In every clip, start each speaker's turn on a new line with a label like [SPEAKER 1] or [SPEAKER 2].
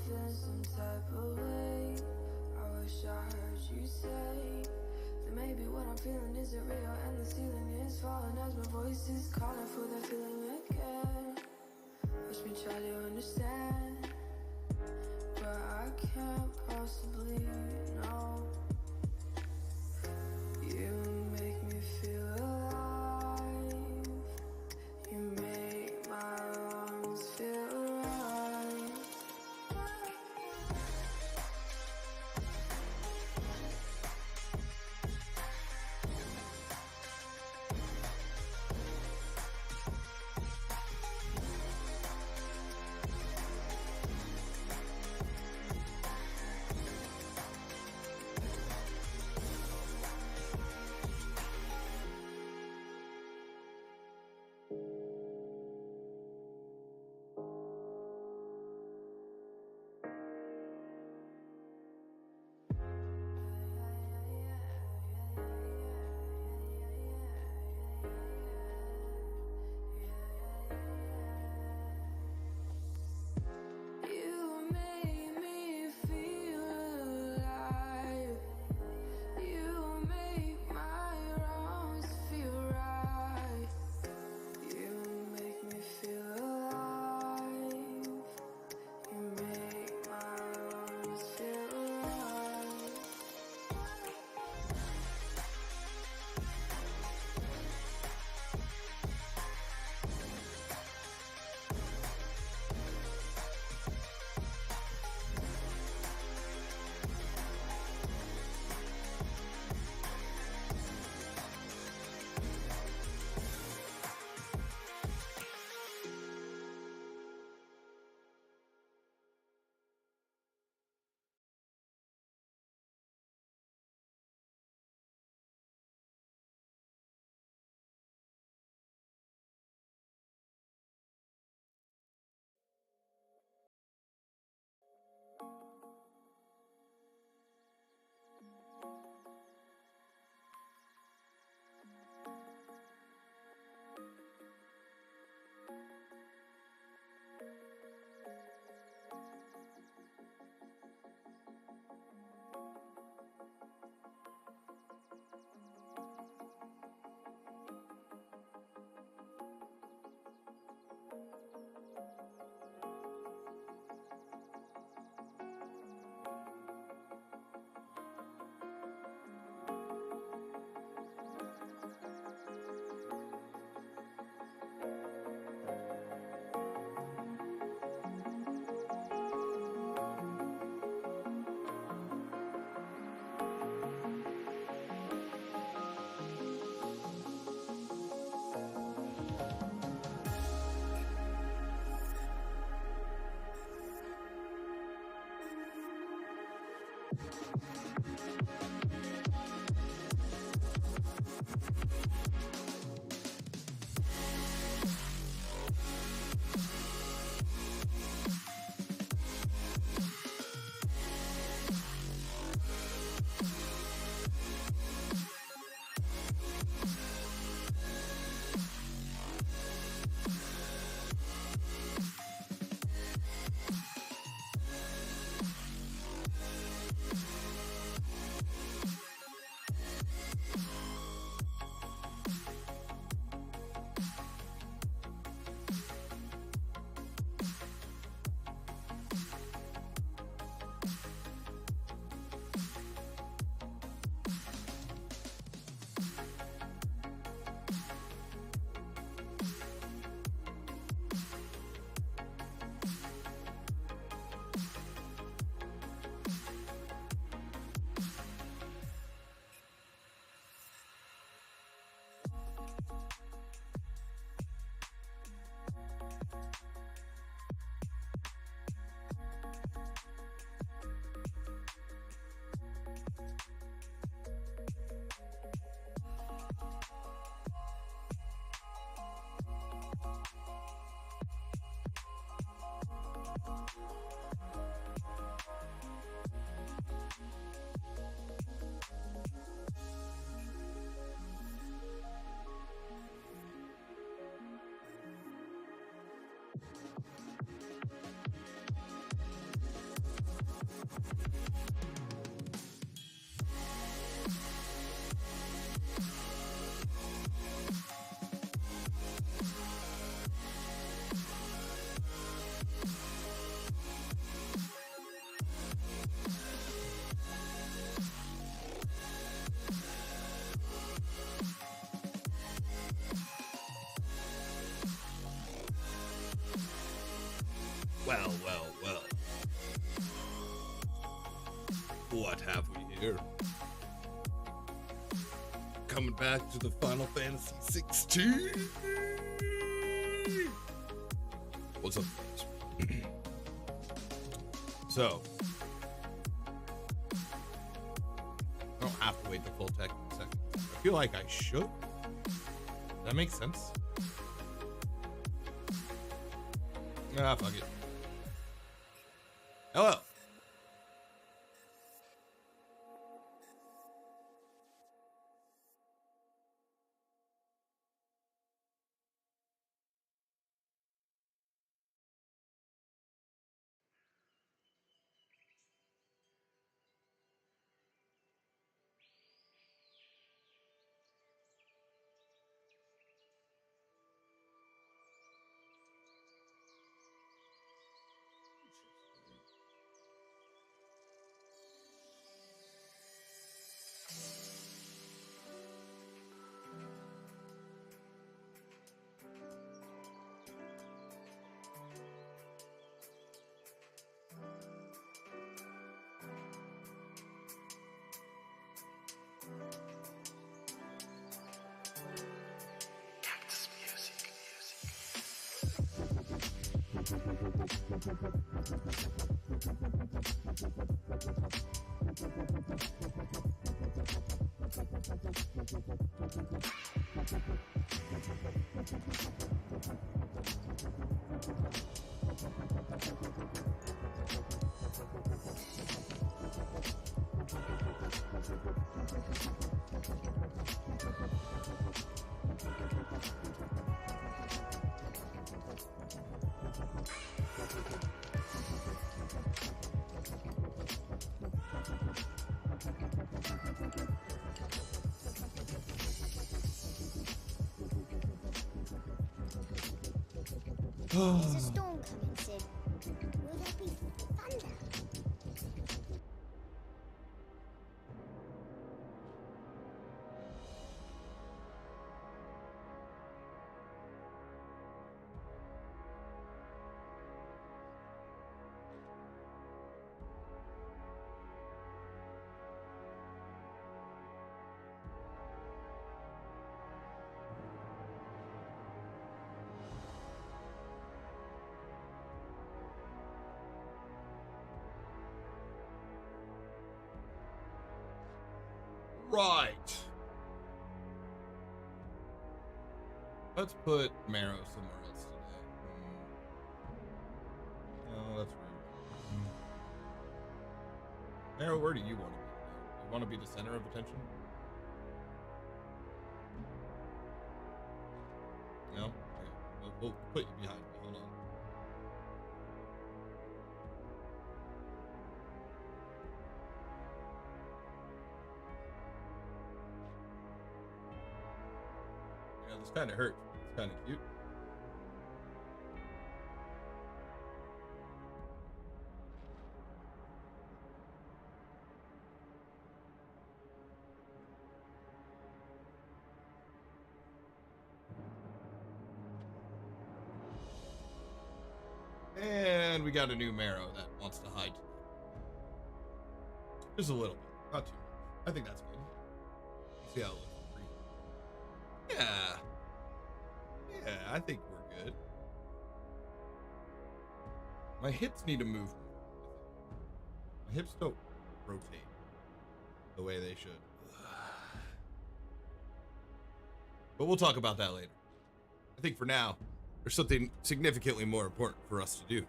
[SPEAKER 1] feeling some type of way. I wish I heard you say that maybe what I'm feeling isn't real and the ceiling is falling as my voice is calling for that feeling again. Wish me try to understand, but I can't possibly know. You make me feel alive. You make my lungs feel right.
[SPEAKER 2] Well, well, well. What have we here? Coming back to the Final Fantasy 16. What's up, guys? So, I don't have to wait the full tech in a second. I feel like I should. Does that make sense? Ah, fuck it. Hello.
[SPEAKER 3] There's a storm coming soon. Will there be thunder?
[SPEAKER 2] Right. Let's put Marrow somewhere else today. No, that's rude. Marrow, where do you want to be today? You want to be the center of attention? No? Okay. We'll put you behind me. Hold on. Yeah, this kind of hurts. It's kind of cute. And we got a new Marrow that wants to hide. Just a little bit, not too much. I think that's good. See how it looks. Yeah. Yeah, I think we're good. My hips need to move more. My hips don't rotate the way they should. But we'll talk about that later. I think for now, there's something significantly more important for us to do.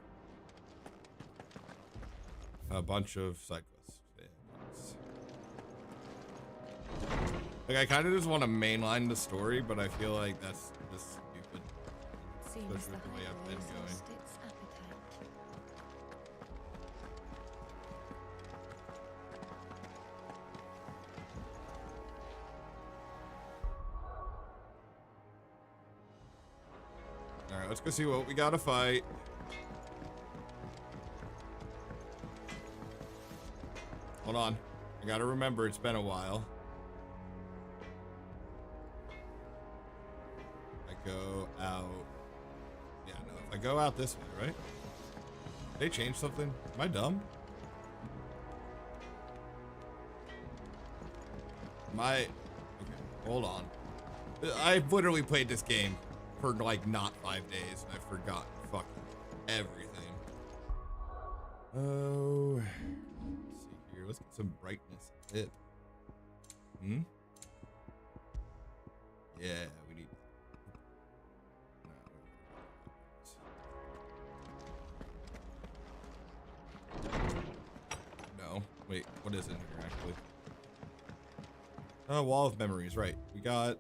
[SPEAKER 2] A bunch of side quests. Like, I kind of just want to mainline the story, but I feel like that's just stupid. Especially with the way I've been going. Alright, let's go see what we gotta fight. Hold on. I gotta remember it's been a while. I go out. Yeah, no, if I go out this way, right? Did they change something? Am I dumb? Okay, hold on. I've literally played this game for like not 5 days, and I've forgotten fucking everything. Oh, let's see here. Let's get some brightness. Yeah, we need. No, wait. What is in here actually? Oh, wall of memories. Right. We got.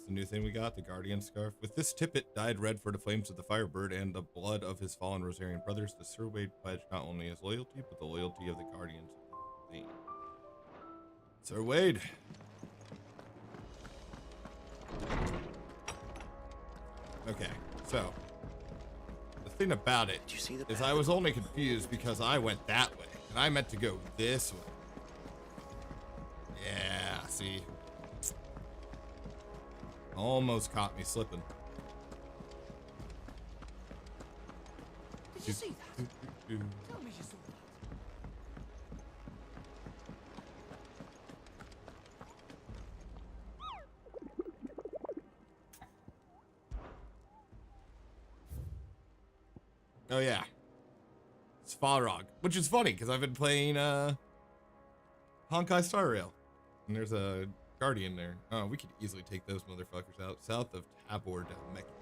[SPEAKER 2] The new thing we got, the Guardian Scarf. With this tippet dyed red for the flames of the Firebird and the blood of his fallen Rosarian brothers, the Sir Wade pledged not only his loyalty, but the loyalty of the Guardians of the Lane. Sir Wade. Okay, so the thing about it is I was only confused because I went that way, and I meant to go this way. Yeah, see? Almost caught me slipping.
[SPEAKER 4] Did you see that? Tell me you saw
[SPEAKER 2] that. Oh yeah. It's Falrog, which is funny because I've been playing Honkai Star Rail. And there's a Guardian there. Oh, we could easily take those motherfuckers out. South of Tabor del Mexico.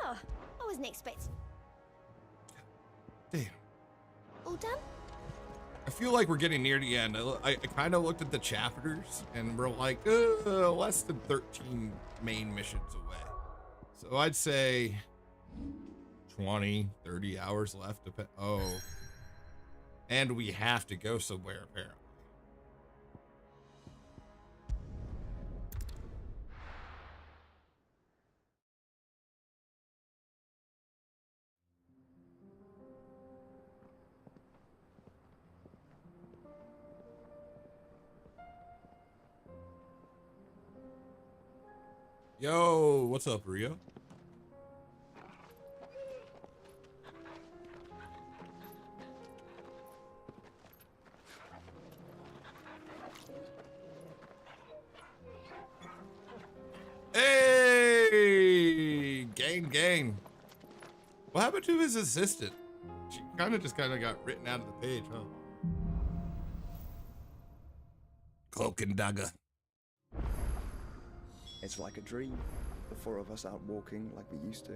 [SPEAKER 3] Oh, I wasn't expecting.
[SPEAKER 2] Damn.
[SPEAKER 3] All done?
[SPEAKER 2] I feel like we're getting near the end. I kind of looked at the chapters and we're like, less than 13 main missions away. So I'd say 20, 30 hours left. Oh. And we have to go somewhere, apparently. Yo, what's up, Rio? Hey, gang. What happened to his assistant? kind of got written out of the page, huh? Cloak and dagger.
[SPEAKER 5] It's like a dream. The four of us out walking like we used to.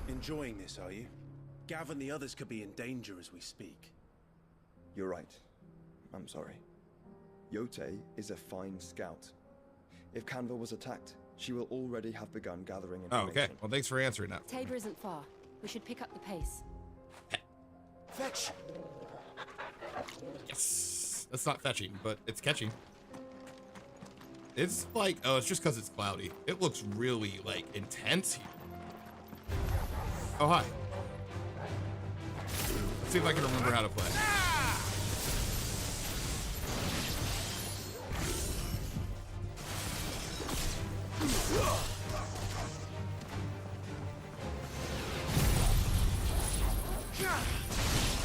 [SPEAKER 6] Enjoying this, are you? Gav and the others could be in danger as we speak.
[SPEAKER 5] You're right. I'm sorry. Yote is a fine scout. If Canville was attacked, she will already have begun gathering
[SPEAKER 2] Oh,
[SPEAKER 5] information.
[SPEAKER 2] okay. Well, thanks for answering that.
[SPEAKER 7] Tabor isn't far. We should pick up the pace.
[SPEAKER 6] Fetch!
[SPEAKER 2] Yes. That's not fetching, but it's catching. It's like, oh, it's just because it's cloudy. It looks really, like, intense here. Oh, hi. Let's see if I can remember how to play.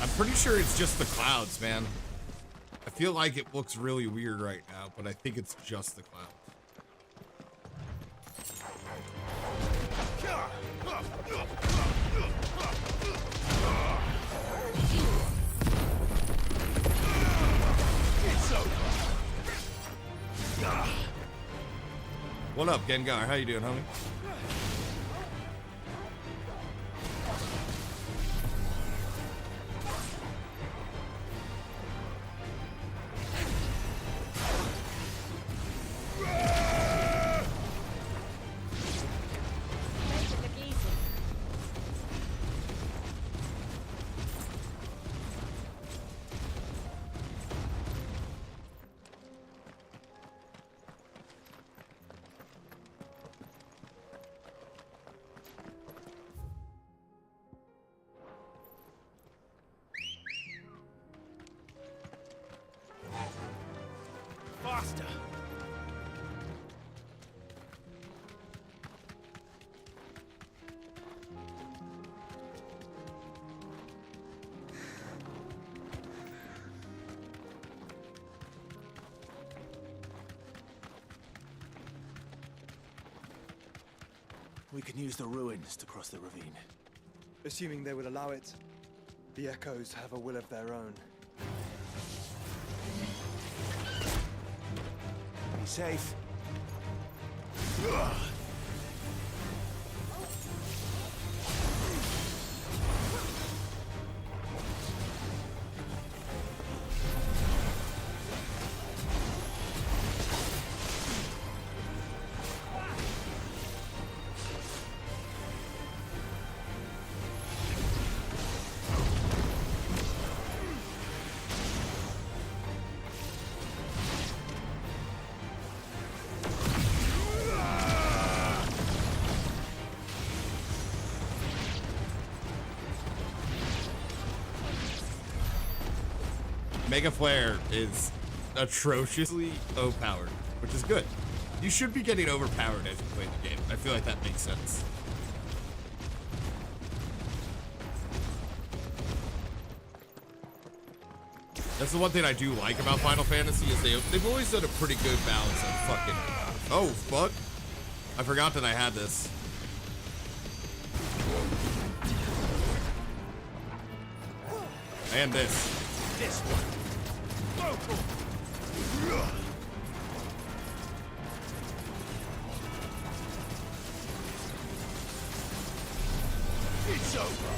[SPEAKER 2] I'm pretty sure it's just the clouds, man. I feel like it looks really weird right now, but I think it's just the clouds. What up, Gengar? How you doing, homie?
[SPEAKER 6] Faster! We can use the ruins to cross the ravine.
[SPEAKER 5] Assuming they will allow it, the Echoes have a will of their own.
[SPEAKER 6] Be safe.
[SPEAKER 2] Mega Flare is atrociously overpowered, which is good. You should be getting overpowered as you play the game. I feel like that makes sense. That's the one thing I do like about Final Fantasy is they've always done a pretty good balance of fucking... Oh, fuck. I forgot that I had this. And this.
[SPEAKER 6] This one. It's over.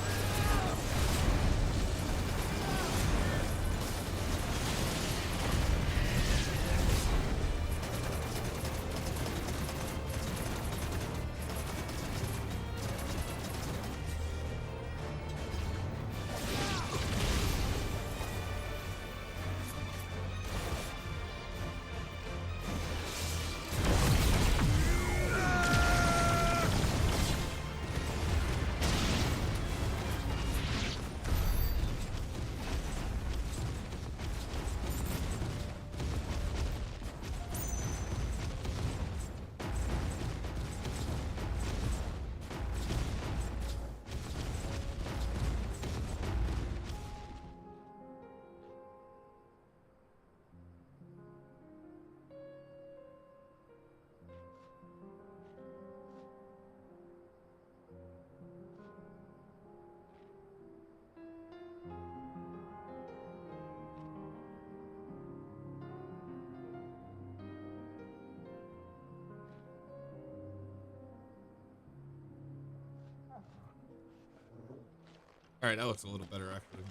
[SPEAKER 2] All right, that looks a little better actually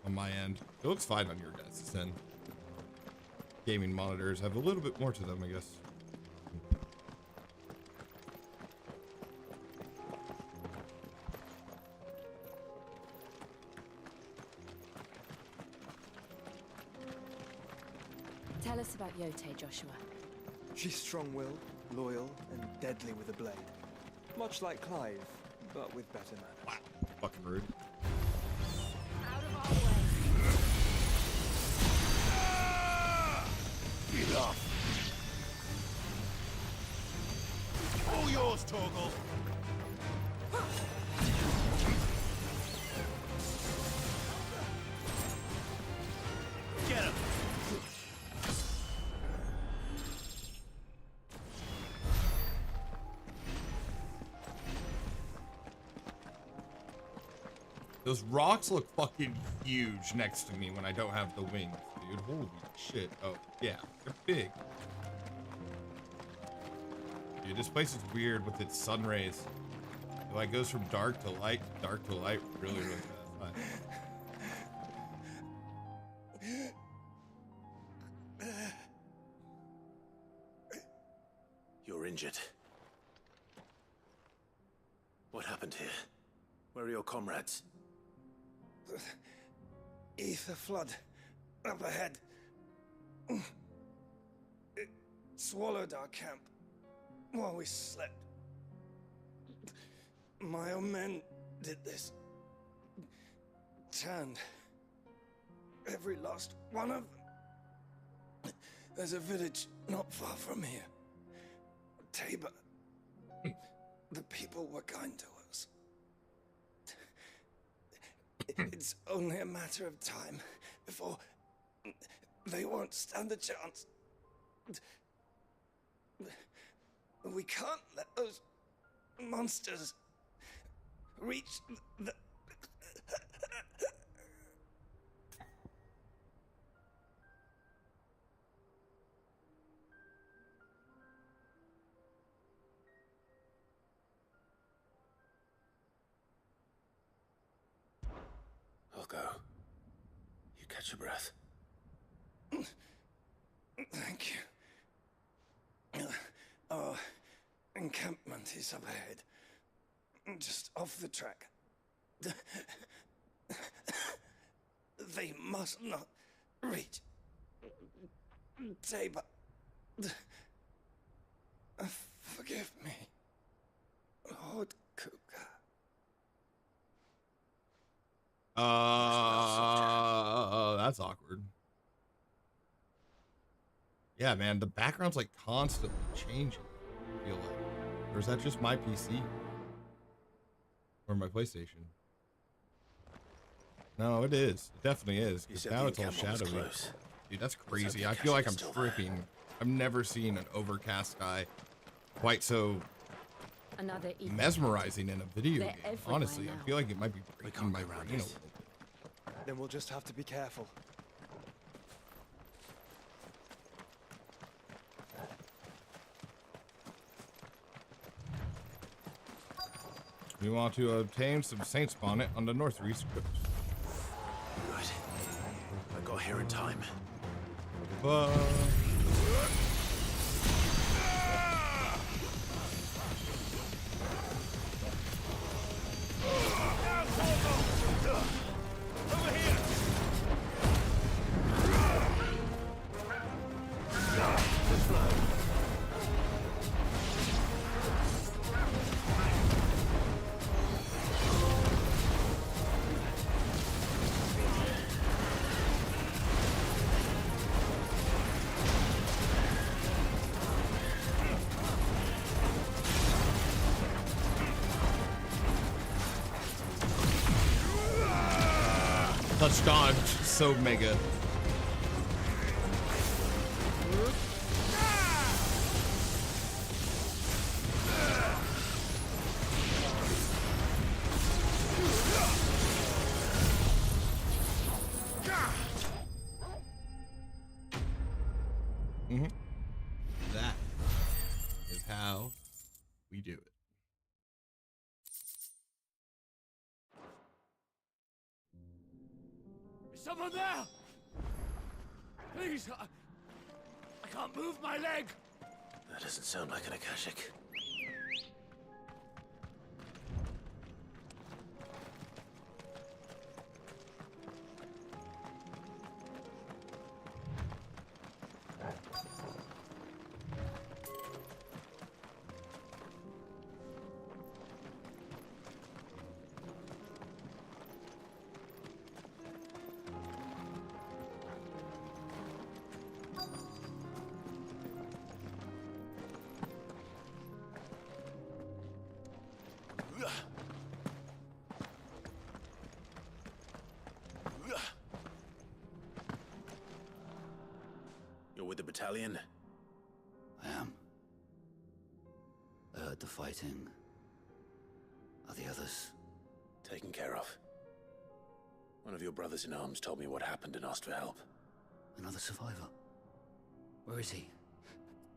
[SPEAKER 2] on my end. It looks fine on your guys' end. Gaming monitors have a little bit more to them, I guess.
[SPEAKER 7] Tell us about Yote, Joshua.
[SPEAKER 5] She's strong-willed, loyal, and deadly with a blade. Much like Clive, but with better manners.
[SPEAKER 2] Wow, fucking rude.
[SPEAKER 7] Out of our way.
[SPEAKER 6] Enough! All yours, Torgal! Get him!
[SPEAKER 2] Those rocks look fucking huge next to me when I don't have the wings, dude. Holy shit. Oh, yeah, they're big. Dude, this place is weird with its sun rays. It like goes from dark to light really, really fast.
[SPEAKER 6] You're injured. What happened here? Where are your comrades?
[SPEAKER 8] Ether flood up ahead. It swallowed our camp while we slept. My own men did this. Turned every last one of them. There's a village not far from here. Tabor. The people were kind to us. It's only a matter of time before they won't stand a chance. We can't let those monsters reach the...
[SPEAKER 6] I'll go. You catch your breath.
[SPEAKER 8] Thank you. Our encampment is up ahead. Just off the track. They must not reach Tabor. Forgive me, Lord Kuka.
[SPEAKER 2] That's awkward. Yeah, man, the background's like constantly changing, I feel like. Or is that just my PC? Or my PlayStation? No, it is. It definitely is. Because now it's all shadowy. Dude, that's crazy. I feel like I'm tripping. I've never seen an overcast sky quite so
[SPEAKER 7] Another evening.
[SPEAKER 2] mesmerizing in a video
[SPEAKER 7] They're
[SPEAKER 2] game.
[SPEAKER 7] everywhere
[SPEAKER 2] Honestly,
[SPEAKER 7] now.
[SPEAKER 2] I feel like it might be breaking my
[SPEAKER 6] go around
[SPEAKER 2] brain a
[SPEAKER 6] it.
[SPEAKER 2] little bit.
[SPEAKER 5] Then we'll just have to be careful.
[SPEAKER 2] We want to obtain some Saints bonnet on the northeast coast.
[SPEAKER 6] Good. I got here in time.
[SPEAKER 2] But touch dodge, so mega. That is how we do it.
[SPEAKER 4] Someone there! Please, I can't move my leg!
[SPEAKER 6] That doesn't sound like an Akashic. You're with the battalion?
[SPEAKER 9] I am. I heard the fighting. Are the others?
[SPEAKER 6] Taken care of. One of your brothers in arms told me what happened and asked for help.
[SPEAKER 9] Another survivor? Where is he?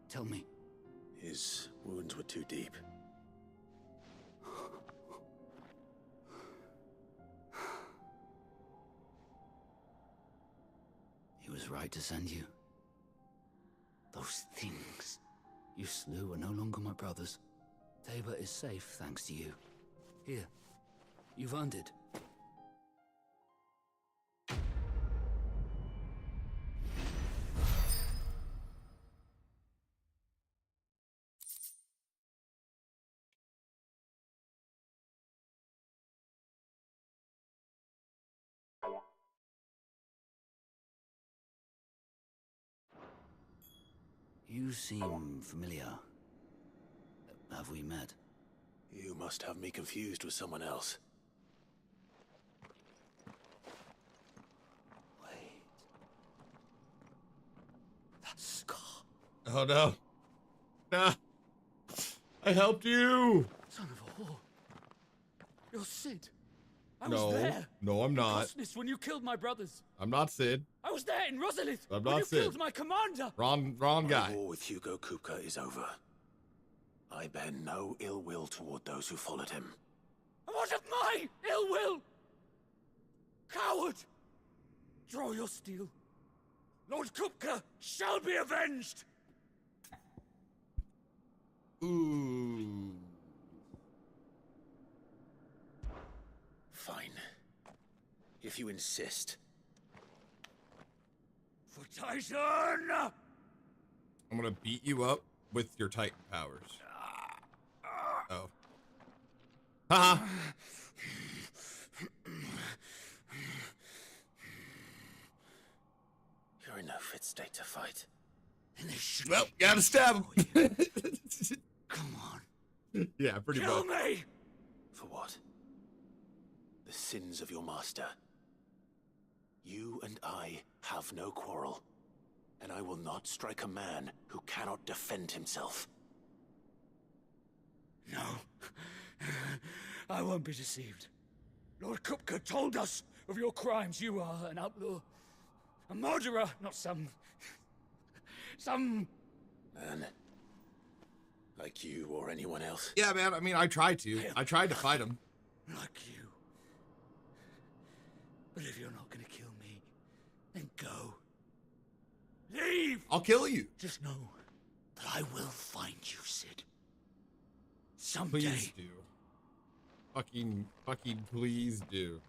[SPEAKER 9] Tell me.
[SPEAKER 6] His wounds were too deep.
[SPEAKER 9] He was right to send you. Those things you slew are no longer my brothers. Tabor is safe thanks to you. Here, you've earned it. You seem familiar. Have we met?
[SPEAKER 6] You must have me confused with someone else.
[SPEAKER 9] Wait. That scar.
[SPEAKER 2] Oh no. Nah. I helped you.
[SPEAKER 4] Son of a whore. You're Sid. I
[SPEAKER 2] No.
[SPEAKER 4] was there.
[SPEAKER 2] No, I'm not.
[SPEAKER 4] Cosness, when you killed my brothers.
[SPEAKER 2] I'm not Sid.
[SPEAKER 4] I was there in Rosalith.
[SPEAKER 2] I'm
[SPEAKER 4] when
[SPEAKER 2] not
[SPEAKER 4] you
[SPEAKER 2] Sid.
[SPEAKER 4] killed my commander.
[SPEAKER 2] Wrong
[SPEAKER 6] My
[SPEAKER 2] guy.
[SPEAKER 6] war with Hugo Kupka is over. I bear no ill will toward those who followed him.
[SPEAKER 4] And what of my ill will? Coward! Draw your steel. Lord Kupka shall be avenged!
[SPEAKER 2] Ooh.
[SPEAKER 6] Fine. If you insist.
[SPEAKER 4] For Titan!
[SPEAKER 2] I'm gonna beat you up with your Titan powers. Oh. Haha.
[SPEAKER 6] You're in no fit state to fight.
[SPEAKER 2] Well, gotta stab him.
[SPEAKER 9] Come on.
[SPEAKER 2] Yeah, pretty
[SPEAKER 4] Kill
[SPEAKER 2] much.
[SPEAKER 4] me!
[SPEAKER 6] For what? The sins of your master. You and I have no quarrel, and I will not strike a man who cannot defend himself.
[SPEAKER 4] No. I won't be deceived. Lord Kupka told us of your crimes. You are an outlaw. A murderer, not some
[SPEAKER 6] Man. Like you or anyone else.
[SPEAKER 2] Yeah, man. I mean, I tried to. I tried to fight him.
[SPEAKER 4] like you. But if you're not gonna kill me, then go. Leave!
[SPEAKER 2] I'll kill you.
[SPEAKER 4] Just know that I will find you, Sid. Someday.
[SPEAKER 2] Please do. Fucking please do.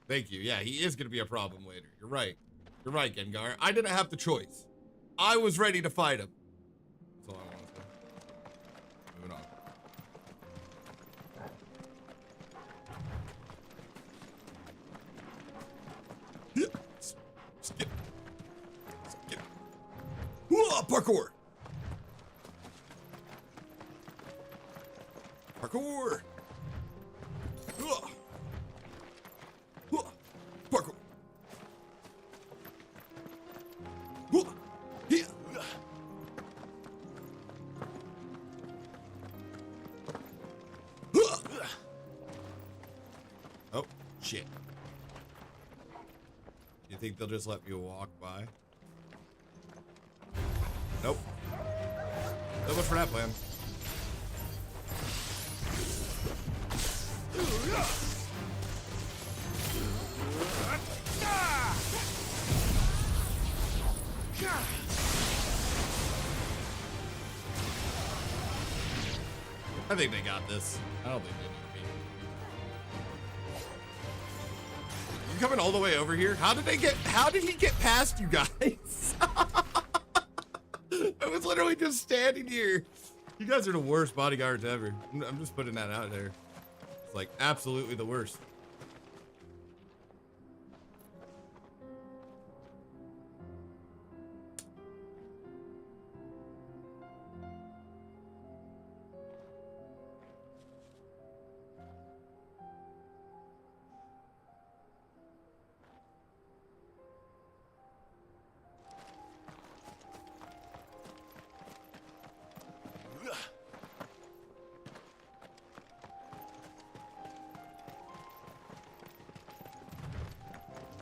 [SPEAKER 2] Thank you. Yeah, he is gonna be a problem later. You're right. You're right, Gengar. I didn't have the choice. I was ready to fight him. That's all I want to say. Moving on. Skip. Skip. Parkour. Parkour. Parkour. Here. Oh, shit. You think they'll just let me walk by? Nope. So much for that plan. I think they got this. I don't think they need me. You coming all the way over here? How did he get past you guys? I was literally just standing here. You guys are the worst bodyguards ever. I'm just putting that out there. It's like absolutely the worst.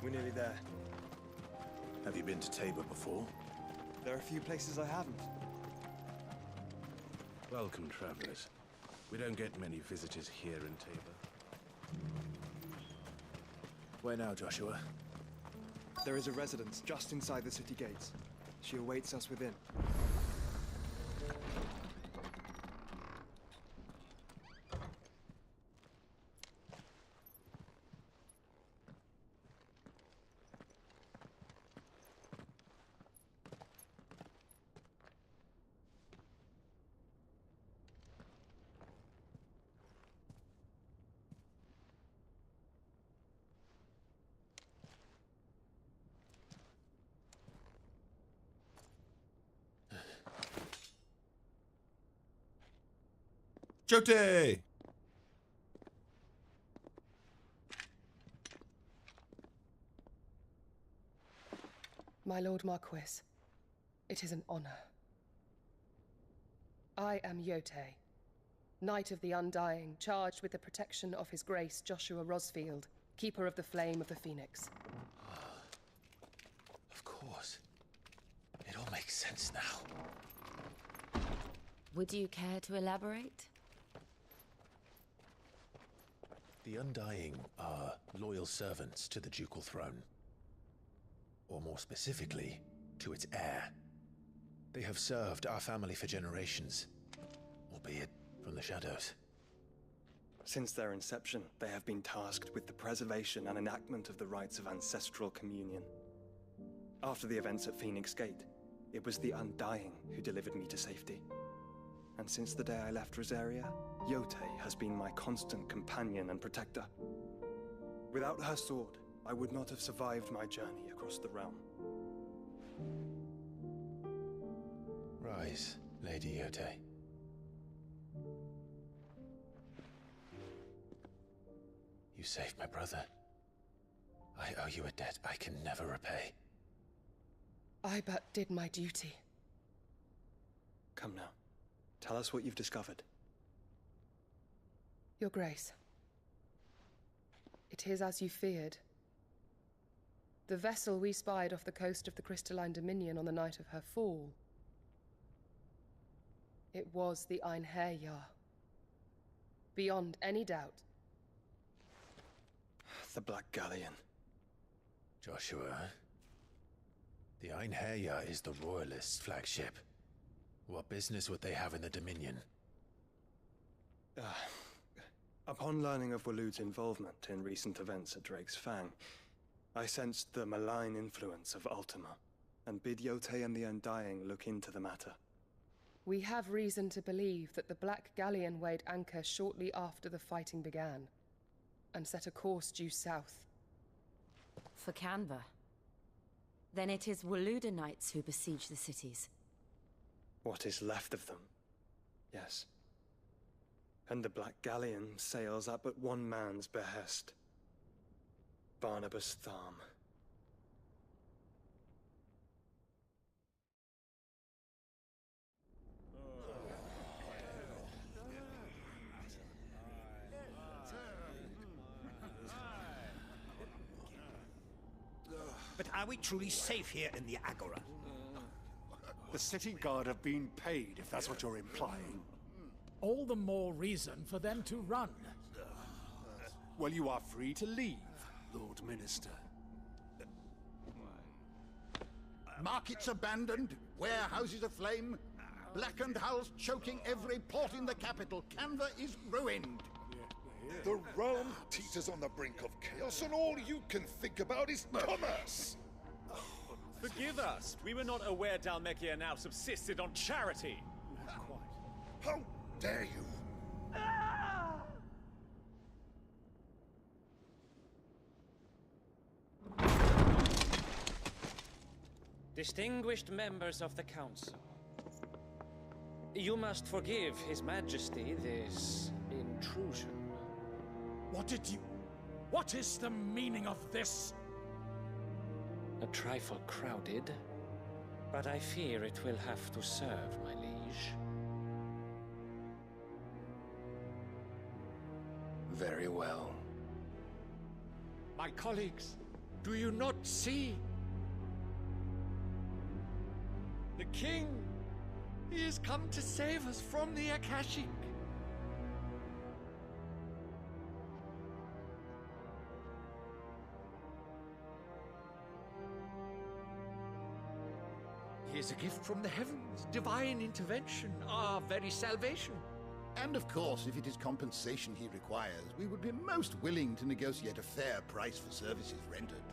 [SPEAKER 5] We're nearly there.
[SPEAKER 6] Have you been to Tabor before?
[SPEAKER 5] There are a few places I haven't.
[SPEAKER 10] Welcome, travelers. We don't get many visitors here in Tabor.
[SPEAKER 6] Where now, Joshua?
[SPEAKER 5] There is a residence just inside the city gates. She awaits us within.
[SPEAKER 2] Jote!
[SPEAKER 11] My Lord Marquis, it is an honor. I am Yote, Knight of the Undying, charged with the protection of His Grace Joshua Rosfield, Keeper of the Flame of the Phoenix.
[SPEAKER 6] Of course. It all makes sense now.
[SPEAKER 7] Would you care to elaborate?
[SPEAKER 6] The Undying are loyal servants to the ducal throne. Or more specifically, to its heir. They have served our family for generations, albeit from the shadows.
[SPEAKER 5] Since their inception, they have been tasked with the preservation and enactment of the rites of ancestral communion. After the events at Phoenix Gate, it was the Undying who delivered me to safety. And since the day I left Rosaria, Yote has been my constant companion and protector. Without her sword, I would not have survived my journey across the realm.
[SPEAKER 6] Rise, Lady Yote. You saved my brother. I owe you a debt I can never repay.
[SPEAKER 11] I but did my duty.
[SPEAKER 5] Come now. Tell us what you've discovered.
[SPEAKER 11] Your Grace. It is as you feared. The vessel we spied off the coast of the Crystalline Dominion on the night of her fall. It was the Einherjar. Beyond any doubt.
[SPEAKER 5] The Black Galleon.
[SPEAKER 6] Joshua, the Einherjar is the Royalists' flagship. What business would they have in the Dominion?
[SPEAKER 5] Upon learning of Waloed's involvement in recent events at Drake's Fang, I sensed the malign influence of Ultima, and bid Yote and the Undying look into the matter.
[SPEAKER 11] We have reason to believe that the Black Galleon weighed anchor shortly after the fighting began, and set a course due south.
[SPEAKER 7] For Canva. Then it is Waloed knights who besiege the cities.
[SPEAKER 5] What is left of them, yes. And the Black Galleon sails at but one man's behest. Barnabas Tharm.
[SPEAKER 12] But are we truly safe here in the Agora?
[SPEAKER 13] The city guard have been paid, if that's what you're implying.
[SPEAKER 14] All the more reason for them to run.
[SPEAKER 13] Well, you are free to leave, Lord Minister.
[SPEAKER 12] Markets abandoned, warehouses aflame, blackened hulls choking every port in the capital. Canva is ruined.
[SPEAKER 15] The realm teeters on the brink of chaos, and all you can think about is commerce!
[SPEAKER 16] Forgive us. We were not aware Dhalmekia now subsisted on charity.
[SPEAKER 15] How dare you!
[SPEAKER 17] Distinguished members of the Council, you must forgive His Majesty this intrusion.
[SPEAKER 14] What is the meaning of this?
[SPEAKER 17] A trifle crowded, but I fear it will have to serve, my liege.
[SPEAKER 8] Very well.
[SPEAKER 4] My colleagues, do you not see? The king! He has come to save us from the Akashic! He is a gift from the heavens, divine intervention, our very salvation.
[SPEAKER 12] And of course, if it is compensation he requires, we would be most willing to negotiate a fair price for services rendered.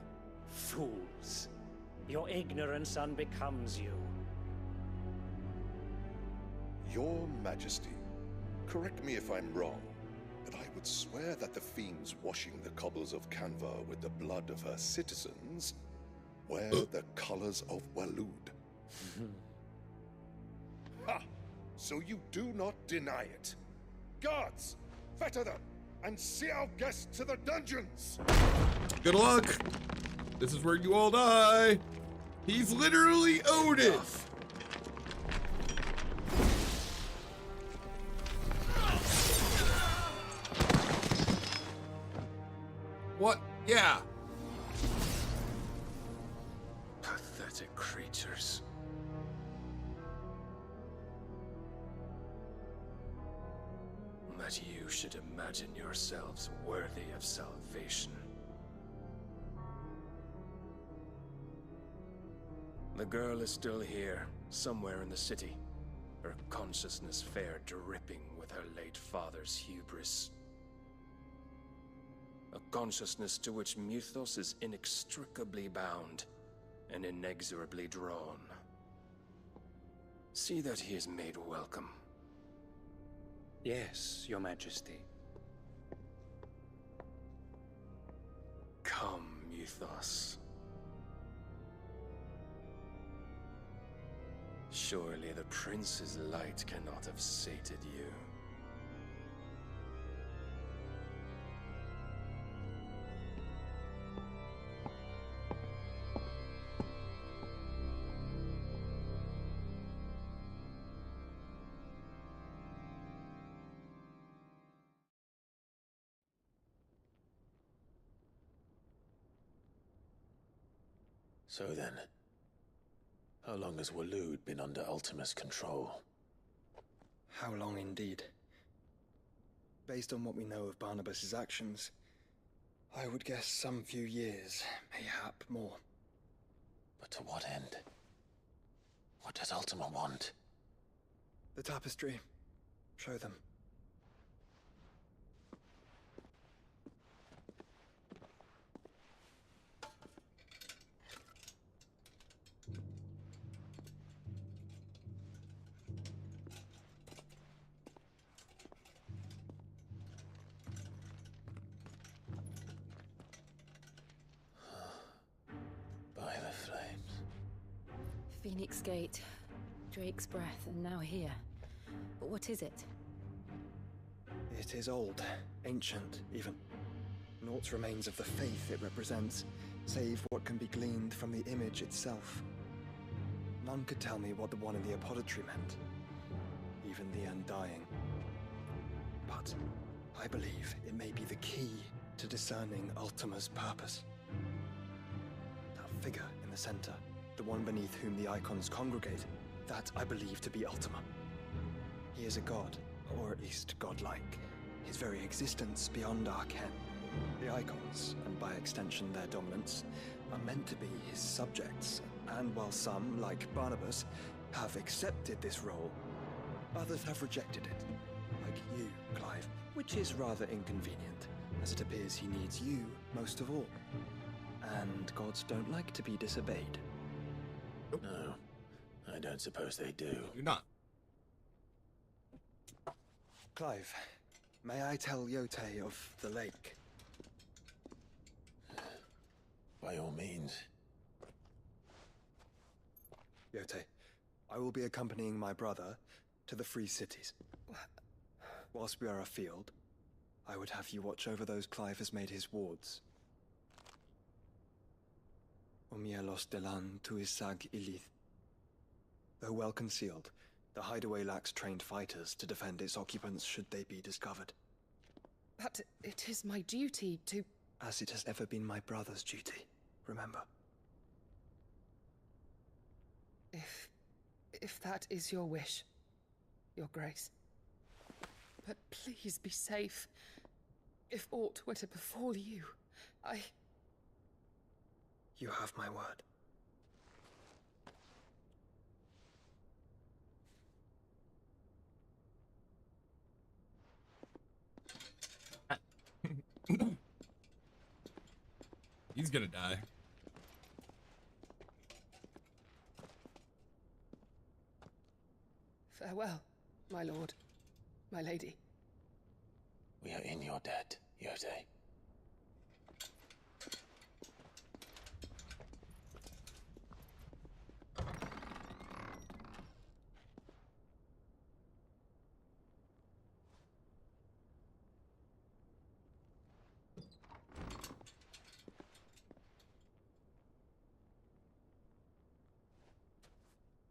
[SPEAKER 17] Fools! Your ignorance unbecomes you.
[SPEAKER 15] Your Majesty, correct me if I'm wrong, but I would swear that the fiends washing the cobbles of Canva with the blood of her citizens wear the colors of Waloed. Ha! So you do not deny it. Guards, fetter them, and see our guests to the dungeons!
[SPEAKER 2] Good luck. This is where you all die. He's literally owed it. What? Yeah.
[SPEAKER 8] Pathetic creatures. That you should imagine yourselves worthy of salvation. The girl is still here, somewhere in the city, her consciousness fair dripping with her late father's hubris. A consciousness to which Mythos is inextricably bound and inexorably drawn. See that he is made welcome.
[SPEAKER 17] Yes, Your Majesty.
[SPEAKER 8] Come, Mythos. Surely the prince's light cannot have sated you.
[SPEAKER 6] So then, how long has Waloed been under Ultima's control?
[SPEAKER 5] How long indeed? Based on what we know of Barnabas's actions, I would guess some few years, mayhap more.
[SPEAKER 6] But to what end? What does Ultima want?
[SPEAKER 5] The tapestry. Show them.
[SPEAKER 6] By the flames.
[SPEAKER 7] Phoenix Gate, Drake's Breath, and now here. But what is it?
[SPEAKER 5] It is old, ancient, even. Naught remains of the faith it represents, save what can be gleaned from the image itself. None could tell me what the one in the apothecary meant, even the Undying. But I believe it may be the key to discerning Ultima's purpose. That figure in the center, the one beneath whom the icons congregate, that I believe to be Ultima. He is a god, or at least godlike. His very existence beyond our ken. The icons, and by extension their dominance, are meant to be his subjects, And while some, like Barnabas, have accepted this role, others have rejected it. Like you, Clive, which is rather inconvenient, as it appears he needs you most of all. And gods don't like to be disobeyed.
[SPEAKER 6] No, I don't suppose they do.
[SPEAKER 2] Do not.
[SPEAKER 5] Clive, may I tell Yote of the lake?
[SPEAKER 6] By all means.
[SPEAKER 5] Yote, I will be accompanying my brother to the Free Cities. Whilst we are afield, I would have you watch over those Clive has made his wards. Omielos delan tuisag ilith. Though well concealed, the hideaway lacks trained fighters to defend its occupants should they be discovered.
[SPEAKER 11] But it is my duty to...
[SPEAKER 5] As it has ever been my brother's duty, remember.
[SPEAKER 11] If that is your wish, Your Grace. But please be safe. If aught were to befall you,
[SPEAKER 5] You have my word.
[SPEAKER 2] He's gonna die.
[SPEAKER 11] Farewell, my lord, my lady.
[SPEAKER 6] We are in your debt, Yote.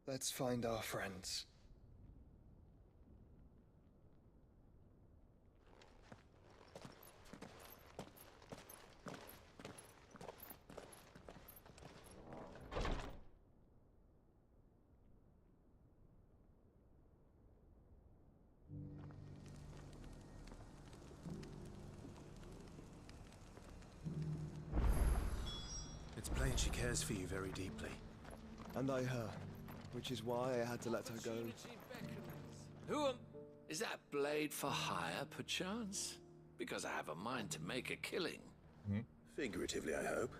[SPEAKER 5] Let's find our friends.
[SPEAKER 10] It's plain she cares for you very deeply.
[SPEAKER 5] And I her, which is why I had to let her go.
[SPEAKER 9] Who is that blade for hire, perchance? Because I have a mind to make a killing.
[SPEAKER 10] Figuratively, I hope.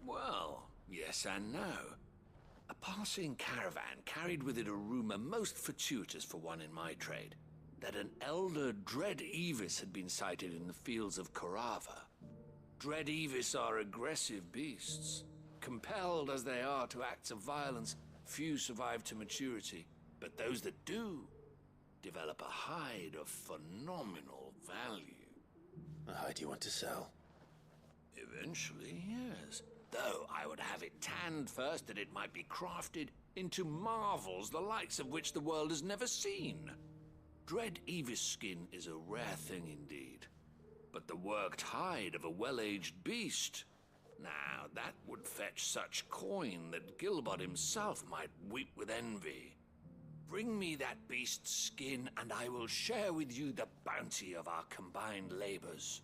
[SPEAKER 9] Well, yes and no. A passing caravan carried with it a rumor most fortuitous for one in my trade, that an elder Dread Evis had been sighted in the fields of Korava. Dread Evis are aggressive beasts. Compelled as they are to acts of violence, few survive to maturity, but those that do develop a hide of phenomenal value.
[SPEAKER 6] A hide you want to sell?
[SPEAKER 9] Eventually, yes. Though I would have it tanned first that it might be crafted into marvels the likes of which the world has never seen. Dread Evis skin is a rare thing indeed. But the worked hide of a well-aged beast, now that would fetch such coin that Gilbert himself might weep with envy. Bring me that beast's skin, and I will share with you the bounty of our combined labors.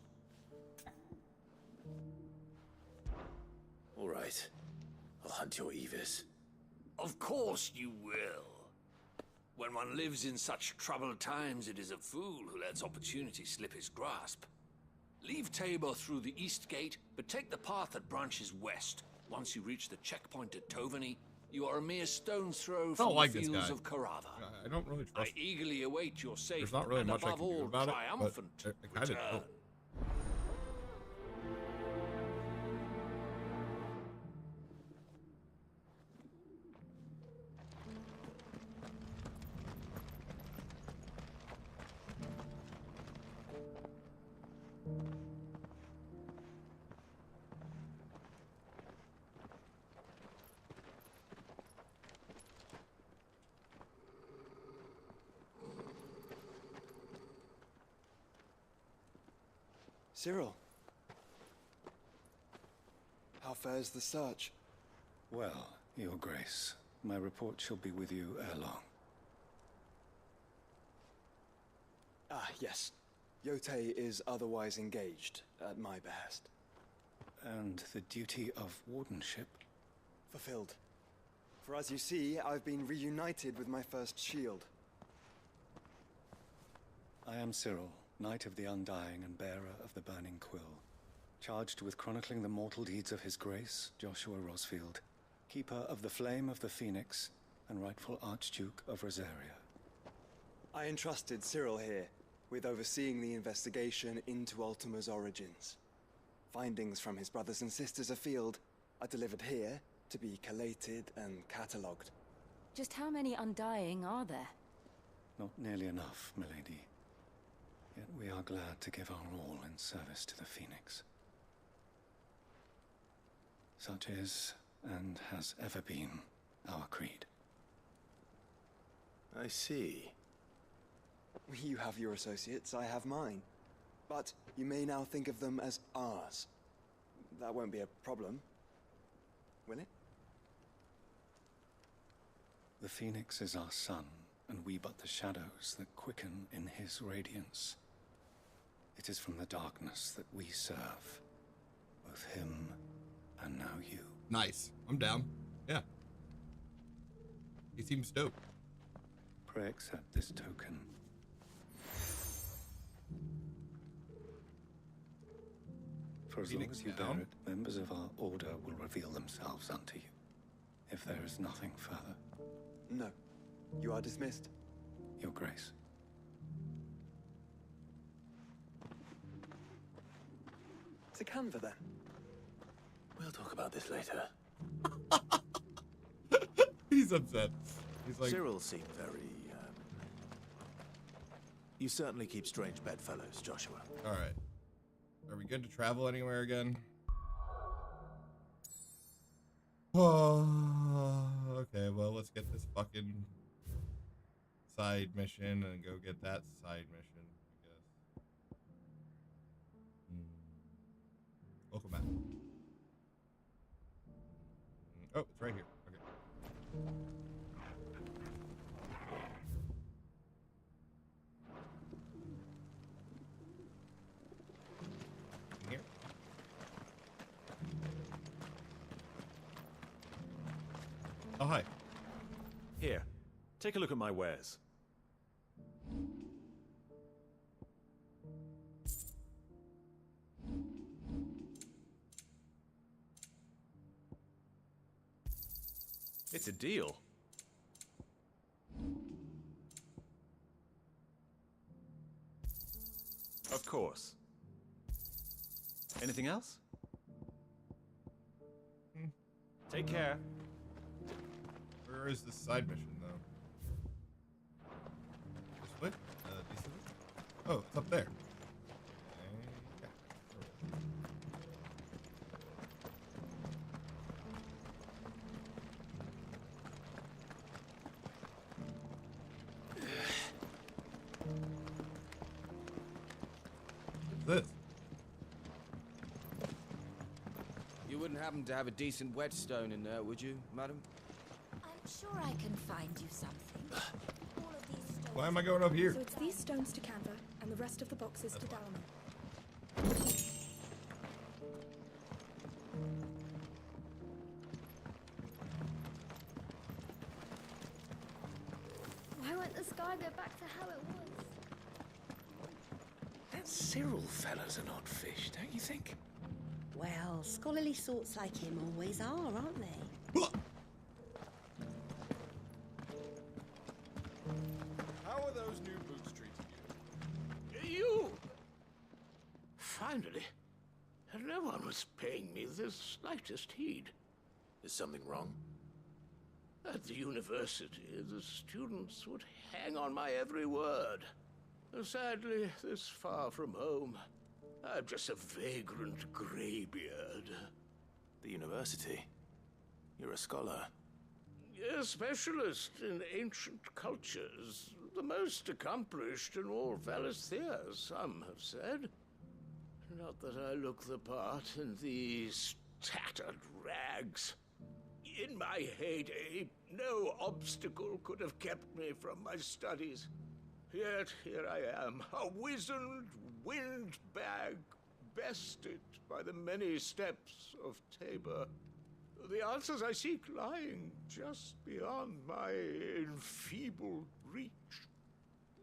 [SPEAKER 6] All right. I'll hunt your Evis.
[SPEAKER 9] Of course you will. When one lives in such troubled times, it is a fool who lets opportunity slip his grasp. Leave Tabor through the east gate, but take the path that branches west. Once you reach the checkpoint at Tovany, you are a mere stone's throw from the fields of Korava.
[SPEAKER 2] I don't really trust
[SPEAKER 9] I eagerly await your safe
[SPEAKER 2] There's not really
[SPEAKER 9] and
[SPEAKER 2] much I
[SPEAKER 9] above
[SPEAKER 2] can do
[SPEAKER 9] all
[SPEAKER 2] about it,
[SPEAKER 9] triumphant
[SPEAKER 2] but I kind of
[SPEAKER 9] return.
[SPEAKER 2] don't.
[SPEAKER 5] Cyril. How fares the search?
[SPEAKER 13] Well, Your Grace, my report shall be with you ere long.
[SPEAKER 5] Ah, yes. Yote is otherwise engaged, at my behest.
[SPEAKER 13] And the duty of wardenship?
[SPEAKER 5] Fulfilled. For as you see, I've been reunited with my first shield.
[SPEAKER 13] I am Cyril, Knight of the Undying and bearer of the Burning Quill, charged with chronicling the mortal deeds of His Grace, Joshua Rosfield, Keeper of the Flame of the Phoenix and rightful Archduke of Rosaria.
[SPEAKER 5] I entrusted Cyril here with overseeing the investigation into Ultima's origins. Findings from his brothers and sisters afield are delivered here to be collated and catalogued.
[SPEAKER 7] Just how many Undying are there?
[SPEAKER 13] Not nearly enough, milady. Yet we are glad to give our all in service to the Phoenix. Such is, and has ever been, our creed.
[SPEAKER 6] I see.
[SPEAKER 5] You have your associates, I have mine. But you may now think of them as ours. That won't be a problem, will it?
[SPEAKER 13] The Phoenix is our sun, and we but the shadows that quicken in his radiance. It is from the darkness that we serve, both him and now you.
[SPEAKER 2] Nice. I'm down. Yeah. He seems dope.
[SPEAKER 13] Pray accept this token. For as long as you bear it, members of our order will reveal themselves unto you, if there is nothing further.
[SPEAKER 5] No. You are dismissed.
[SPEAKER 13] Your Grace.
[SPEAKER 5] To Canva, then.
[SPEAKER 6] We'll talk about this later.
[SPEAKER 2] He's upset. He's like...
[SPEAKER 6] Cyril seemed very, You certainly keep strange bedfellows, Joshua.
[SPEAKER 2] Alright. Are we good to travel anywhere again? Oh, okay, well, let's get this fucking side mission and go get that side mission, I guess. Local map. Oh, it's right here. Okay. Here. Oh, hi.
[SPEAKER 16] Here, take a look at my wares. It's a deal. Of course. Anything else? Take care.
[SPEAKER 2] Where is this side mission, though? This way? Decent? Oh, it's up there. This?
[SPEAKER 18] You wouldn't happen to have a decent whetstone in there, would you, madam?
[SPEAKER 3] I'm sure I can find you something. All of these stones.
[SPEAKER 2] Why am I going up here?
[SPEAKER 19] So it's these stones to Canva, and the rest of the boxes to Dalaman.
[SPEAKER 3] Why won't the sky go back to how it was?
[SPEAKER 9] That Cyril fella's an odd fish, don't you think?
[SPEAKER 20] Well, scholarly sorts like him always are, aren't they?
[SPEAKER 16] How are those new boots treating you?
[SPEAKER 6] You! Finally. No one was paying me the slightest heed. Is something wrong? At the university, the students would hang on my every word. Sadly, this far from home, I'm just a vagrant greybeard. The university? You're a scholar. A specialist in ancient cultures. The most accomplished in all Valisthea, some have said. Not that I look the part in these tattered rags. In my heyday, no obstacle could have kept me from my studies. Yet here I am, a wizened windbag, bested by the many steps of Tabor.
[SPEAKER 14] The answers I seek lying just beyond my enfeebled reach.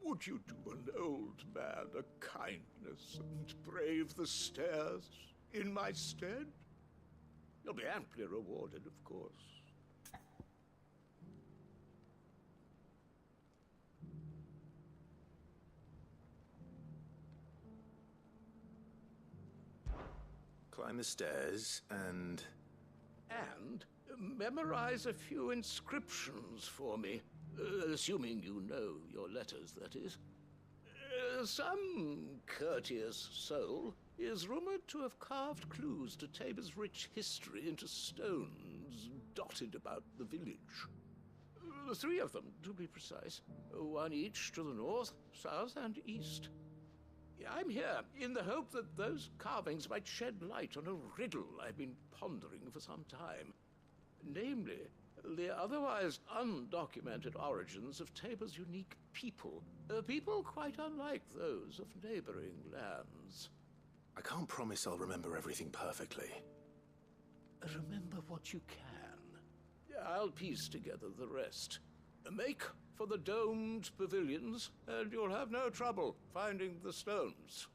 [SPEAKER 14] Would you do an old man a kindness and brave the stairs in my stead? You'll be amply rewarded, of course.
[SPEAKER 6] Climb the stairs and...
[SPEAKER 14] And memorize a few inscriptions for me. Assuming you know your letters, that is. Some courteous soul is rumored to have carved clues to Tabor's rich history into stones dotted about the village. 3 of them, to be precise. 1 each to the north, south, and east. I'm here in the hope that those carvings might shed light on a riddle I've been pondering for some time. Namely, the otherwise undocumented origins of Tabor's unique people. People quite unlike those of neighboring lands.
[SPEAKER 6] I can't promise I'll remember everything perfectly.
[SPEAKER 14] Remember what you can. I'll piece together the rest. Make for the domed pavilions, and you'll have no trouble finding the stones.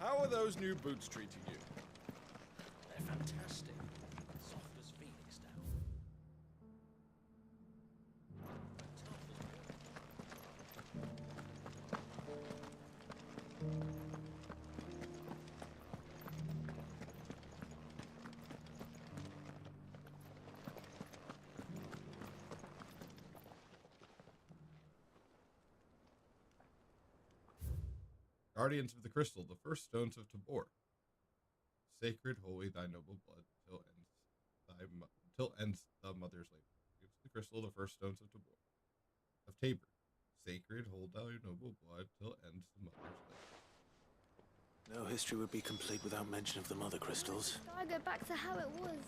[SPEAKER 2] How are those new boots treating you?
[SPEAKER 14] They're fantastic. Soft as Phoenix down.
[SPEAKER 2] Guardians of the Crystal, the first stones of Tabor. Sacred, holy, thy noble blood, till ends the mother's labor. Guardians of the Crystal, the first stones of Tabor. Of Tabor. Sacred, hold thy noble blood, till ends the mother's labor.
[SPEAKER 6] No history would be complete without mention of the mother crystals.
[SPEAKER 3] I go back to how it was.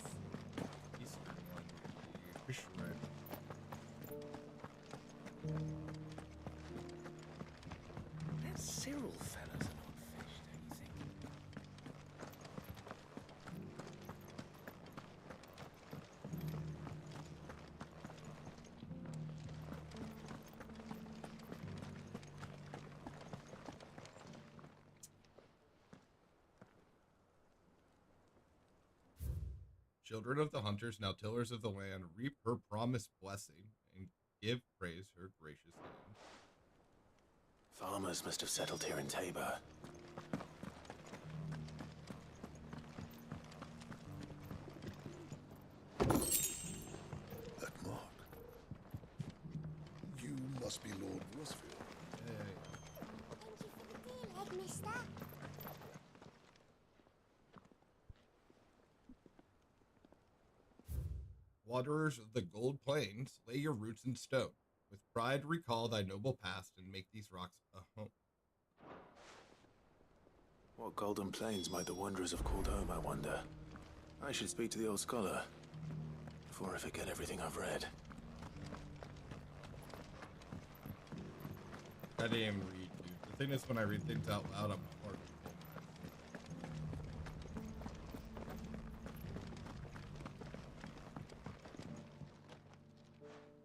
[SPEAKER 14] That Cyril fella's not fished anything.
[SPEAKER 2] Children of the hunters, now tillers of the land, reap her promised blessing and give praise her gracious hand.
[SPEAKER 6] Farmers must have settled here in Tabor.
[SPEAKER 15] That mark. You must be Lord Rosfield.
[SPEAKER 3] Thank you for the deal, mister.
[SPEAKER 2] Waterers of the Gold Plains, lay your roots in stone. With pride recall thy noble past and make these rocks a home.
[SPEAKER 6] What golden plains might the wanderers have called home, I wonder? I should speak to the old scholar before I forget everything I've read.
[SPEAKER 2] I didn't even read, dude. The thing is, when I read things out loud, I'm hard.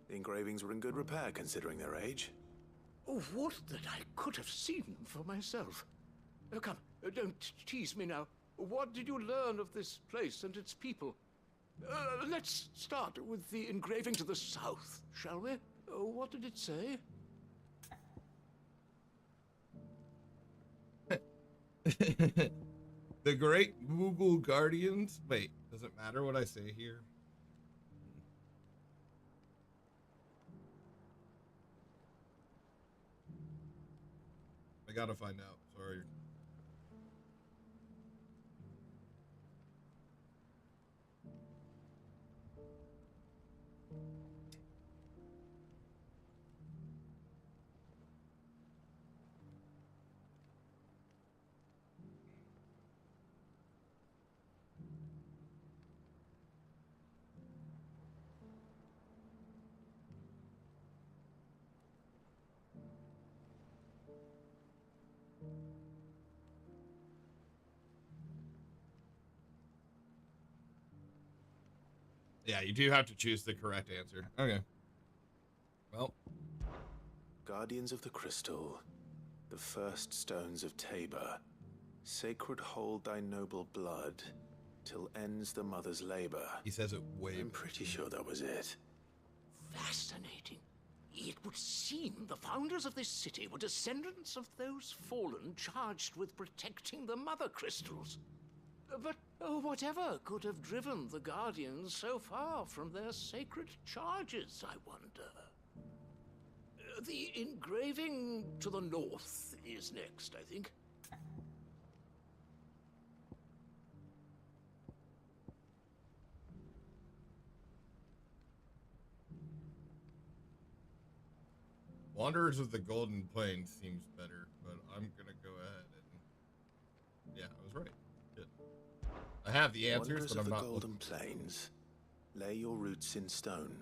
[SPEAKER 6] The engravings were in good repair considering their age.
[SPEAKER 14] Oh, would that I could have seen for myself. Come, don't tease me now. What did you learn of this place and its people? Let's start with the engraving to the south, shall we? What did it say?
[SPEAKER 2] The great Google Guardians. Wait, does it matter what I say here? I gotta find out. Sorry. Yeah, you do have to choose the correct answer. Okay. Well.
[SPEAKER 6] Guardians of the Crystal, the first stones of Tabor, sacred hold thy noble blood, till ends the mother's labor.
[SPEAKER 2] He says it way.
[SPEAKER 6] I'm pretty sure that was it.
[SPEAKER 14] Fascinating. It would seem the founders of this city were descendants of those fallen charged with protecting the mother crystals. But whatever could have driven the Guardians so far from their sacred charges, I wonder? The engraving to the north is next, I think.
[SPEAKER 2] Wanderers of the Golden Plains seems better, but I'm gonna go ahead and yeah, I was right. Good. I have the answers,
[SPEAKER 6] Wanderers
[SPEAKER 2] but I'm
[SPEAKER 6] of the
[SPEAKER 2] not
[SPEAKER 6] Golden Plains, lay your roots in stone.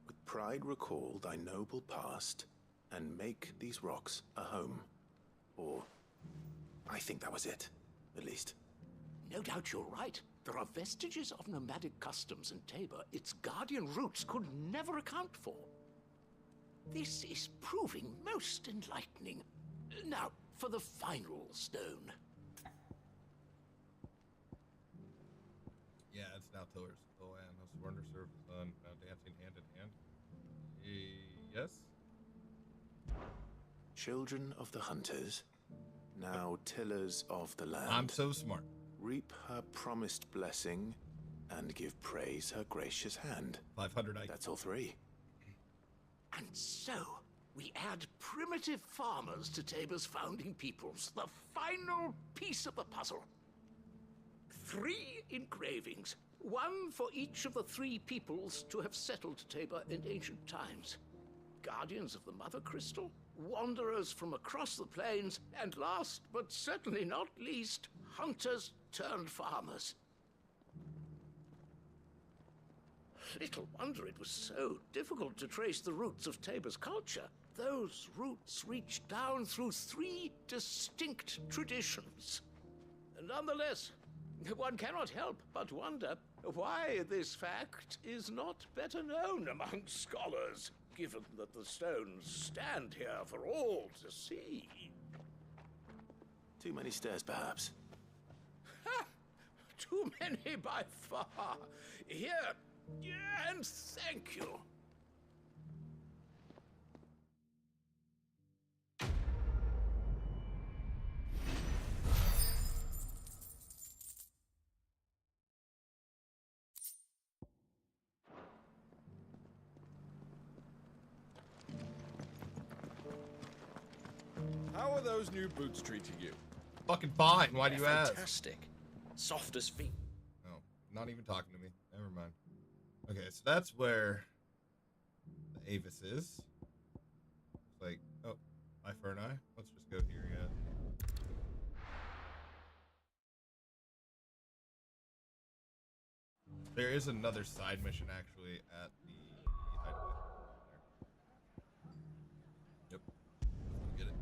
[SPEAKER 6] With pride recall thy noble past, and make these rocks a home. Or, I think that was it, at least.
[SPEAKER 14] No doubt you're right. There are vestiges of nomadic customs in Tabor its guardian roots could never account for. This is proving most enlightening. Now, for the final stone.
[SPEAKER 2] Yeah, it's now Tillers. The land of Wonder serve the sun, now dancing hand in hand. Yes.
[SPEAKER 6] Children of the hunters, now tillers of the land.
[SPEAKER 2] I'm so smart.
[SPEAKER 6] Reap her promised blessing, and give praise her gracious hand.
[SPEAKER 2] 500 IQ.
[SPEAKER 6] That's all three.
[SPEAKER 14] And so, we add primitive farmers to Tabor's founding peoples, the final piece of the puzzle. 3 engravings, one for each of the 3 peoples to have settled Tabor in ancient times. Guardians of the Mother Crystal, wanderers from across the plains, and last but certainly not least, hunters turned farmers. Little wonder it was so difficult to trace the roots of Tabor's culture. Those roots reach down through 3 distinct traditions. Nonetheless, one cannot help but wonder why this fact is not better known among scholars, given that the stones stand here for all to see.
[SPEAKER 6] Too many stairs, perhaps.
[SPEAKER 14] Ha! Too many by far. Here, and thank you.
[SPEAKER 16] How are those new boots treating you?
[SPEAKER 2] Fucking fine. Why do you ask?
[SPEAKER 16] Fantastic. Soft as feet.
[SPEAKER 2] Oh, not even talking to me. Never mind. Okay, so that's where the Avis is. It's like, oh, eye for an eye. Let's just go here, yeah. There is another side mission actually at the hideaway. There. Yep. Let's go get it.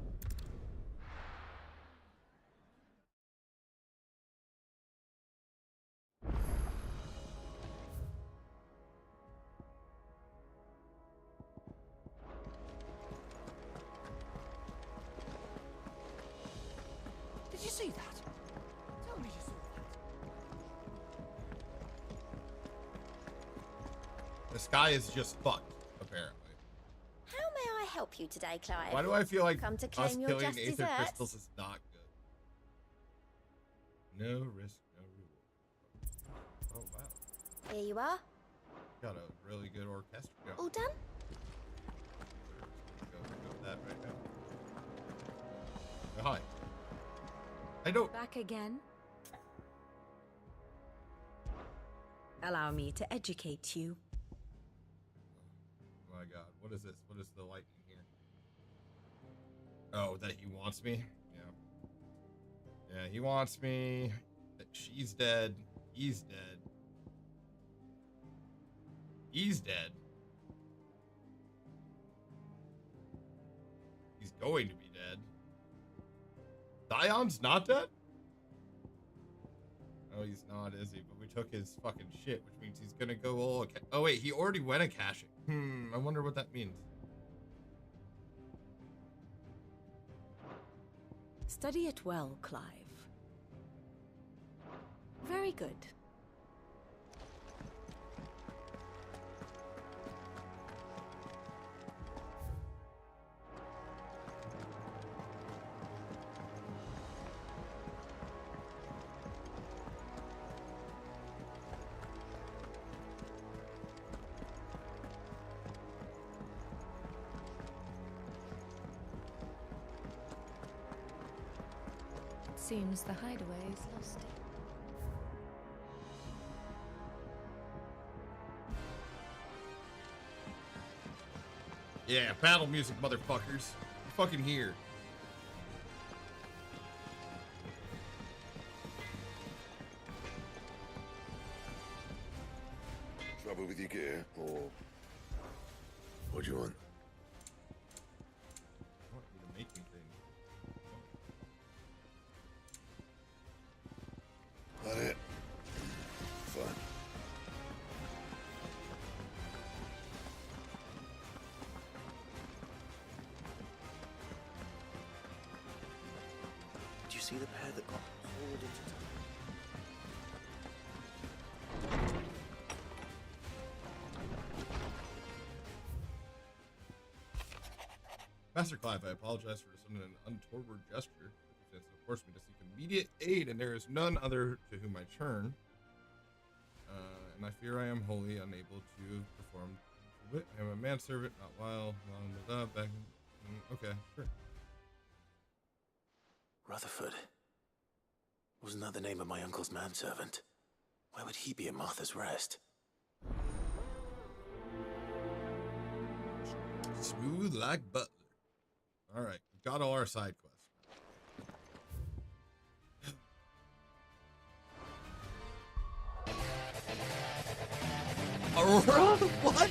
[SPEAKER 14] Did you see that? Tell me you saw that.
[SPEAKER 2] The sky is just fucked, apparently.
[SPEAKER 3] How may I help you today, Clive?
[SPEAKER 2] Why do I feel like
[SPEAKER 3] Come to
[SPEAKER 2] us
[SPEAKER 3] claim your
[SPEAKER 2] killing
[SPEAKER 3] just
[SPEAKER 2] Aether
[SPEAKER 3] desserts?
[SPEAKER 2] crystals is not good? No risk, no reward. Oh, wow.
[SPEAKER 3] Here you are.
[SPEAKER 2] Got a really good orchestra going.
[SPEAKER 3] All done?
[SPEAKER 2] Go pick up that right now. Oh, hi. I don't...
[SPEAKER 7] Back again? Allow me to educate you.
[SPEAKER 2] Oh my god, what is this? What is the lightning here? Oh, that he wants me? Yeah. Yeah, he wants me. She's dead. He's dead. He's dead. He's going to be dead. Dion's not dead? No, he's not, is he? But we took his fucking shit, which means he's gonna go all. Oh wait, he already went a caching. I wonder what that means.
[SPEAKER 7] Study it well, Clive. Very good.
[SPEAKER 19] Seems the hideaway is lost.
[SPEAKER 2] Yeah, battle music, motherfuckers. You're fucking here.
[SPEAKER 15] Trouble with your gear, or what do you want?
[SPEAKER 2] I want you to make me things.
[SPEAKER 15] That it? Fine.
[SPEAKER 6] Do you see the pair that got pulled into time?
[SPEAKER 2] Master Clive, I apologize for such an untoward gesture. It forced me to seek immediate aid, and there is none other to whom I turn. And I fear I am wholly unable to perform it. I am a manservant, not while back. Okay, sure.
[SPEAKER 6] Rutherford. Wasn't that the name of my uncle's manservant? Why would he be at Martha's Rest?
[SPEAKER 2] Smooth like butter. All right, we've got all our side quests. Aurora? What?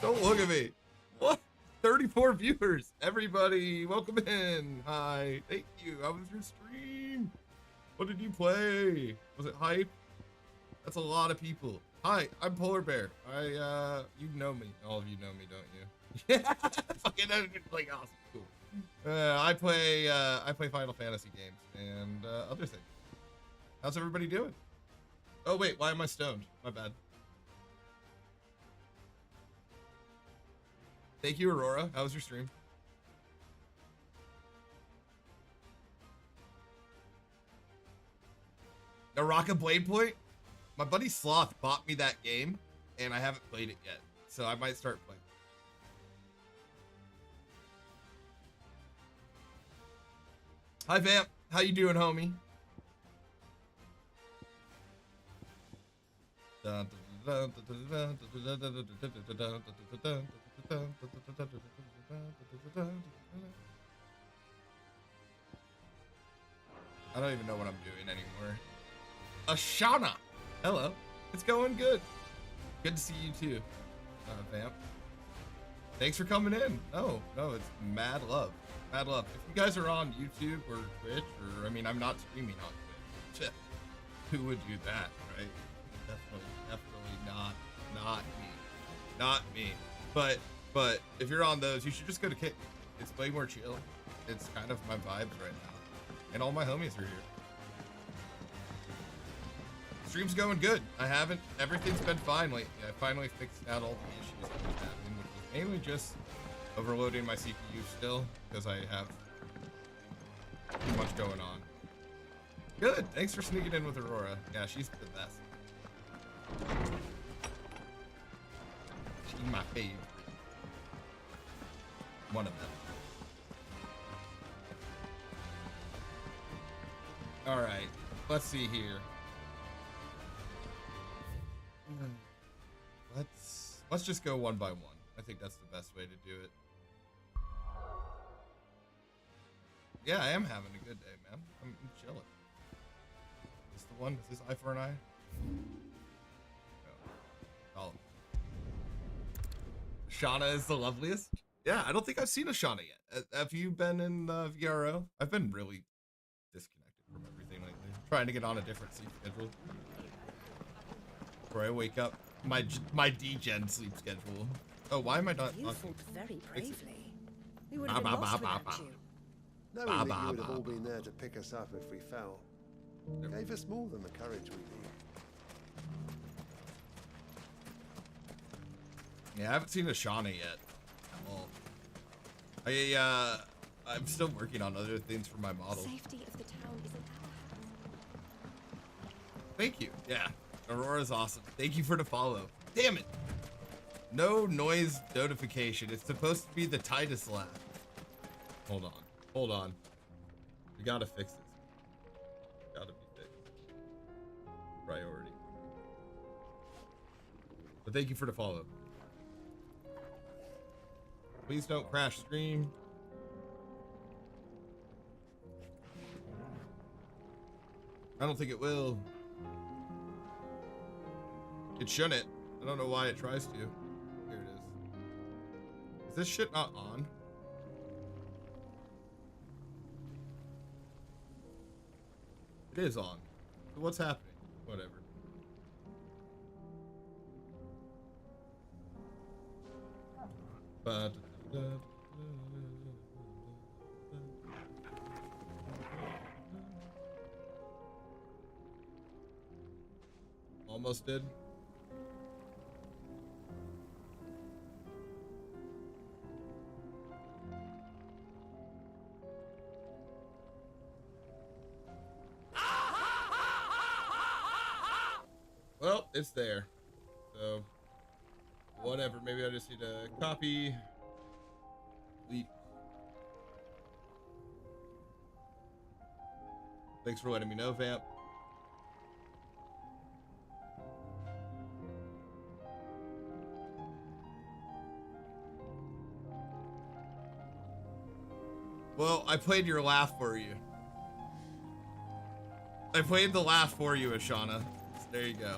[SPEAKER 2] Don't look at me. What? 34 viewers. Everybody, welcome in. Hi. Thank you. How was your stream? What did you play? Was it hype? That's a lot of people. Hi, I'm Polar Bear. You know me. All of you know me, don't you? Yeah, fucking like awesome. Cool. I play Final Fantasy games and other things. How's everybody doing? Oh wait, why am I stoned? My bad. Thank you, Aurora. How was your stream? Naraka Blade Point? My buddy Sloth bought me that game, and I haven't played it yet, so I might start playing. Hi, Vamp. How you doing, homie? I don't even know what I'm doing anymore. Ashana! Hello. It's going good. Good to see you too, Vamp. Thanks for coming in. No, it's mad love. Mad love. If you guys are on YouTube or Twitch, or, I mean, I'm not streaming on Twitch. Who would do that, right? Definitely not me. Not me. But if you're on those, you should just go to Kick. It's way more chill. It's kind of my vibes right now. And all my homies are here. Stream's going good. Everything's been fine lately. I finally fixed out all the issues that was happening, which was mainly just overloading my CPU still, because I have too much going on. Good. Thanks for sneaking in with Aurora. Yeah, she's the best. She's my favorite. One of them. All right. Let's see here. Let's just go one by one. I think that's the best way to do it. Yeah, I am having a good day, man. I'm chilling. Is this the one? Is this eye for an eye? No. Oh. Shauna is the loveliest? Yeah, I don't think I've seen a Shauna yet. Have you been in VRO? I've been really disconnected. trying to get on a different sleep schedule before I wake up. My degen sleep schedule. Oh, why am I not?
[SPEAKER 20] You fought very bravely. We would have been lost without you.
[SPEAKER 21] Knowing that you would have all been there to pick us up if we fell, gave us more than the courage we need.
[SPEAKER 2] Yeah, I haven't seen a Shauna yet. Well, I'm still working on other things for my model.
[SPEAKER 20] Safety of the town is in our hands.
[SPEAKER 2] Thank you. Yeah, Aurora's awesome. Thank you for the follow. Damn it. No noise notification. It's supposed to be the Titus laugh. Hold on. Hold on. We gotta fix this. Gotta be fixed. Priority. But thank you for the follow. Please don't crash stream. I don't think it will. It shouldn't. I don't know why it tries to. Here it is. Is this shit not on? It is on. So what's happening? Whatever. But almost did. Well, it's there. So, whatever. Maybe I just need to copy. Delete. Thanks for letting me know, Vamp. Well, I played your laugh for you. I played the laugh for you, Ashana. There you go.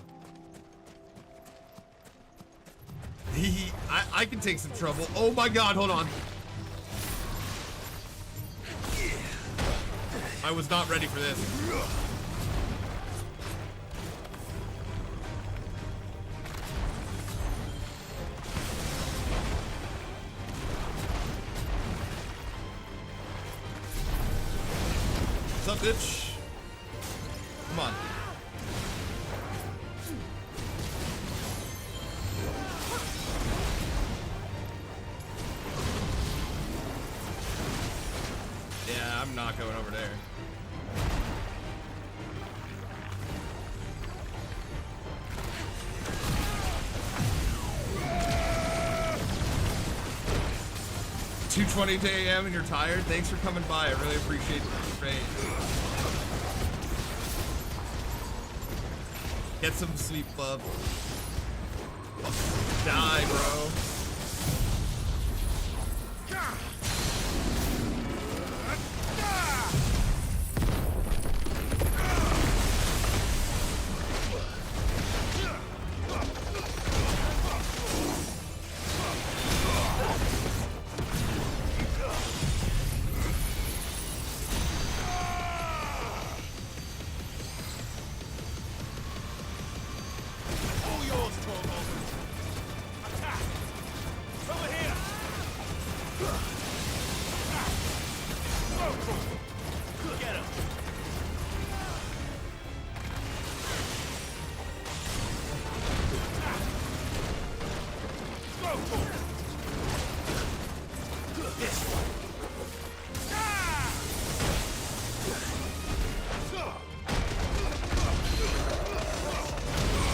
[SPEAKER 2] I can take some trouble. Oh my god, hold on. I was not ready for this. What's up, bitch? Come on. Yeah, I'm not going over there. $2:20 a.m. and you're tired? Thanks for coming by. I really appreciate the raid. Get some sleep, bub. Die, bro.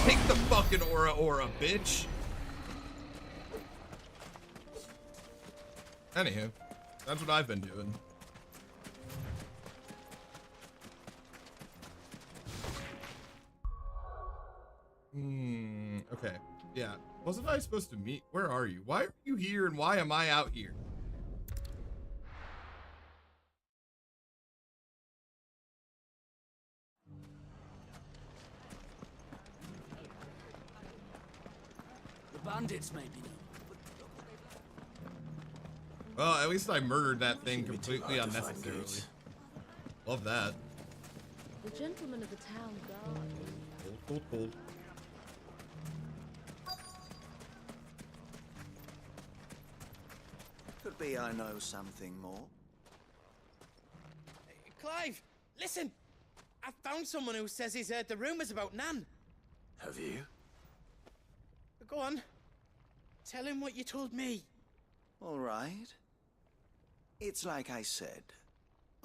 [SPEAKER 2] Take the fucking aura, bitch. Anywho, that's what I've been doing. Okay. Yeah. Wasn't I supposed to meet? Where are you? Why are you here and why am I out here?
[SPEAKER 9] The bandits maybe.
[SPEAKER 2] Well, at least I murdered that thing completely unnecessarily. Love that.
[SPEAKER 7] The gentleman of the town guard.
[SPEAKER 2] Cold.
[SPEAKER 1] Could be I know something more.
[SPEAKER 18] Clive, listen! I found someone who says he's heard the rumours about Nan.
[SPEAKER 6] Have you?
[SPEAKER 18] Go on. Tell him what you told me.
[SPEAKER 1] All right. It's like I said.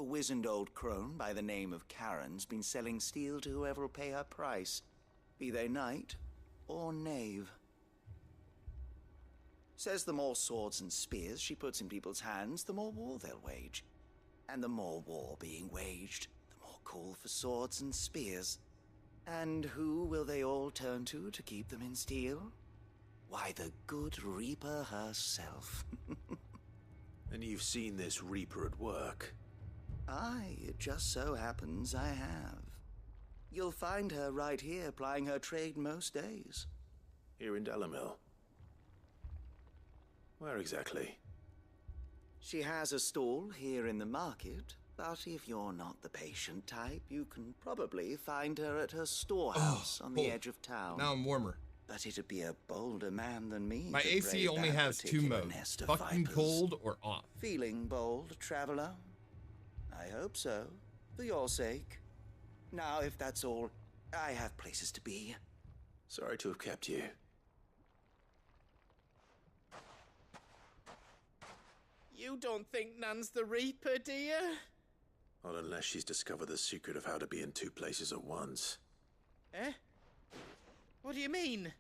[SPEAKER 1] A wizened old crone by the name of Karen's been selling steel to whoever will pay her price, be they knight or knave. Says the more swords and spears she puts in people's hands, the more war they'll wage. And the more war being waged, the more call for swords and spears. And who will they all turn to keep them in steel? Why, the good Reaper herself.
[SPEAKER 6] And you've seen this Reaper at work?
[SPEAKER 1] Aye, it just so happens I have. You'll find her right here plying her trade most days.
[SPEAKER 6] Here in Delamil? Where exactly?
[SPEAKER 1] She has a stall here in the market, but if you're not the patient type, you can probably find her at her storehouse on the edge of town.
[SPEAKER 2] Now I'm warmer.
[SPEAKER 1] But it'd be a bolder man than me.
[SPEAKER 2] My
[SPEAKER 1] to
[SPEAKER 2] AC
[SPEAKER 1] brave
[SPEAKER 2] only
[SPEAKER 1] that
[SPEAKER 2] has 2
[SPEAKER 1] particular
[SPEAKER 2] modes.
[SPEAKER 1] nest of
[SPEAKER 2] Fucking
[SPEAKER 1] vipers.
[SPEAKER 2] cold or off.
[SPEAKER 1] Feeling bold, traveler? I hope so, for your sake. Now, if that's all, I have places to be.
[SPEAKER 6] Sorry to have kept you.
[SPEAKER 18] You don't think Nan's the Reaper, do you?
[SPEAKER 6] Not unless she's discovered the secret of how to be in 2 places at once.
[SPEAKER 18] Eh? What do you mean?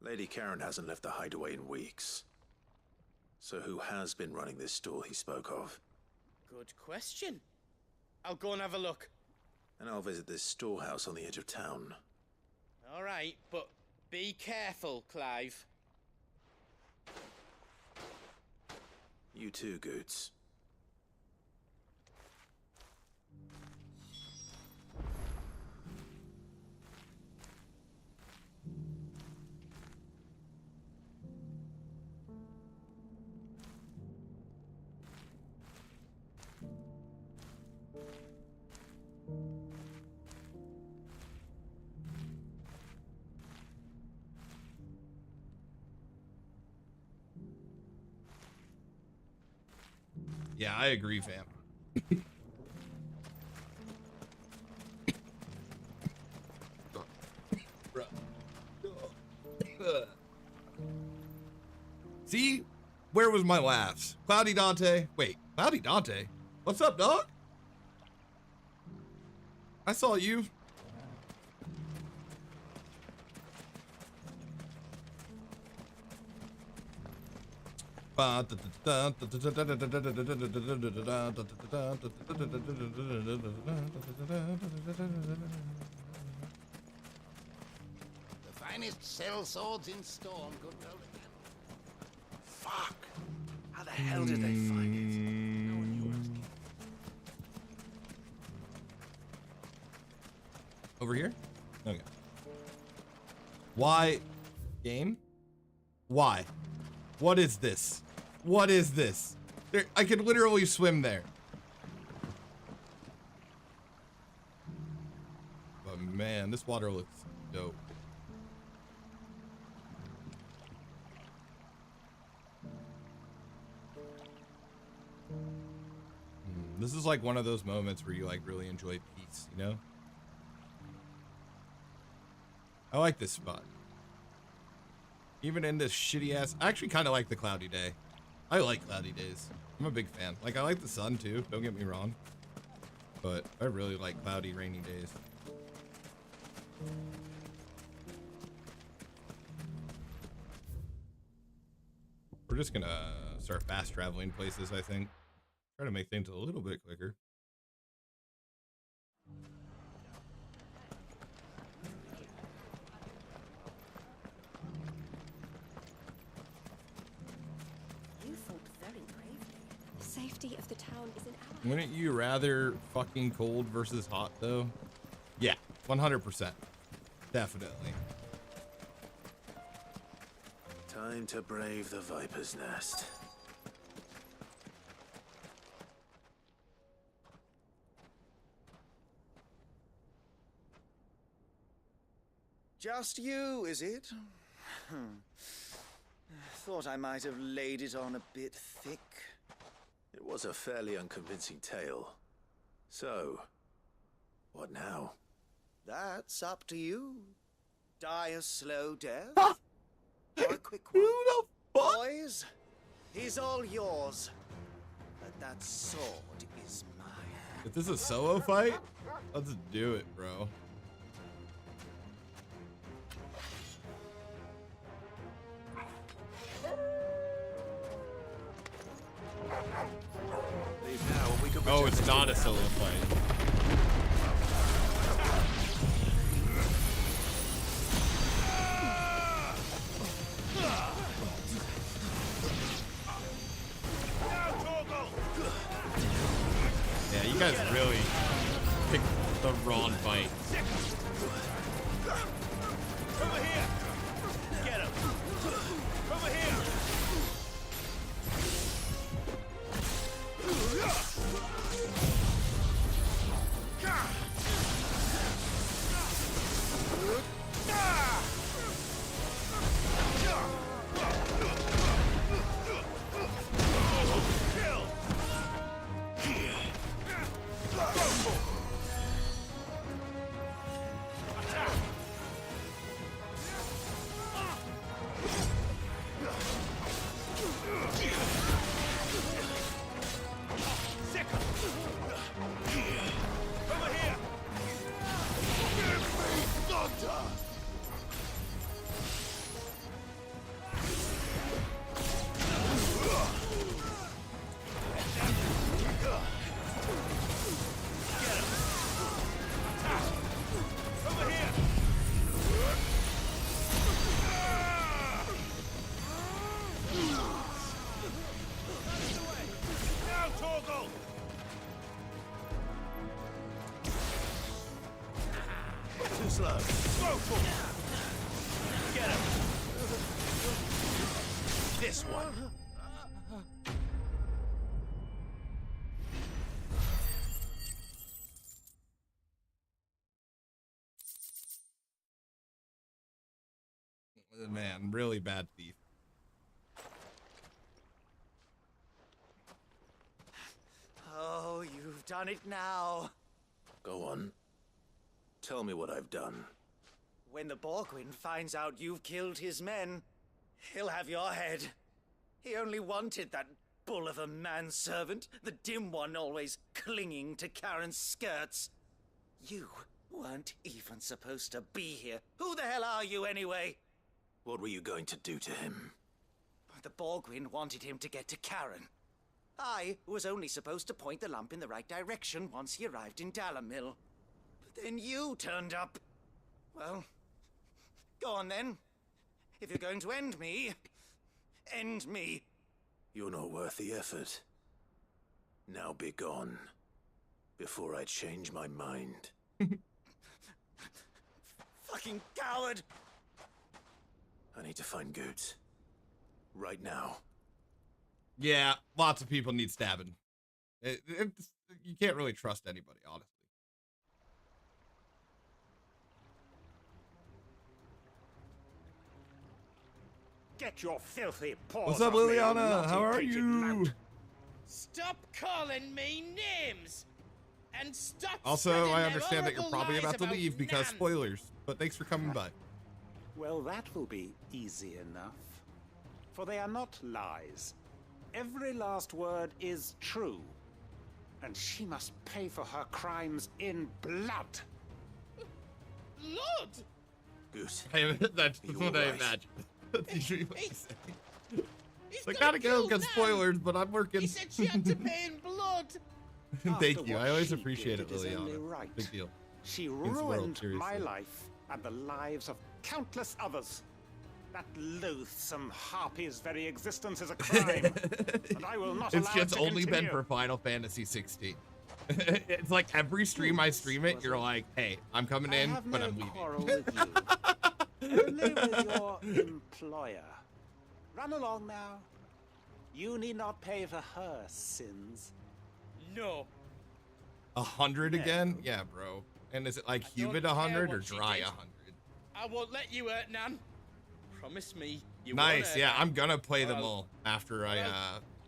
[SPEAKER 6] Lady Karen hasn't left the hideaway in weeks. So who has been running this stall he spoke of?
[SPEAKER 18] Good question. I'll go and have a look.
[SPEAKER 6] And I'll visit this storehouse on the edge of town.
[SPEAKER 18] All right, but be careful, Clive.
[SPEAKER 6] You too, Goots.
[SPEAKER 2] Yeah, I agree, fam. See? Where was my laughs? Cloudy Dante. Wait, Cloudy Dante? What's up, dog? I saw you.
[SPEAKER 12] The finest sell swords in Storm, good old again.
[SPEAKER 6] Fuck! How the hell did they find it? No one knew it.
[SPEAKER 2] Over here? Okay. Why? Game? Why? What is this? What is this? There, I could literally swim there. But man, this water looks dope. This is like one of those moments where you like really enjoy peace, you know? I like this spot. Even in this shitty ass, I actually kind of like the cloudy day. I like cloudy days. I'm a big fan. Like, I like the sun too, don't get me wrong. But I really like cloudy, rainy days. We're just gonna start fast traveling places, I think. Try to make things a little bit quicker.
[SPEAKER 19] You fought very bravely. Safety of the town is in our
[SPEAKER 2] Wouldn't you rather fucking cold versus hot, though? Yeah, 100%. Definitely.
[SPEAKER 6] Time to brave the Viper's Nest.
[SPEAKER 1] Just you, is it? Thought I might have laid it on a bit thick.
[SPEAKER 6] It was a fairly unconvincing tale. So, what now?
[SPEAKER 1] That's up to you. Die a slow death? Or a quick one? Boys, he's all yours. But that sword is mine.
[SPEAKER 2] If this is a solo fight, let's do it, bro. Oh, it's not a solo fight. Yeah, you guys really picked the wrong fight.
[SPEAKER 16] Over here! Get him! Over here!
[SPEAKER 6] Slow.
[SPEAKER 16] Get him!
[SPEAKER 6] This one.
[SPEAKER 2] Man, really bad thief.
[SPEAKER 1] Oh, you've done it now.
[SPEAKER 6] Go on. Tell me what I've done.
[SPEAKER 1] When the Borgwyn finds out you've killed his men, he'll have your head. He only wanted that bull of a manservant, the dim one always clinging to Karen's skirts. You weren't even supposed to be here. Who the hell are you anyway?
[SPEAKER 6] What were you going to do to him?
[SPEAKER 1] The Borgwyn wanted him to get to Karen. I was only supposed to point the lamp in the right direction once he arrived in Dalamil. But then you turned up. Well, go on then. If you're going to end me, end me.
[SPEAKER 6] You're not worth the effort. Now be gone, before I change my mind.
[SPEAKER 1] Fucking coward!
[SPEAKER 6] I need to find Goots. Right now.
[SPEAKER 2] Yeah, lots of people need stabbing. You can't really trust anybody, honestly.
[SPEAKER 14] Get your filthy paws
[SPEAKER 2] What's up,
[SPEAKER 14] off me,
[SPEAKER 2] Liliana?
[SPEAKER 14] naughty
[SPEAKER 2] How are
[SPEAKER 14] painted
[SPEAKER 2] you?
[SPEAKER 14] lout.
[SPEAKER 4] Stop calling me names! And stop
[SPEAKER 2] Also,
[SPEAKER 4] spreading
[SPEAKER 2] I
[SPEAKER 4] them
[SPEAKER 2] understand that you're
[SPEAKER 4] horrible
[SPEAKER 2] probably
[SPEAKER 4] lies
[SPEAKER 2] about to leave because
[SPEAKER 4] Nan.
[SPEAKER 2] spoilers, but thanks for coming by.
[SPEAKER 14] Well, that will be easy enough. For they are not lies. Every last word is true. And she must pay for her crimes in blood.
[SPEAKER 4] Blood?
[SPEAKER 6] Goose.
[SPEAKER 2] That's what I
[SPEAKER 6] right?
[SPEAKER 2] imagine. That's usually what you say.
[SPEAKER 4] He's
[SPEAKER 2] I
[SPEAKER 4] gonna
[SPEAKER 2] gotta go
[SPEAKER 4] kill
[SPEAKER 2] because
[SPEAKER 4] Nan.
[SPEAKER 2] spoilers, but I'm working.
[SPEAKER 4] He said she had to pay in blood.
[SPEAKER 2] Thank
[SPEAKER 14] After
[SPEAKER 2] you.
[SPEAKER 14] what
[SPEAKER 2] I always
[SPEAKER 14] she
[SPEAKER 2] appreciate
[SPEAKER 14] did,
[SPEAKER 2] it,
[SPEAKER 14] it is only
[SPEAKER 2] Liliana.
[SPEAKER 14] right.
[SPEAKER 2] Big deal.
[SPEAKER 14] She
[SPEAKER 2] Against the world,
[SPEAKER 14] ruined my
[SPEAKER 2] seriously.
[SPEAKER 14] life and the lives of countless others. That loathsome harpy's very existence is a crime, and I will not
[SPEAKER 2] It's
[SPEAKER 14] allow it
[SPEAKER 2] just
[SPEAKER 14] to
[SPEAKER 2] only been
[SPEAKER 14] continue.
[SPEAKER 2] for Final Fantasy 16. It's like every stream I stream it, you're like, hey, I'm coming in,
[SPEAKER 14] have
[SPEAKER 2] but
[SPEAKER 14] no
[SPEAKER 2] I'm leaving.
[SPEAKER 14] quarrel with you. Only with your employer. Run along now. You need not pay for her sins.
[SPEAKER 4] No.
[SPEAKER 2] 100 again? Yeah, bro. And is it like humid 100 or dry 100?
[SPEAKER 4] I I won't let you hurt Nan. Promise me you won't
[SPEAKER 2] Nice,
[SPEAKER 4] hurt
[SPEAKER 2] yeah,
[SPEAKER 4] Nan.
[SPEAKER 2] I'm gonna play them
[SPEAKER 4] I'll-
[SPEAKER 2] all after I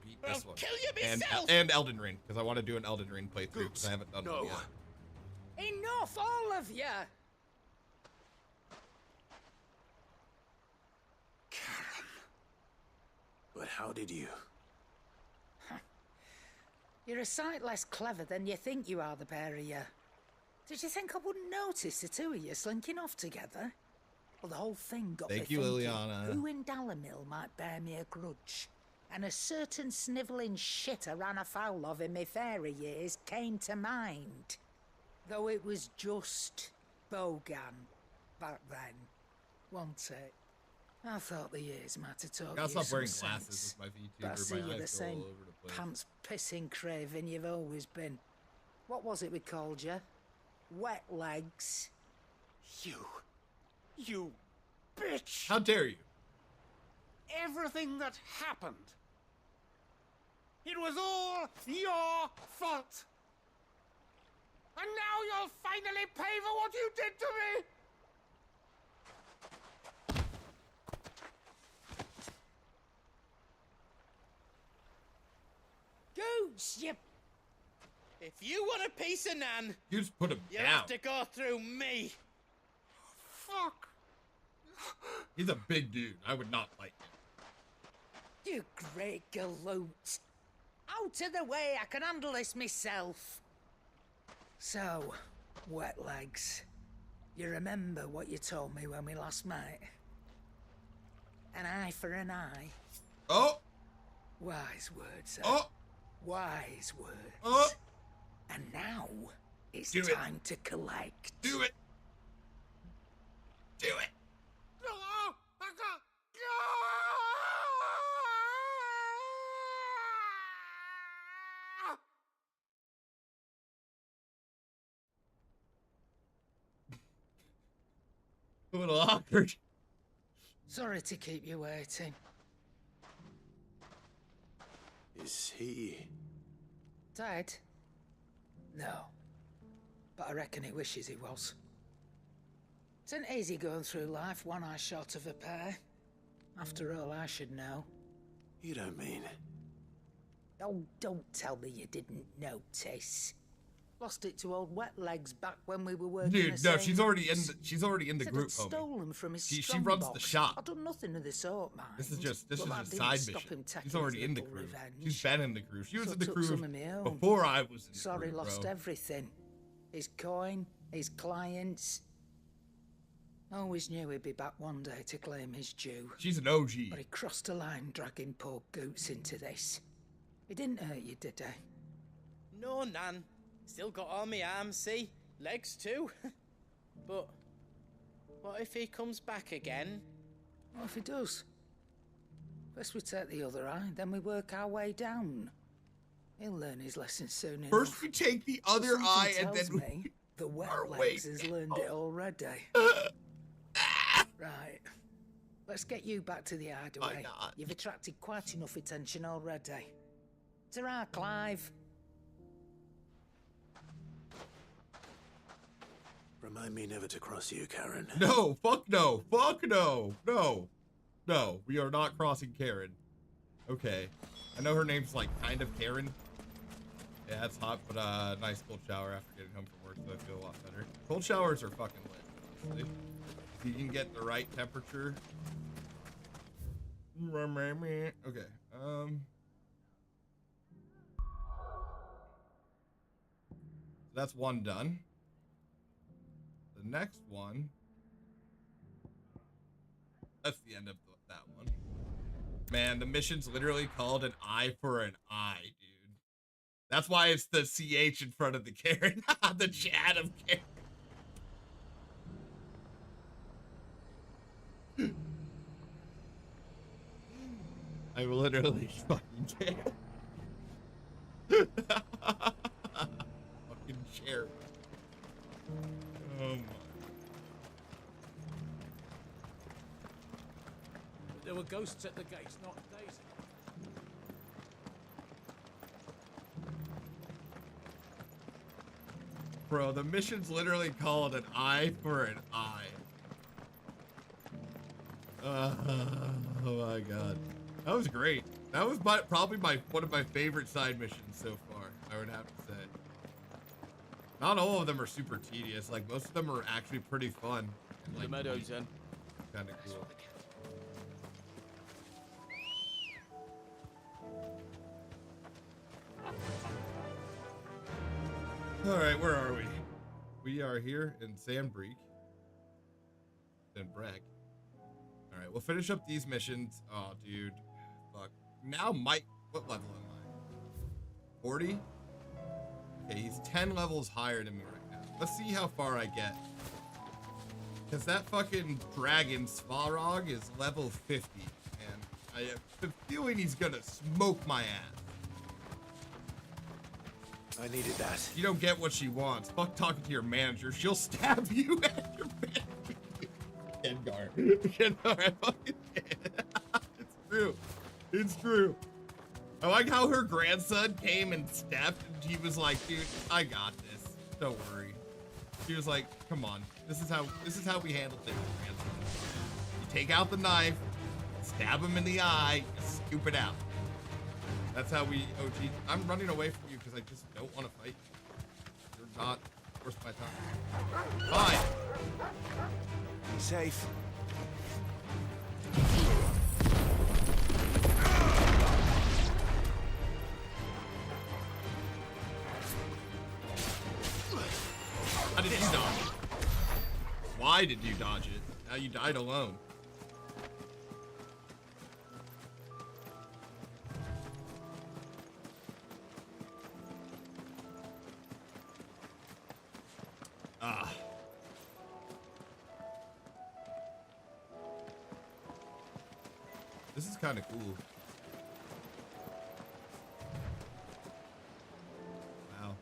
[SPEAKER 2] beat this
[SPEAKER 4] I'll
[SPEAKER 2] one.
[SPEAKER 4] kill you myself.
[SPEAKER 2] And Elden Ring, because I want to do an Elden Ring playthrough because I haven't done one yet.
[SPEAKER 17] Enough, all of you!
[SPEAKER 6] But how did you?
[SPEAKER 17] You're a sight less clever than you think you are, the pair of you. Did you think I wouldn't notice the two of you slinking off together? Well, the whole thing got
[SPEAKER 2] Thank
[SPEAKER 17] me
[SPEAKER 2] you,
[SPEAKER 17] thinking,
[SPEAKER 2] Liliana.
[SPEAKER 17] who in Dalamil might bear me a grudge? And a certain snivelling shit I ran afoul of in my fairy years came to mind. Though it was just Bogan back then, wasn't it? I thought the years might have taught
[SPEAKER 2] I gotta
[SPEAKER 17] you
[SPEAKER 2] stop wearing
[SPEAKER 17] some
[SPEAKER 2] glasses
[SPEAKER 17] sense.
[SPEAKER 2] with my VTuber.
[SPEAKER 17] But I see
[SPEAKER 2] My
[SPEAKER 17] you're the
[SPEAKER 2] eyes go
[SPEAKER 17] same
[SPEAKER 2] all over the place.
[SPEAKER 17] pants-pissing craven you've always been. What was it we called you? Wet legs.
[SPEAKER 12] You bitch!
[SPEAKER 2] How dare you?
[SPEAKER 12] Everything that happened. It was all your fault. And now you'll finally pay for what you did to me!
[SPEAKER 17] Goose, you...
[SPEAKER 4] If you want a piece of Nan,
[SPEAKER 2] You just put him
[SPEAKER 4] you
[SPEAKER 2] down.
[SPEAKER 4] have to go through me.
[SPEAKER 12] Fuck.
[SPEAKER 2] He's a big dude. I would not like him.
[SPEAKER 17] You great galoot. Out of the way, I can handle this myself. So, wet legs. You remember what you told me when we last met? An eye for an eye.
[SPEAKER 2] Oh!
[SPEAKER 17] Wise words,
[SPEAKER 2] Oh!
[SPEAKER 17] Wise words.
[SPEAKER 2] Oh!
[SPEAKER 17] And now, it's
[SPEAKER 2] Do it.
[SPEAKER 17] time to collect.
[SPEAKER 2] Do it! Do it! A little awkward.
[SPEAKER 17] Sorry to keep you waiting.
[SPEAKER 6] Is he?
[SPEAKER 17] Dead? No. But I reckon he wishes he was. It isn't easy going through life one eye short of a pair. After all, I should know.
[SPEAKER 6] You don't mean?
[SPEAKER 17] Oh, don't tell me you didn't notice. Lost it to old Wet Legs back when we were working.
[SPEAKER 2] Dude,
[SPEAKER 17] the
[SPEAKER 2] no,
[SPEAKER 17] same
[SPEAKER 2] she's already in
[SPEAKER 17] house.
[SPEAKER 2] the
[SPEAKER 17] Said
[SPEAKER 2] group,
[SPEAKER 17] I'd
[SPEAKER 2] homie.
[SPEAKER 17] stolen from his
[SPEAKER 2] She
[SPEAKER 17] strong
[SPEAKER 2] runs the
[SPEAKER 17] box.
[SPEAKER 2] shop.
[SPEAKER 17] I've done nothing of the sort, mind.
[SPEAKER 2] This is just
[SPEAKER 17] But that
[SPEAKER 2] a
[SPEAKER 17] didn't
[SPEAKER 2] side
[SPEAKER 17] stop
[SPEAKER 2] mission.
[SPEAKER 17] him taking
[SPEAKER 2] She's already
[SPEAKER 17] his
[SPEAKER 2] in the
[SPEAKER 17] little
[SPEAKER 2] crew.
[SPEAKER 17] revenge.
[SPEAKER 2] She's been in the crew. She was
[SPEAKER 17] So
[SPEAKER 2] in the
[SPEAKER 17] took
[SPEAKER 2] crew
[SPEAKER 17] some of my own.
[SPEAKER 2] before I was in the
[SPEAKER 17] Sorry,
[SPEAKER 2] crew,
[SPEAKER 17] lost
[SPEAKER 2] bro.
[SPEAKER 17] everything. His coin, his clients. Always knew he'd be back one day to claim his due.
[SPEAKER 2] She's an OG.
[SPEAKER 17] But he crossed a line dragging poor Goots into this. He didn't hurt you, did he?
[SPEAKER 4] No, Nan. Still got all my arms, see? Legs too. But what if he comes back again?
[SPEAKER 17] What if he does? First we take the other eye, then we work our way down. He'll learn his lesson soon enough.
[SPEAKER 2] First we take the other
[SPEAKER 17] Something
[SPEAKER 2] eye and
[SPEAKER 17] tells
[SPEAKER 2] then
[SPEAKER 17] me the Wet
[SPEAKER 2] our
[SPEAKER 17] Legs
[SPEAKER 2] way
[SPEAKER 17] has learned it already. Right. Let's get you back to the hideaway.
[SPEAKER 2] God.
[SPEAKER 17] You've attracted quite enough attention already. Ta-ra, Clive.
[SPEAKER 6] Remind me never to cross you, Karen.
[SPEAKER 2] No, fuck no, fuck no, no, no. We are not crossing Karen. Okay, I know her name's like kind of Karen. Yeah, it's hot, but nice cold shower after getting home from work, so I feel a lot better. Cold showers are fucking lit, honestly. If you can get the right temperature. Okay, that's one done. The next one, that's the end of that one. Man, the mission's literally called an eye for an eye, dude. That's why it's the CH in front of the Karen, the chat of Karen. I literally fucking care. Fucking share. Oh my.
[SPEAKER 16] There were ghosts at the gates, not Daisy.
[SPEAKER 2] Bro, the mission's literally called an eye for an eye. Oh my god. That was great. That was probably one of my favorite side missions so far, I would have to say. Not all of them are super tedious. Like, most of them are actually pretty fun. And, like,
[SPEAKER 18] the meadows, then.
[SPEAKER 2] Kind of cool. All right, where are we? We are here in Sandbreak. Breck. All right, we'll finish up these missions. Oh, dude. Fuck. Now what level am I? 40? Okay, he's 10 levels higher than me right now. Let's see how far I get. Because that fucking dragon, Svarog, is level 50. And I have the feeling he's gonna smoke my ass.
[SPEAKER 6] I needed that.
[SPEAKER 2] You don't get what she wants. Fuck talking to your manager. She'll stab you at your manager. Kengar. I fucking It's true. It's true. I like how her grandson came and stepped and he was like, dude, I got this. Don't worry. She was like, come on. This is how we handle things, grandson. You take out the knife, stab him in the eye, and scoop it out. That's how we OG. I'm running away from you because I just don't want to fight you. You're not worth my time. Fine.
[SPEAKER 6] Be safe.
[SPEAKER 2] How did you dodge it? Why did you dodge it? Now you died alone. Ah. This is kind of cool. Wow.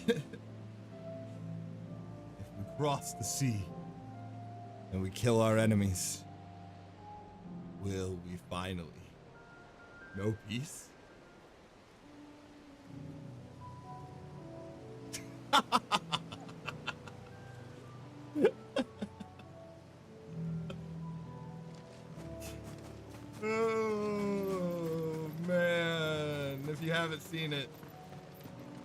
[SPEAKER 2] If we cross the sea and we kill our enemies, will we finally know peace? Oh man, if you haven't seen it,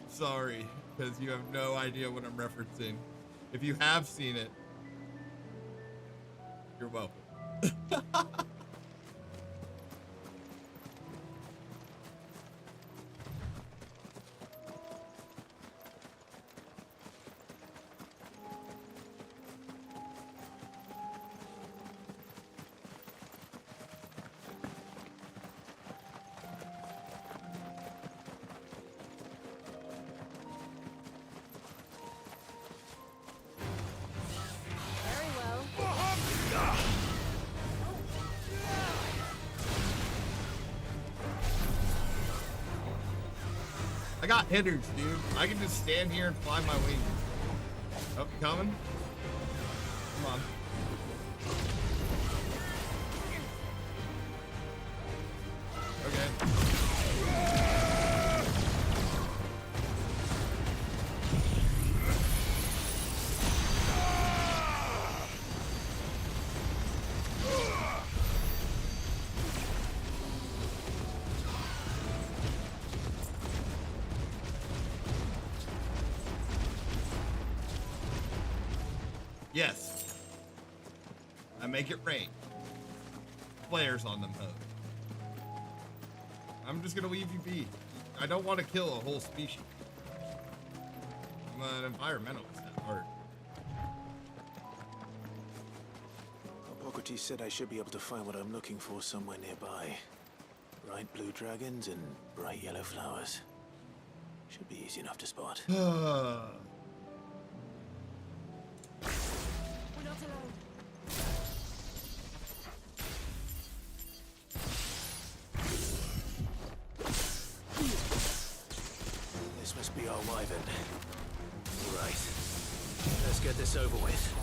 [SPEAKER 2] sorry, because you have no idea what I'm referencing. If you have seen it, you're welcome. I got hitters, dude. I can just stand here and fly my wings. Oh, you coming? Come on. Okay. Yes. I make it rain. Flares on them hoes. I'm just gonna leave you be. I don't want to kill a whole species. I'm an environmentalist at heart.
[SPEAKER 6] Hippocrates said I should be able to find what I'm looking for somewhere nearby. Bright blue dragons and bright yellow flowers. Should be easy enough to spot. This must be our wyvern. Right. Let's get this over with.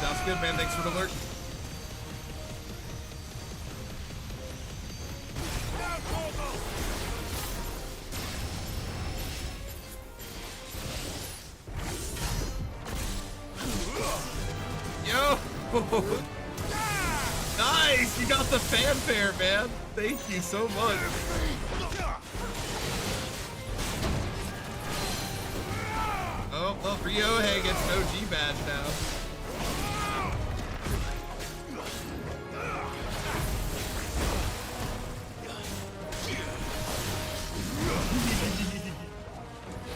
[SPEAKER 2] Sounds good, man. Thanks for the alert. Yo! Nice! You got the fanfare, man. Thank you so much. Oh, Ryohei gets an OG badge now.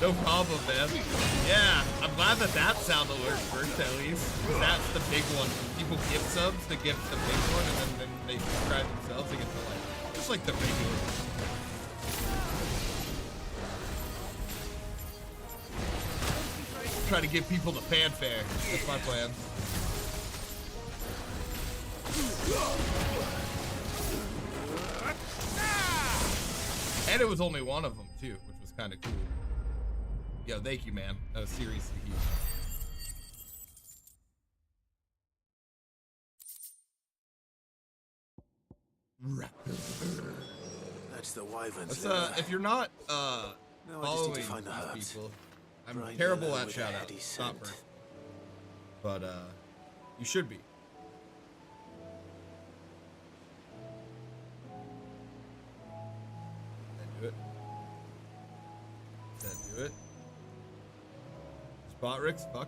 [SPEAKER 2] No problem, man. Yeah, I'm glad that sound alert worked at least. That's the big one. When people gift subs, they gift the big one, and then they subscribe themselves. They get the like, just like the regular one. Try to give people the fanfare. That's my plan. And it was only one of them too, which was kind of cool. Yo, thank you, man. That was seriously huge.
[SPEAKER 6] That's the wyvern's
[SPEAKER 2] If you're not
[SPEAKER 6] I just need
[SPEAKER 2] following
[SPEAKER 6] to find the
[SPEAKER 2] these
[SPEAKER 6] herbs.
[SPEAKER 2] people, I'm
[SPEAKER 6] Bright
[SPEAKER 2] terrible
[SPEAKER 6] yellow
[SPEAKER 2] at
[SPEAKER 6] with a
[SPEAKER 2] shout
[SPEAKER 6] heady
[SPEAKER 2] outs.
[SPEAKER 6] scent.
[SPEAKER 2] Not perfect. But you should be. Do it. Do it. Spot Ricks, fuck.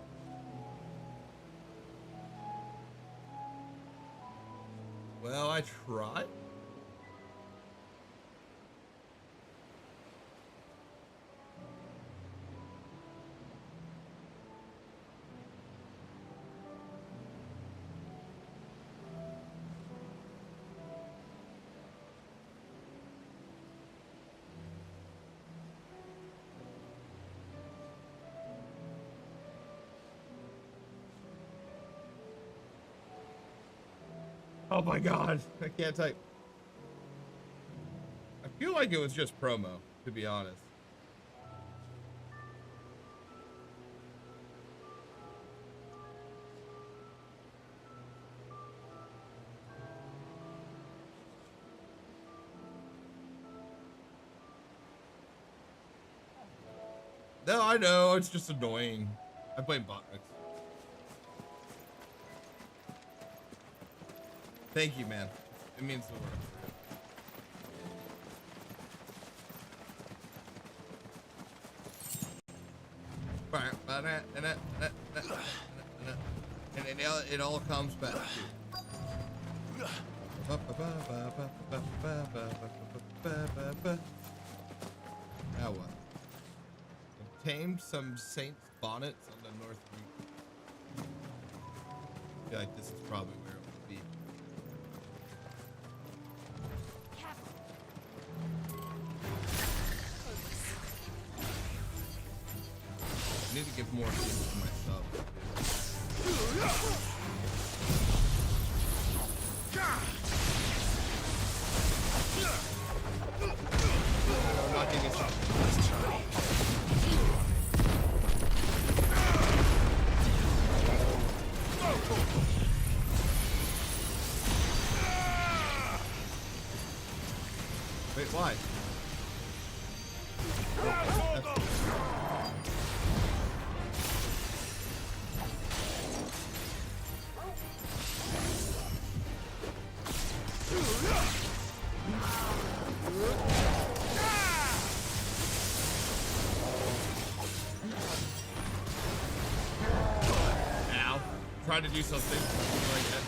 [SPEAKER 2] Well, I tried. Oh my god, I can't type. I feel like it was just promo, to be honest. No, I know, it's just annoying. I blame Botmix. Thank you, man. It means the world. And it all comes back. Now what? Tamed some Saints bonnets on the North Reach. I feel like this is probably where it would be. I need to give more things to myself. I'm not getting something. Let's try. Wait, why? Ow. Trying to do something like that.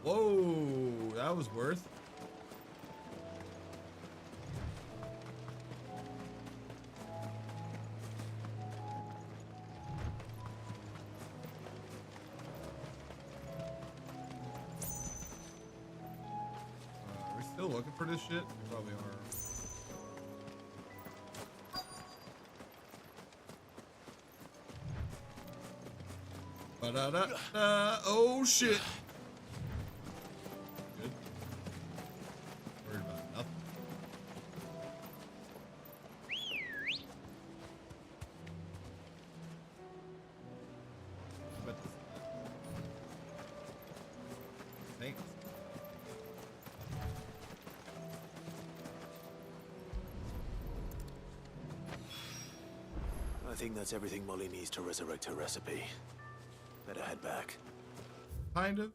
[SPEAKER 2] Whoa, that was worth. Are we still looking for this shit? We probably are. Ba-da-da-da. Oh shit. Good. Worried about nothing. I bet this thanks.
[SPEAKER 6] I think that's everything Molly needs to resurrect her recipe. Better head back.
[SPEAKER 2] Kind of.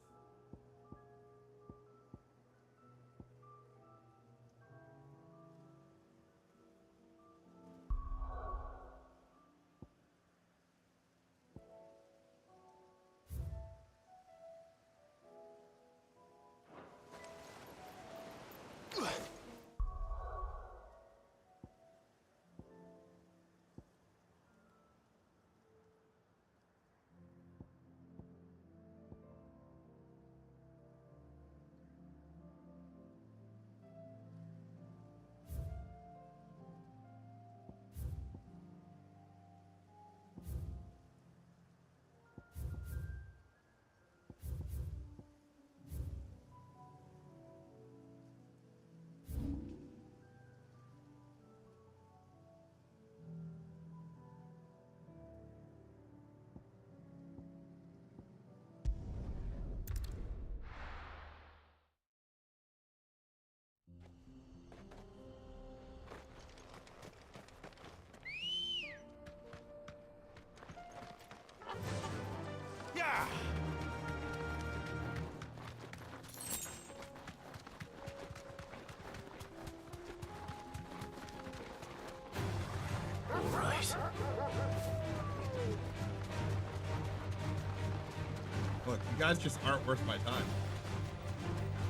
[SPEAKER 2] Look, you guys just aren't worth my time.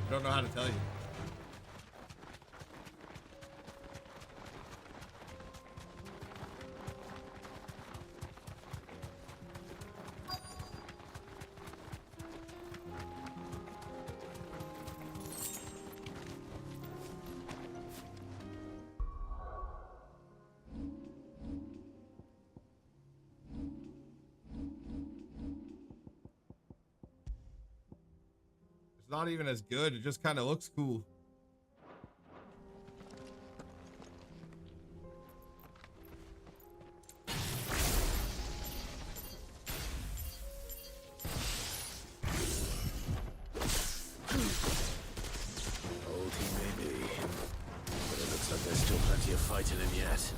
[SPEAKER 2] I don't know how to tell you. It's not even as good. It just kind of looks cool.
[SPEAKER 6] Old he may be, but it looks like there's still plenty of fight in him yet.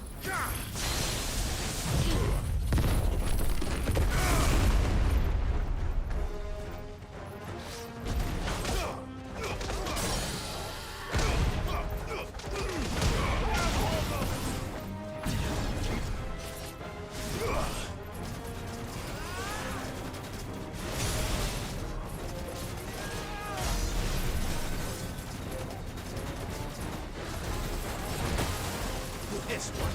[SPEAKER 6] This one.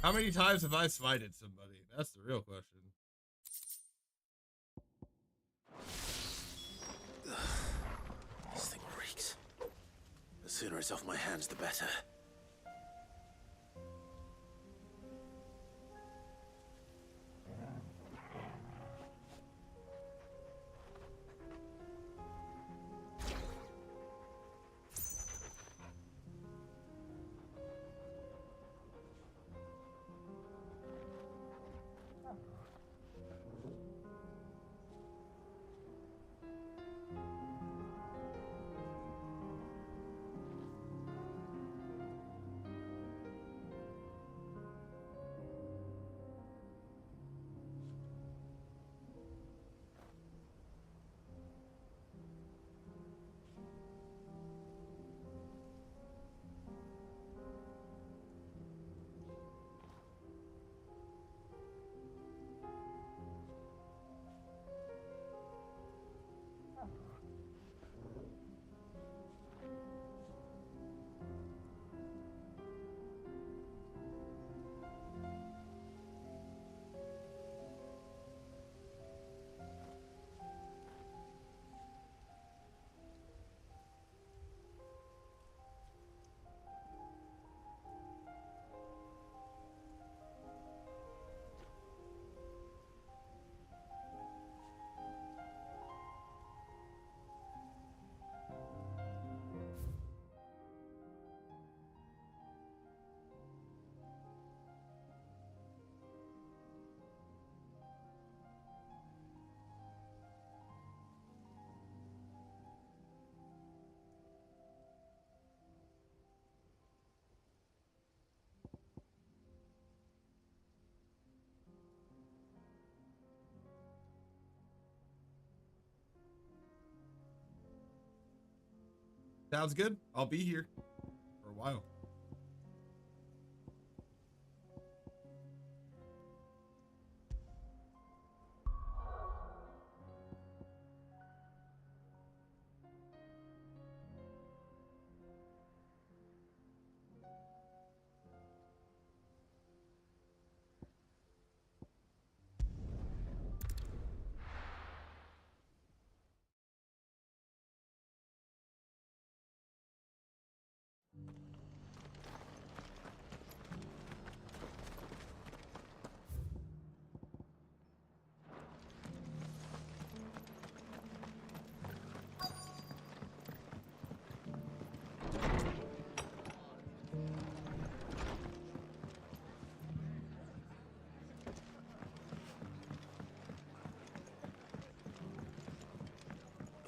[SPEAKER 2] How many times have I smited somebody? That's the real question.
[SPEAKER 6] This thing reeks. The sooner it's off my hands, the better.
[SPEAKER 2] Sounds good. I'll be here for a while.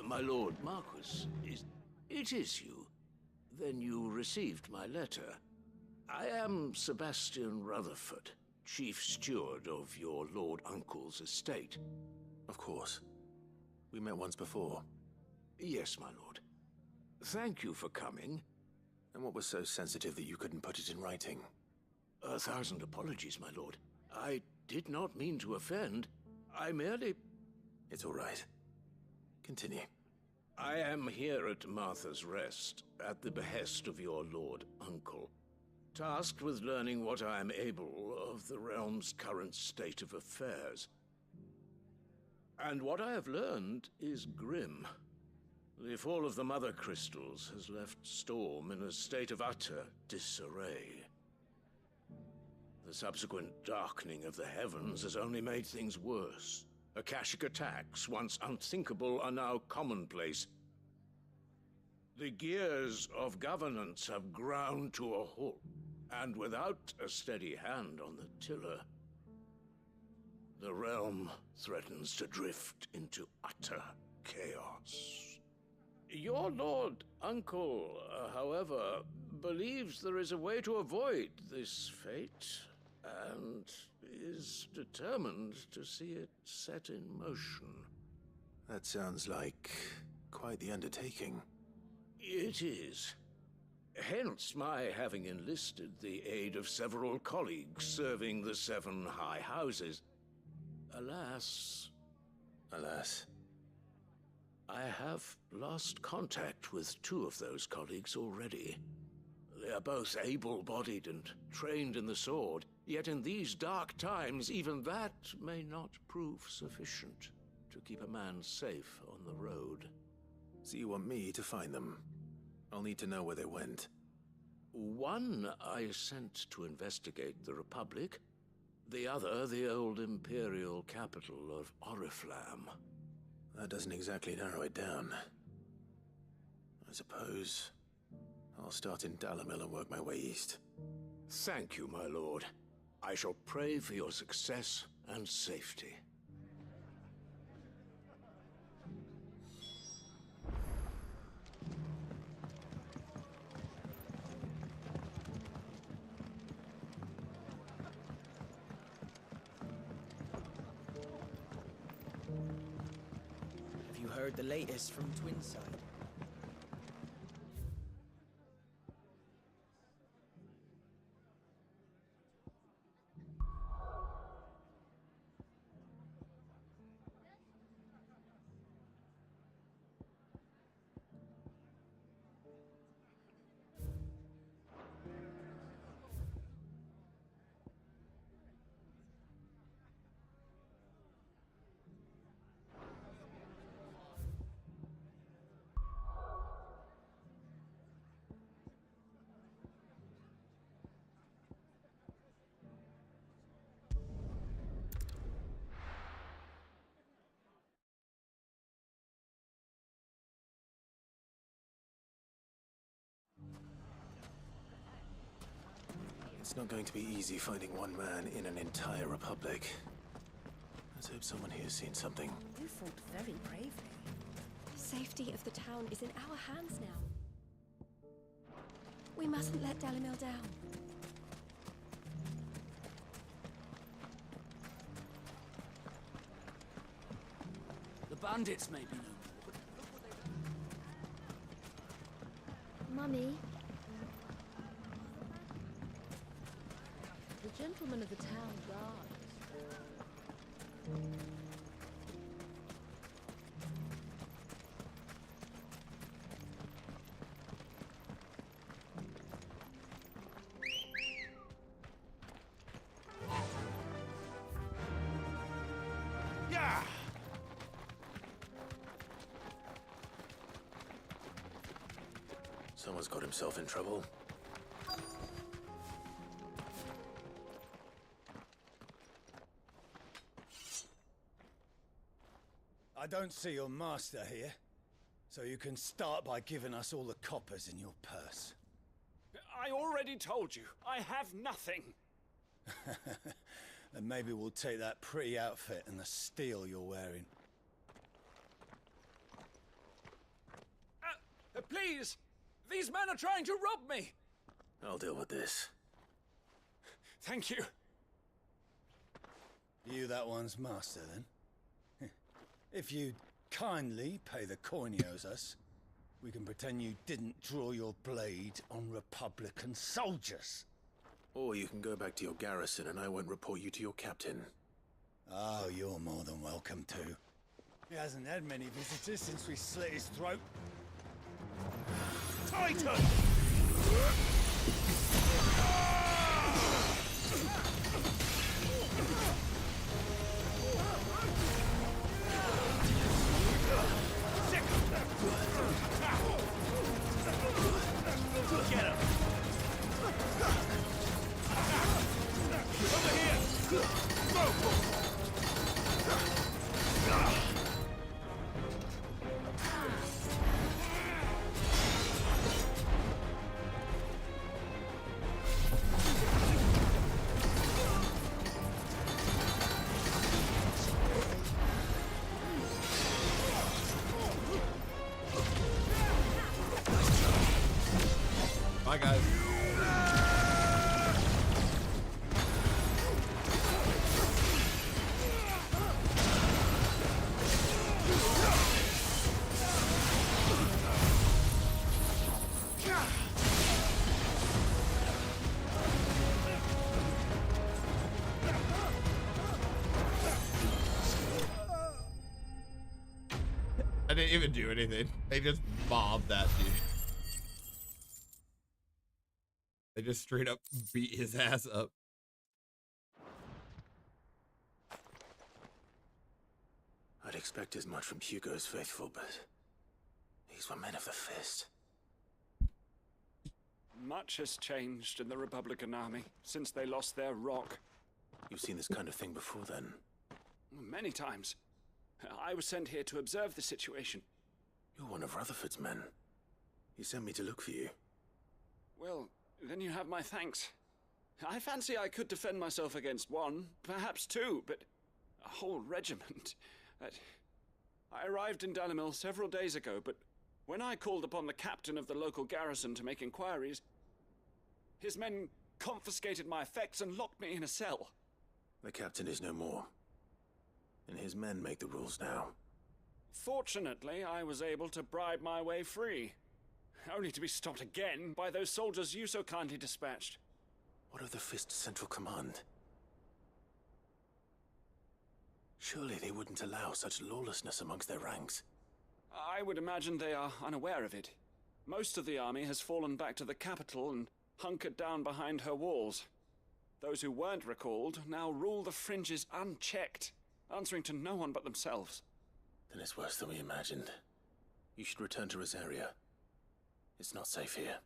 [SPEAKER 14] My lord Marquis, it is you. Then you received my letter. I am Sebastian Rutherford, chief steward of your lord uncle's estate.
[SPEAKER 6] Of course. We met once before.
[SPEAKER 14] Yes, my lord. Thank you for coming.
[SPEAKER 6] And what was so sensitive that you couldn't put it in writing?
[SPEAKER 14] 1,000 apologies, my lord. I did not mean to offend. I merely...
[SPEAKER 6] It's all right. Continue.
[SPEAKER 14] I am here at Martha's Rest, at the behest of your lord uncle, tasked with learning what I am able of the realm's current state of affairs. And what I have learned is grim. The fall of the Mother Crystals has left Storm in a state of utter disarray. The subsequent darkening of the heavens has only made things worse. Akashic attacks, once unthinkable, are now commonplace. The gears of governance have ground to a halt, and without a steady hand on the tiller, the realm threatens to drift into utter chaos. Your lord uncle, however, believes there is a way to avoid this fate, and is determined to see it set in motion.
[SPEAKER 6] That sounds like quite the undertaking.
[SPEAKER 14] It is. Hence my having enlisted the aid of several colleagues serving the 7 high houses. Alas...
[SPEAKER 6] Alas.
[SPEAKER 14] I have lost contact with 2 of those colleagues already. They are both able-bodied and trained in the sword, yet in these dark times, even that may not prove sufficient to keep a man safe on the road.
[SPEAKER 6] So you want me to find them? I'll need to know where they went.
[SPEAKER 14] One I sent to investigate the Republic, the other the old Imperial capital of Oriflamme.
[SPEAKER 6] That doesn't exactly narrow it down. I suppose I'll start in Dalamil and work my way east.
[SPEAKER 14] Thank you, my lord. I shall pray for your success and safety.
[SPEAKER 4] Have you heard the latest from Twinside?
[SPEAKER 6] It's not going to be easy finding one man in an entire republic. Let's hope someone here's seen something.
[SPEAKER 19] You fought very bravely. The safety of the town is in our hands now. We mustn't let Dalamil down.
[SPEAKER 9] The bandits may be no
[SPEAKER 3] Mummy,
[SPEAKER 8] The gentlemen of the town guards.
[SPEAKER 14] Yeah!
[SPEAKER 6] Someone's got himself in trouble.
[SPEAKER 13] I don't see your master here, so you can start by giving us all the coppers in your purse.
[SPEAKER 16] I already told you, I have nothing.
[SPEAKER 13] Then maybe we'll take that pretty outfit and the steel you're wearing.
[SPEAKER 16] Please! These men are trying to rob me!
[SPEAKER 6] I'll deal with this.
[SPEAKER 16] Thank you.
[SPEAKER 13] You that one's master, then? If you'd kindly pay the coin he owes us, we can pretend you didn't draw your blade on Republican soldiers.
[SPEAKER 6] Or you can go back to your garrison and I won't report you to your captain.
[SPEAKER 13] Oh, you're more than welcome to. He hasn't had many visitors since we slit his throat.
[SPEAKER 14] Titan! Get him! Over here! Go!
[SPEAKER 2] Bye, guys. I didn't even do anything. They just mobbed that dude. They just straight up beat his ass up.
[SPEAKER 6] I'd expect as much from Hugo's faithful, but these were men of the fist.
[SPEAKER 11] Much has changed in the Republican Army since they lost their rock.
[SPEAKER 6] You've seen this kind of thing before, then?
[SPEAKER 11] Many times. I was sent here to observe the situation.
[SPEAKER 6] You're one of Rutherford's men. He sent me to look for you.
[SPEAKER 11] Well, then you have my thanks. I fancy I could defend myself against one, perhaps two, but a whole regiment. I arrived in Dalimil several days ago, but when I called upon the captain of the local garrison to make inquiries, his men confiscated my effects and locked me in a cell.
[SPEAKER 6] The captain is no more, and his men make the rules now.
[SPEAKER 11] Fortunately, I was able to bribe my way free, only to be stopped again by those soldiers you so kindly dispatched.
[SPEAKER 6] What of the Fist's Central Command? Surely they wouldn't allow such lawlessness amongst their ranks.
[SPEAKER 11] I would imagine they are unaware of it. Most of the army has fallen back to the capital and hunkered down behind her walls. Those who weren't recalled now rule the fringes unchecked, answering to no one but themselves.
[SPEAKER 6] Then it's worse than we imagined. You should return to Rosaria. It's not safe here.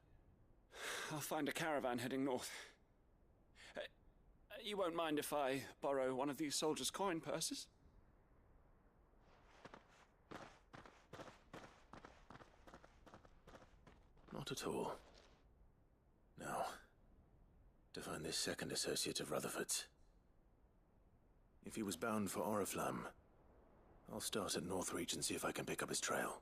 [SPEAKER 11] I'll find a caravan heading north. You won't mind if I borrow one of these soldiers' coin purses?
[SPEAKER 6] Not at all. Now, to find this second associate of Rutherford's. If he was bound for Oriflamme, I'll start at Northreach and see if I can pick up his trail.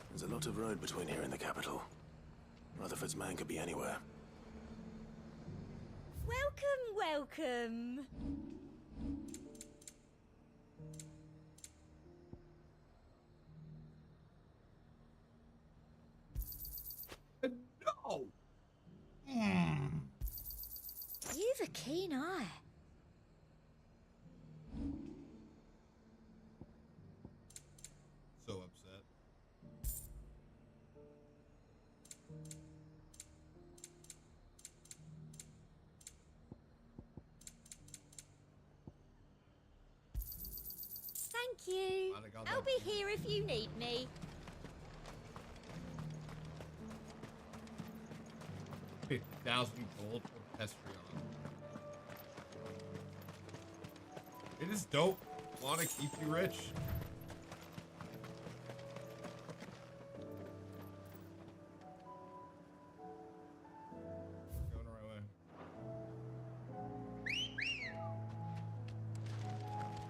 [SPEAKER 6] There's a lot of road between here and the capital. Rutherford's man could be anywhere.
[SPEAKER 20] Welcome, welcome.
[SPEAKER 2] No!
[SPEAKER 20] You've a keen eye.
[SPEAKER 2] So upset.
[SPEAKER 20] Thank you. I'll be here if you need me.
[SPEAKER 2] 50,000 gold for Pestrion. It is dope. Want to keep you rich. Going the right way.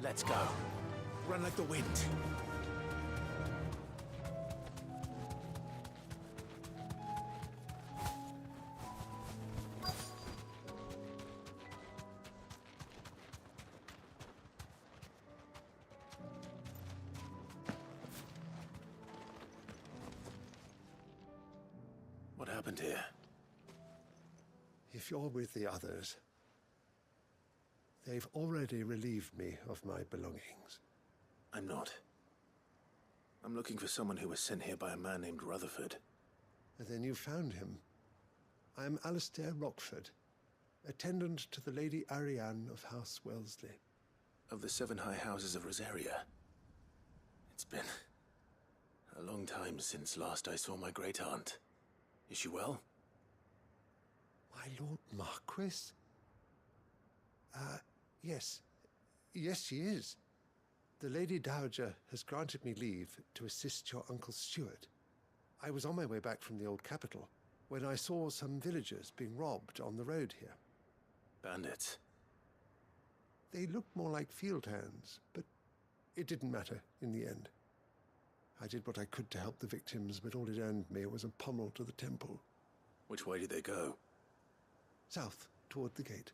[SPEAKER 6] Let's go. Run like the wind. What happened here?
[SPEAKER 21] If you're with the others, they've already relieved me of my belongings.
[SPEAKER 6] I'm not. I'm looking for someone who was sent here by a man named Rutherford.
[SPEAKER 21] And then you found him. I am Alistair Rockford, attendant to the Lady Ariane of House Wellesley.
[SPEAKER 6] Of the 7 high houses of Rosaria. It's been a long time since last I saw my great-aunt. Is she well?
[SPEAKER 21] My Lord Marquis? Yes. Yes, she is. The Lady Dowager has granted me leave to assist your Uncle Stuart. I was on my way back from the old capital when I saw some villagers being robbed on the road here.
[SPEAKER 6] Bandits?
[SPEAKER 21] They looked more like field hands, but it didn't matter in the end. I did what I could to help the victims, but all it earned me was a pommel to the temple.
[SPEAKER 6] Which way did they go?
[SPEAKER 21] South, toward the gate.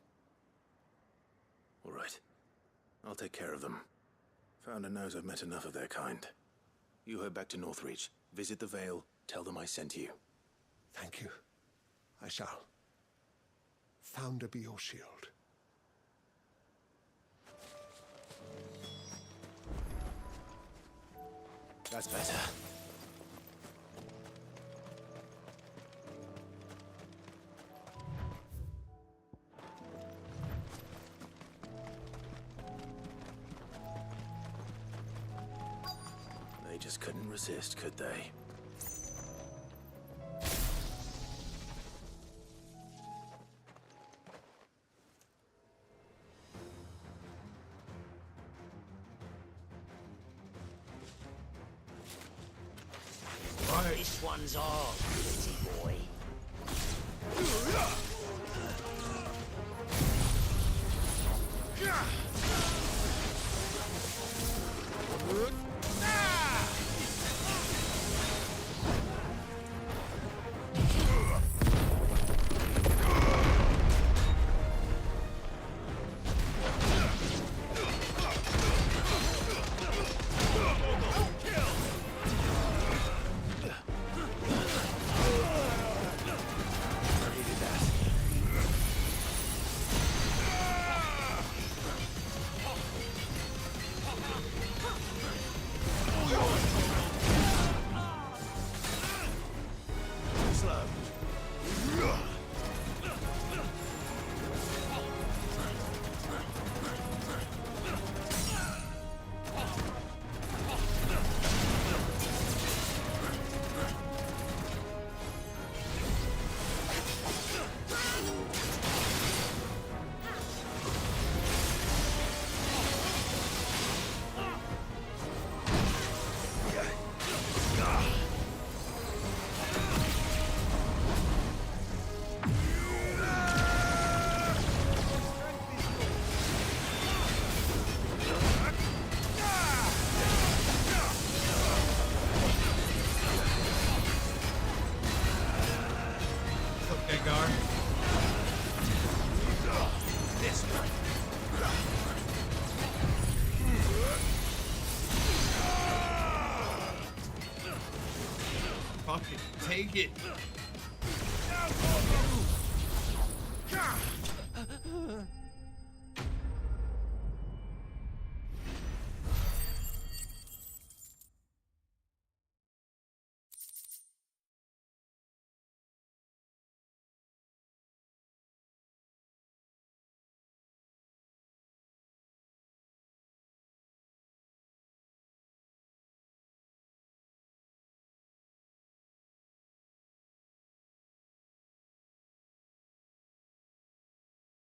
[SPEAKER 6] All right. I'll take care of them. Founder knows I've met enough of their kind. You head back to Northreach, visit the Vale, tell them I sent you.
[SPEAKER 21] Thank you. I shall. Founder be your shield.
[SPEAKER 6] That's better. They just couldn't resist, could they?
[SPEAKER 10] This one's ours, pretty boy.
[SPEAKER 2] Fucking take it.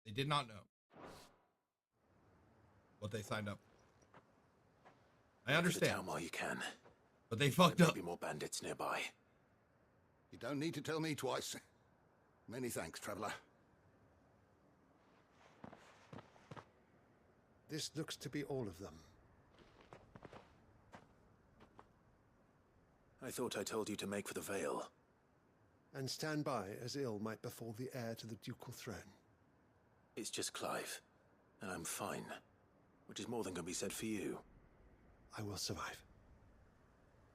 [SPEAKER 2] They did not know what they signed up. I understand.
[SPEAKER 6] Town while you can.
[SPEAKER 2] But they fucked
[SPEAKER 6] there
[SPEAKER 2] up.
[SPEAKER 6] There may be more bandits nearby.
[SPEAKER 22] You don't need to tell me twice. Many thanks, traveler.
[SPEAKER 21] This looks to be all of them.
[SPEAKER 6] I thought I told you to make for the Vale.
[SPEAKER 21] And stand by as ill might befall the heir to the ducal throne.
[SPEAKER 6] It's just Clive, and I'm fine, which is more than can be said for you.
[SPEAKER 21] I will survive.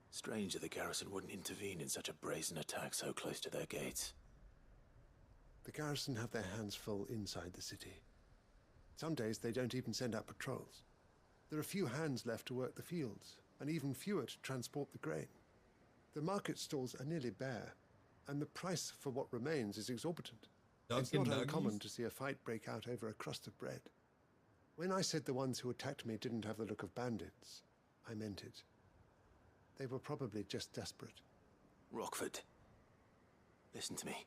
[SPEAKER 6] Strange that the garrison wouldn't intervene in such a brazen attack so close to their gates.
[SPEAKER 21] The garrison have their hands full inside the city. Some days they don't even send out patrols. There are few hands left to work the fields, and even fewer to transport the grain. The market stalls are nearly bare, and the price for what remains is exorbitant. It's not uncommon to see a fight break out over a crust of bread. When I said the ones who attacked me didn't have the look of bandits, I meant it. They were probably just desperate.
[SPEAKER 6] Rockford, listen to me.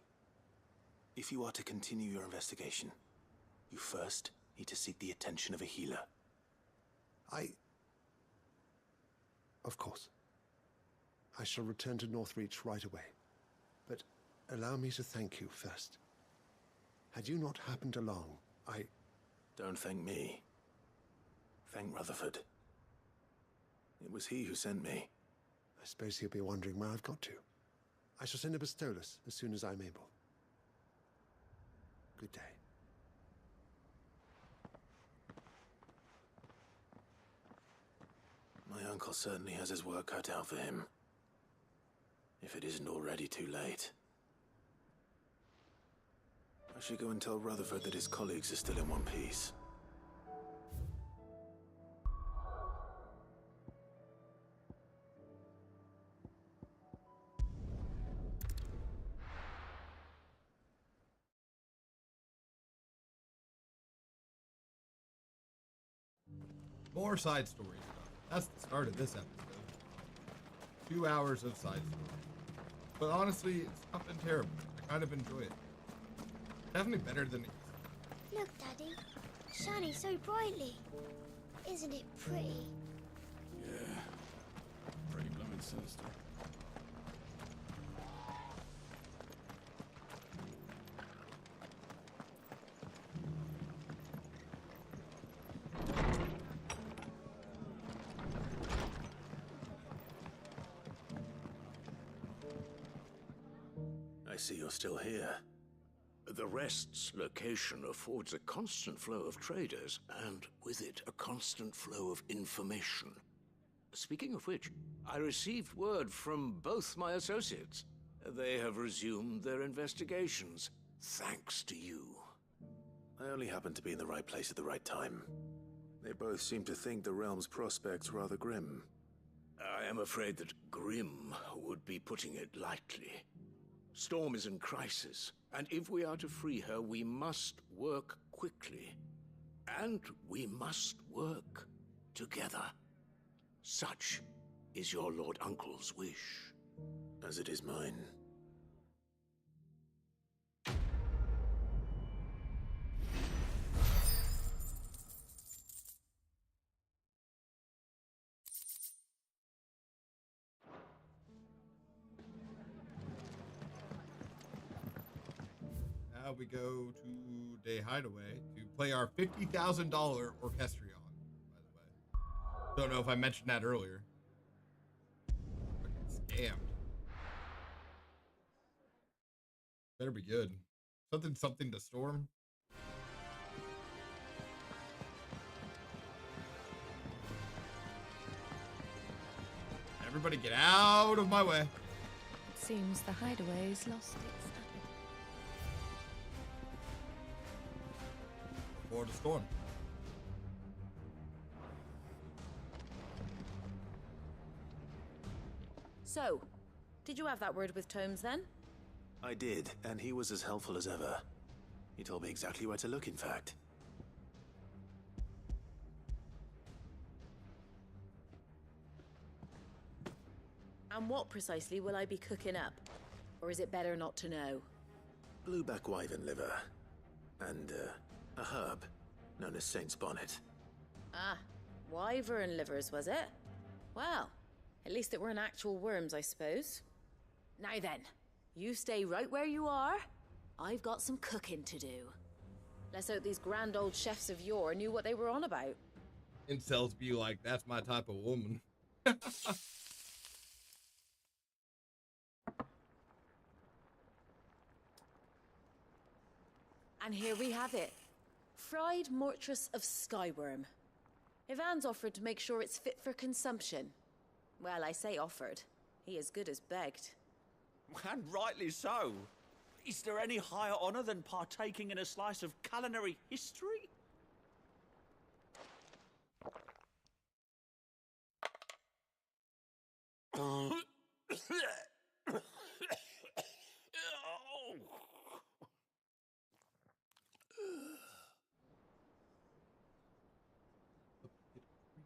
[SPEAKER 6] If you are to continue your investigation, you first need to seek the attention of a healer.
[SPEAKER 21] Of course. I shall return to Northreach right away. But allow me to thank you first. Had you not happened along,
[SPEAKER 6] Don't thank me. Thank Rutherford. It was he who sent me.
[SPEAKER 21] I suppose he'll be wondering where I've got to. I shall send a Bistolus as soon as I'm able. Good day.
[SPEAKER 6] My uncle certainly has his work cut out for him. If it isn't already too late. I should go and tell Rutherford that his colleagues are still in one piece.
[SPEAKER 2] More side story stuff. That's the start of this episode. 2 hours of side story. But honestly, it's not been terrible. I kind of enjoy it. Definitely better than it used to.
[SPEAKER 3] Look, Daddy. Shining so brightly. Isn't it pretty?
[SPEAKER 11] Yeah. Pretty blooming sinister.
[SPEAKER 6] I see you're still here.
[SPEAKER 14] The Rest's location affords a constant flow of traders, and with it, a constant flow of information. Speaking of which, I received word from both my associates. They have resumed their investigations, thanks to you.
[SPEAKER 6] I only happened to be in the right place at the right time. They both seem to think the realm's prospects rather grim.
[SPEAKER 14] I am afraid that grim would be putting it lightly. Storm is in crisis, and if we are to free her, we must work quickly. And we must work together. Such is your Lord Uncle's wish.
[SPEAKER 6] As it is mine.
[SPEAKER 2] Now we go to Day Hideaway to play our $50,000 orchestrion, by the way. Don't know if I mentioned that earlier. Fucking scammed. Better be good. Something to storm. Everybody get out of my way.
[SPEAKER 8] Seems the hideaway's lost its
[SPEAKER 2] For the storm.
[SPEAKER 7] So, did you have that word with Tomes then?
[SPEAKER 6] I did, and he was as helpful as ever. He told me exactly where to look, in fact.
[SPEAKER 7] And what precisely will I be cooking up? Or is it better not to know?
[SPEAKER 6] Blueback wyvern liver. And, a herb known as Saint's Bonnet.
[SPEAKER 7] Ah, wyvern livers, was it? Well, at least it weren't actual worms, I suppose. Now then, you stay right where you are. I've got some cooking to do. Let's hope these grand old chefs of yore knew what they were on about.
[SPEAKER 2] Incels be like, that's my type of woman.
[SPEAKER 7] And here we have it. Fried mortress of skyworm. Ivan's offered to make sure it's fit for consumption. Well, I say offered. He as good as begged.
[SPEAKER 5] And rightly so. Is there any higher honor than partaking in a slice of culinary history?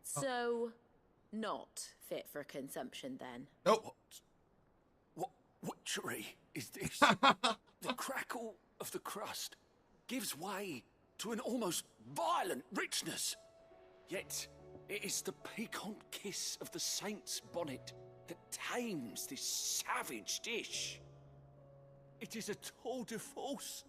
[SPEAKER 7] So, not fit for consumption then?
[SPEAKER 2] Nope.
[SPEAKER 6] What witchery is this? The crackle of the crust gives way to an almost violent richness. Yet, it is the piquant kiss of the Saint's Bonnet that tames this savage dish. It is a tour de force.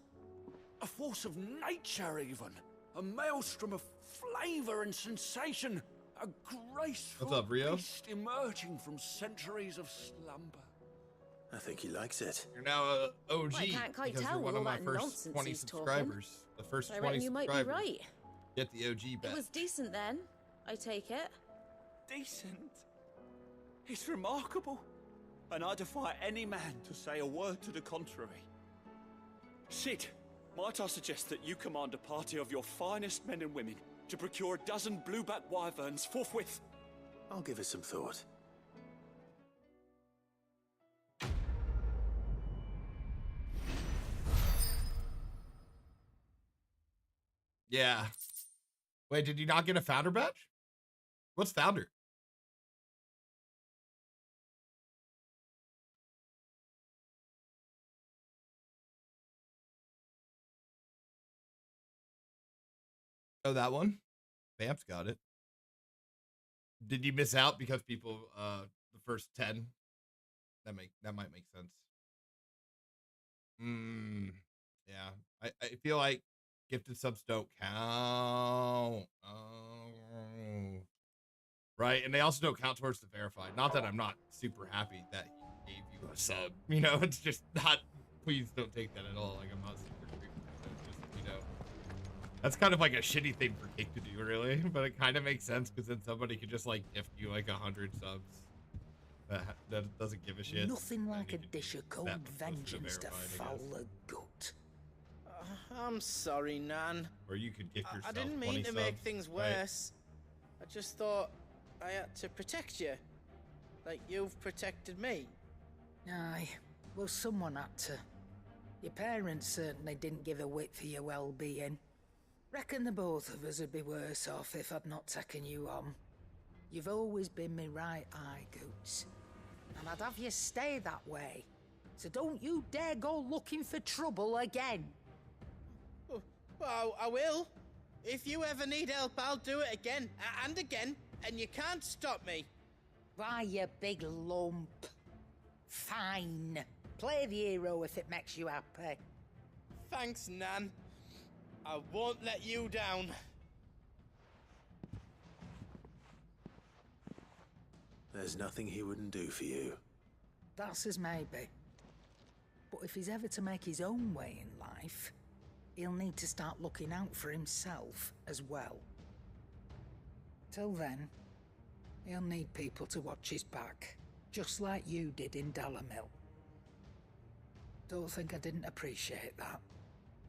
[SPEAKER 6] A force of nature, even. A maelstrom of flavor and sensation. A graceful
[SPEAKER 2] What's up, Rio?
[SPEAKER 6] beast emerging from centuries of slumber. I think he likes it.
[SPEAKER 2] You're now a OG
[SPEAKER 7] Well, I can't quite
[SPEAKER 2] because
[SPEAKER 7] tell
[SPEAKER 2] you're one
[SPEAKER 7] with
[SPEAKER 2] of
[SPEAKER 7] all
[SPEAKER 2] my
[SPEAKER 7] that
[SPEAKER 2] first
[SPEAKER 7] nonsense
[SPEAKER 2] 20
[SPEAKER 7] he's talking.
[SPEAKER 2] subscribers. The first
[SPEAKER 7] I
[SPEAKER 2] 20
[SPEAKER 7] reckon you might
[SPEAKER 2] subscribers.
[SPEAKER 7] be right.
[SPEAKER 2] Get the OG back.
[SPEAKER 7] It was decent then, I take it.
[SPEAKER 5] Decent? It's remarkable, and I defy any man to say a word to the contrary. Sid, might I suggest that you command a party of your finest men and women to procure a dozen blueback wyverns forthwith?
[SPEAKER 6] I'll give it some thought.
[SPEAKER 2] Yeah. Wait, did you not get a founder badge? What's founder? Oh, that one? Vamp's got it. Did you miss out because people the first 10? That might make sense. Yeah. I feel like gifted subs don't count. Oh. Right, and they also don't count towards the verified. Not that I'm not super happy that he gave you a sub. You know, it's just not, please don't take that at all. Like, I'm not super grateful. It's just, you know, that's kind of like a shitty thing for Cake to do, really. But it kind of makes sense because then somebody could just like gift you like 100 subs that doesn't give a shit.
[SPEAKER 17] Nothing like a dish of cold vengeance to foul the gut.
[SPEAKER 4] I'm sorry, Nan.
[SPEAKER 2] Or you could gift yourself
[SPEAKER 4] I didn't mean
[SPEAKER 2] 20
[SPEAKER 4] to make
[SPEAKER 2] subs,
[SPEAKER 4] things
[SPEAKER 2] right?
[SPEAKER 4] worse. I just thought I had to protect you. Like you've protected me.
[SPEAKER 17] Aye, well, someone had to. Your parents certainly didn't give a whit for your well-being. Reckon the both of us would be worse off if I'd not taken you on. You've always been me right eye, Goots. And I'd have you stay that way. So don't you dare go looking for trouble again.
[SPEAKER 4] Well, I will. If you ever need help, I'll do it again and again, and you can't stop me.
[SPEAKER 17] Why, you big lump. Fine. Play the hero if it makes you happy.
[SPEAKER 4] Thanks, Nan. I won't let you down.
[SPEAKER 6] There's nothing he wouldn't do for you.
[SPEAKER 17] That's as maybe. But if he's ever to make his own way in life, he'll need to start looking out for himself as well. Till then, he'll need people to watch his back, just like you did in Dalamil. Don't think I didn't appreciate that.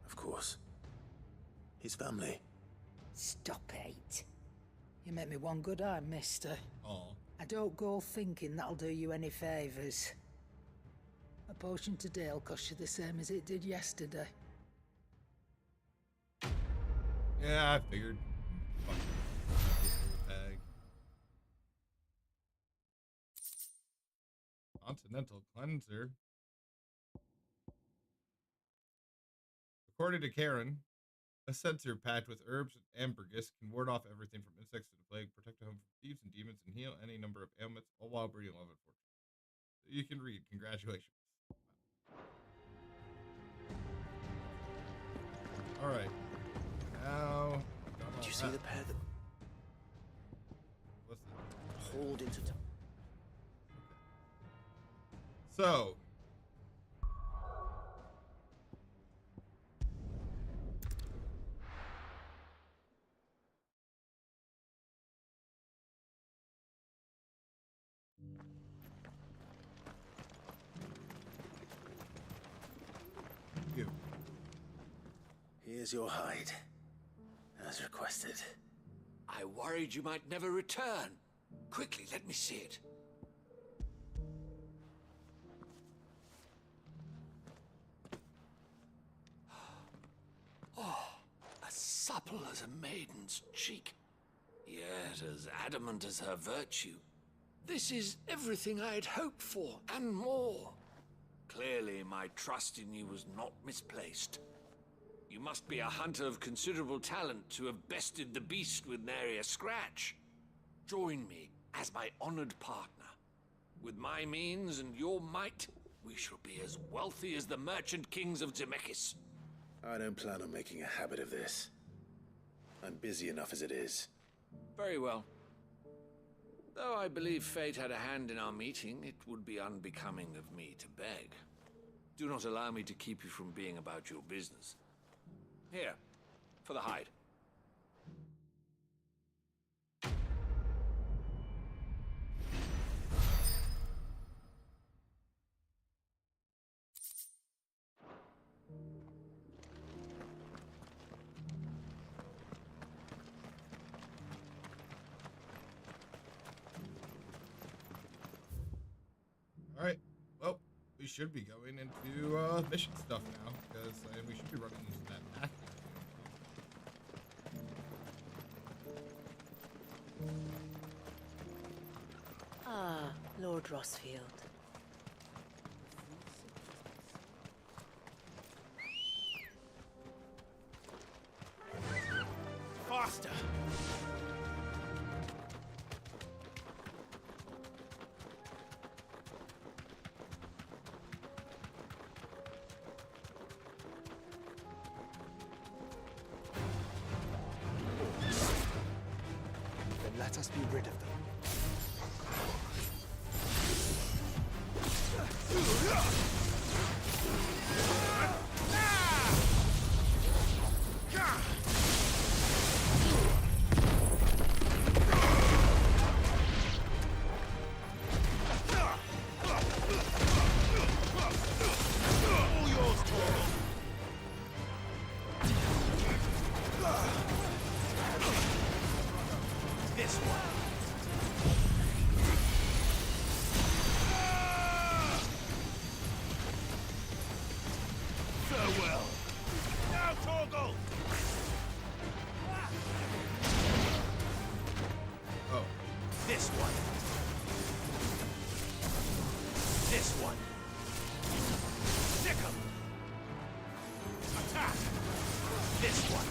[SPEAKER 6] Of course. His family.
[SPEAKER 17] Stop it. You make me one good eye, mister.
[SPEAKER 2] Oh.
[SPEAKER 17] I don't go thinking that'll do you any favours. A potion today'll cost you the same as it did yesterday.
[SPEAKER 2] Yeah, I figured. Bag. Continental cleanser. According to Karen, a sensor packed with herbs and ambergris can ward off everything from insects to the plague, protect a home from thieves and demons, and heal any number of ailments, all while breeding love and fortune. So you can read. Congratulations. All right. Now.
[SPEAKER 6] Did you see the pair that
[SPEAKER 2] What's that?
[SPEAKER 6] hauled into town?
[SPEAKER 2] So. You.
[SPEAKER 6] Here's your hide, as requested.
[SPEAKER 14] I worried you might never return. Quickly, let me see it. Oh, as supple as a maiden's cheek, yet as adamant as her virtue. This is everything I had hoped for, and more. Clearly, my trust in you was not misplaced. You must be a hunter of considerable talent to have bested the beast with nary a scratch. Join me as my honored partner. With my means and your might, we shall be as wealthy as the merchant kings of Zemeckis.
[SPEAKER 6] I don't plan on making a habit of this. I'm busy enough as it is.
[SPEAKER 14] Very well. Though I believe fate had a hand in our meeting, it would be unbecoming of me to beg. Do not allow me to keep you from being about your business. Here, for the hide.
[SPEAKER 2] All right. Well, we should be going into mission stuff now, because we should be running into that back.
[SPEAKER 7] Ah, Lord Rossfield.
[SPEAKER 5] Faster!
[SPEAKER 1] Then let us be rid of them.
[SPEAKER 5] This one. Farewell. Now, Torgal!
[SPEAKER 2] Oh.
[SPEAKER 5] This one. This one. Stick 'em. Attack. This one.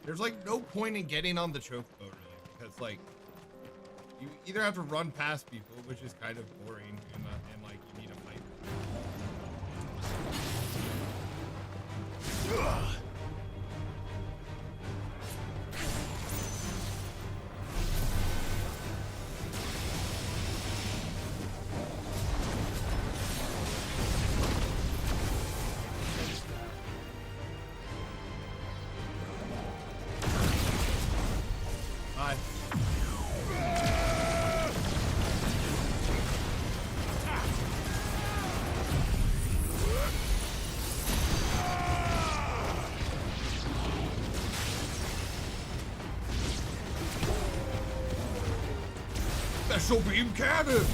[SPEAKER 2] There's like no point in getting on the choke boat really, because like you either have to run past people, which is kind of boring, and like you need a fight. Hi. Special beam cannon!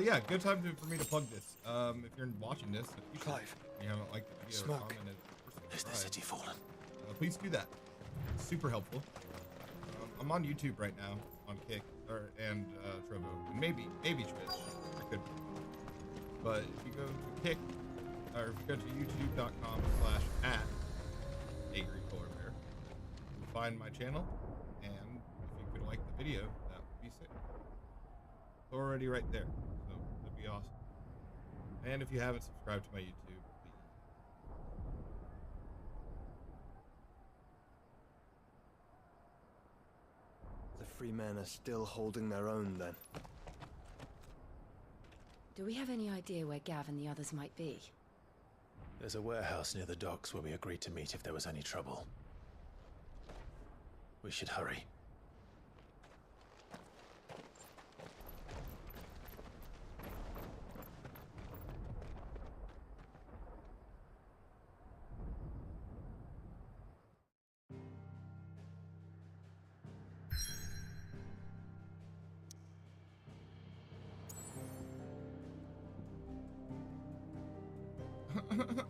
[SPEAKER 2] Yeah, good time for me to plug this. If you're watching this, if you haven't liked the video or commented,
[SPEAKER 6] Is the city fallen?
[SPEAKER 2] please do that. It's super helpful. I'm on YouTube right now, on Kick, and Trovo, and maybe Twitch. I could be. But if you go to Kick, or if you go to youtube.com/@angrypolarbear, you'll find my channel, and if you could like the video, that would be sick. It's already right there, so that'd be awesome. And if you haven't subscribed to my YouTube, please.
[SPEAKER 1] The free men are still holding their own then.
[SPEAKER 8] Do we have any idea where Gav and the others might be?
[SPEAKER 6] There's a warehouse near the docks where we agreed to meet if there was any trouble. We should hurry.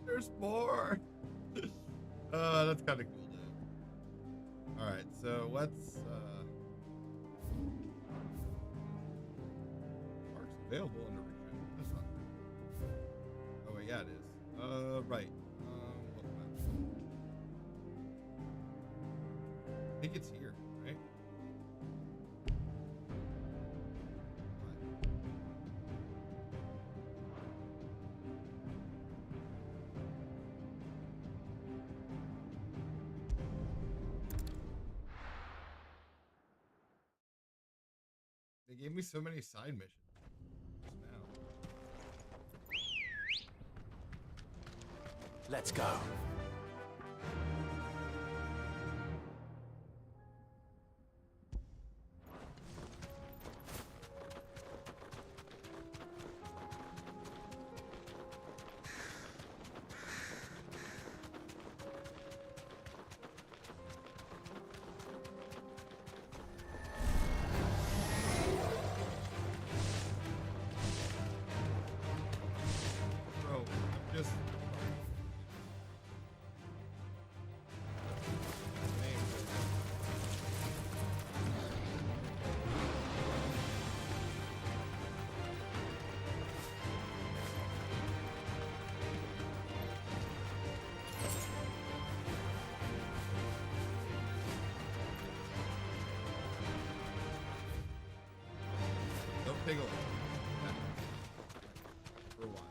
[SPEAKER 2] There's more. That's kind of cool though. All right, so let's. Parks available in the region. That's not. Oh wait, yeah, it is. Right. What map? I think it's here, right? gave me so many side missions. Now.
[SPEAKER 6] Let's go.
[SPEAKER 2] Bro, I'm just... Don't take a look. For a while.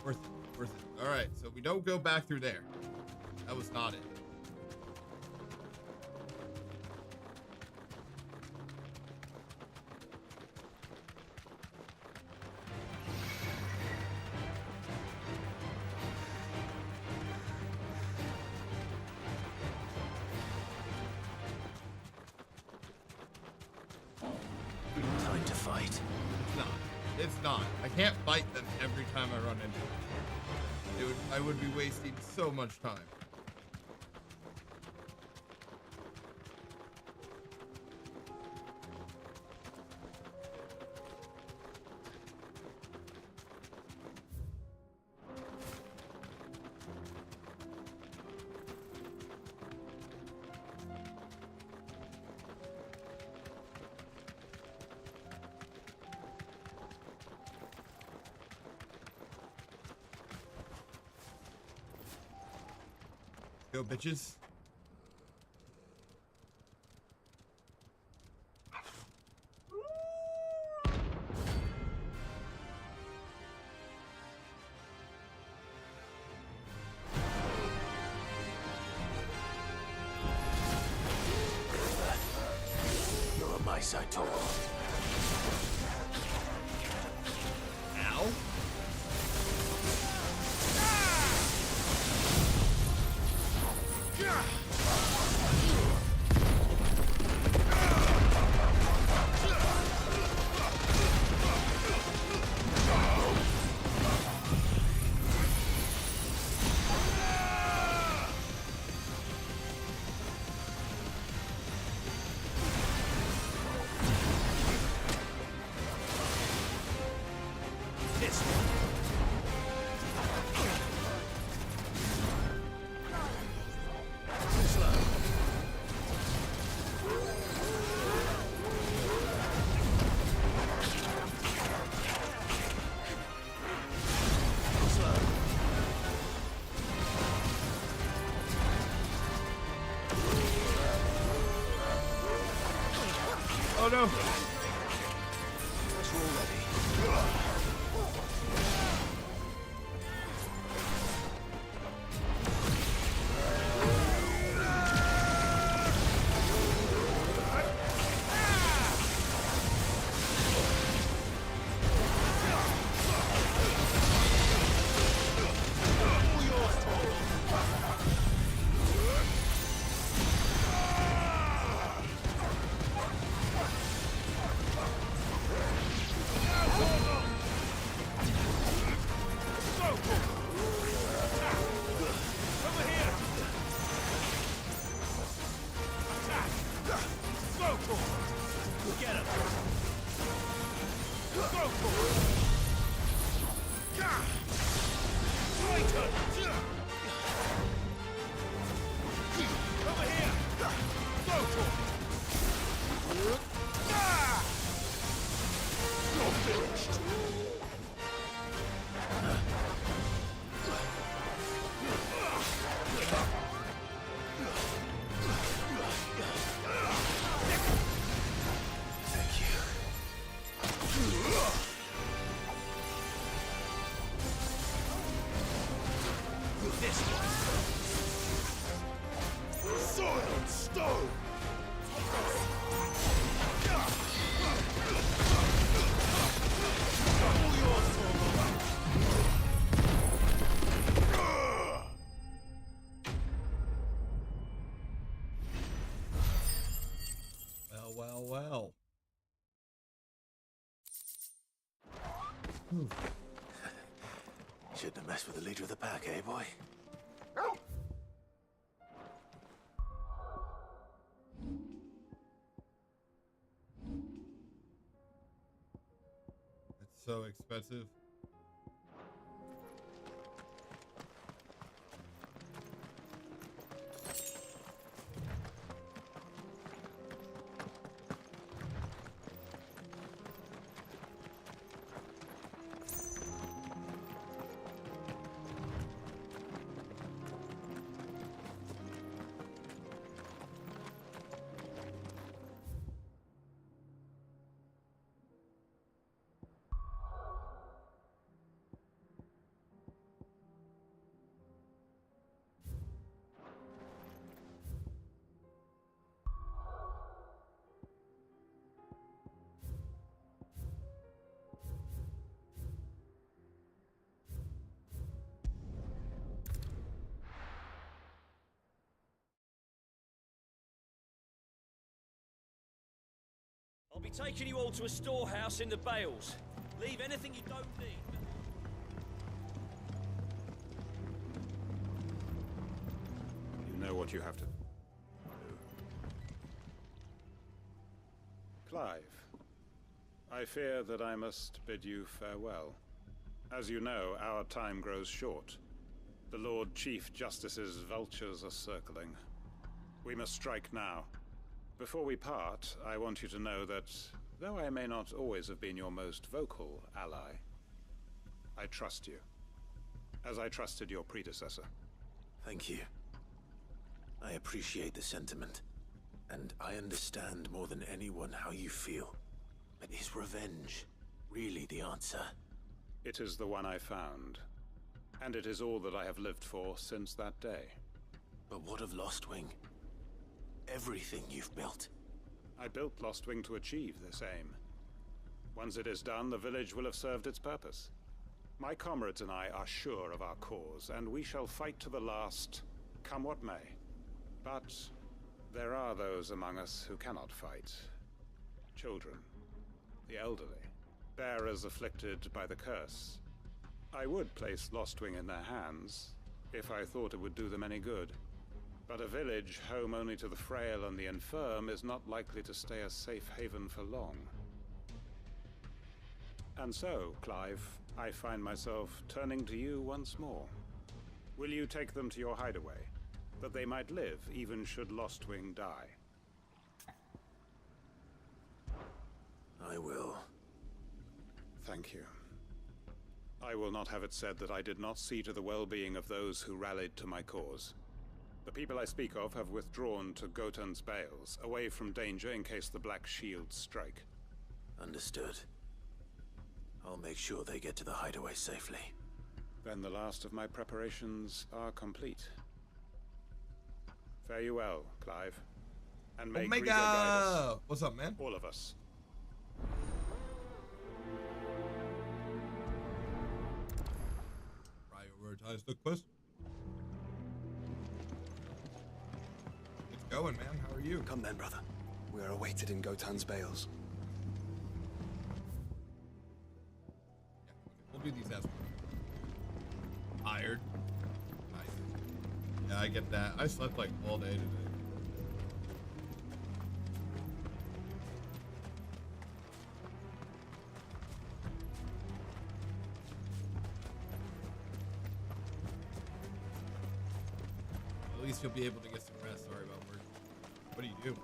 [SPEAKER 2] Worth it. Worth it. Alright, so we don't go back through there. That was not it.
[SPEAKER 6] Time to fight.
[SPEAKER 2] It's not. It's not. I can't fight them every time I run into them. I would be wasting so much time. Go, bitches.
[SPEAKER 6] You're on my side, Tor.
[SPEAKER 2] Ow. Oh no!
[SPEAKER 6] We're ready.
[SPEAKER 12] Soil and stone!
[SPEAKER 2] well.
[SPEAKER 6] Shouldn't have messed with the leader of the pack, eh, boy?
[SPEAKER 2] It's so expensive.
[SPEAKER 5] I'll be taking you all to a storehouse in the Bales. Leave anything you don't need.
[SPEAKER 12] You know what you have to do. Clive, I fear that I must bid you farewell. As you know, our time grows short. The Lord Chief Justice's vultures are circling. We must strike now. Before we part, I want you to know that, though I may not always have been your most vocal ally, I trust you, as I trusted your predecessor.
[SPEAKER 6] Thank you. I appreciate the sentiment, and I understand more than anyone how you feel. But is revenge really the answer?
[SPEAKER 12] It is the one I found, and it is all that I have lived for since that day.
[SPEAKER 6] But what of Lostwing? Everything you've built.
[SPEAKER 12] I built Lostwing to achieve this aim. Once it is done, the village will have served its purpose. My comrades and I are sure of our cause, and we shall fight to the last, come what may. But there are those among us who cannot fight. Children, the elderly, bearers afflicted by the curse. I would place Lostwing in their hands, if I thought it would do them any good. But a village home only to the frail and the infirm is not likely to stay a safe haven for long. And so, Clive, I find myself turning to you once more. Will you take them to your hideaway, that they might live even should Lostwing die?
[SPEAKER 6] I will.
[SPEAKER 12] Thank you. I will not have it said that I did not see to the well-being of those who rallied to my cause. The people I speak of have withdrawn to Gotan's Bales, away from danger in case the Black Shields strike.
[SPEAKER 6] Understood. I'll make sure they get to the hideaway safely.
[SPEAKER 12] Then the last of my preparations are complete. Fare you well, Clive. And may Grieger guide us.
[SPEAKER 2] What's up, man?
[SPEAKER 12] All of us.
[SPEAKER 2] Prioritize the quest. Going, man. How are you?
[SPEAKER 21] Come then, brother. We are awaited in Gotan's Bales.
[SPEAKER 2] Yeah, okay. We'll do these as tired. Nice. Yeah, I get that. I slept like all day today. At least you'll be able to get some rest. Sorry about work. What do you do?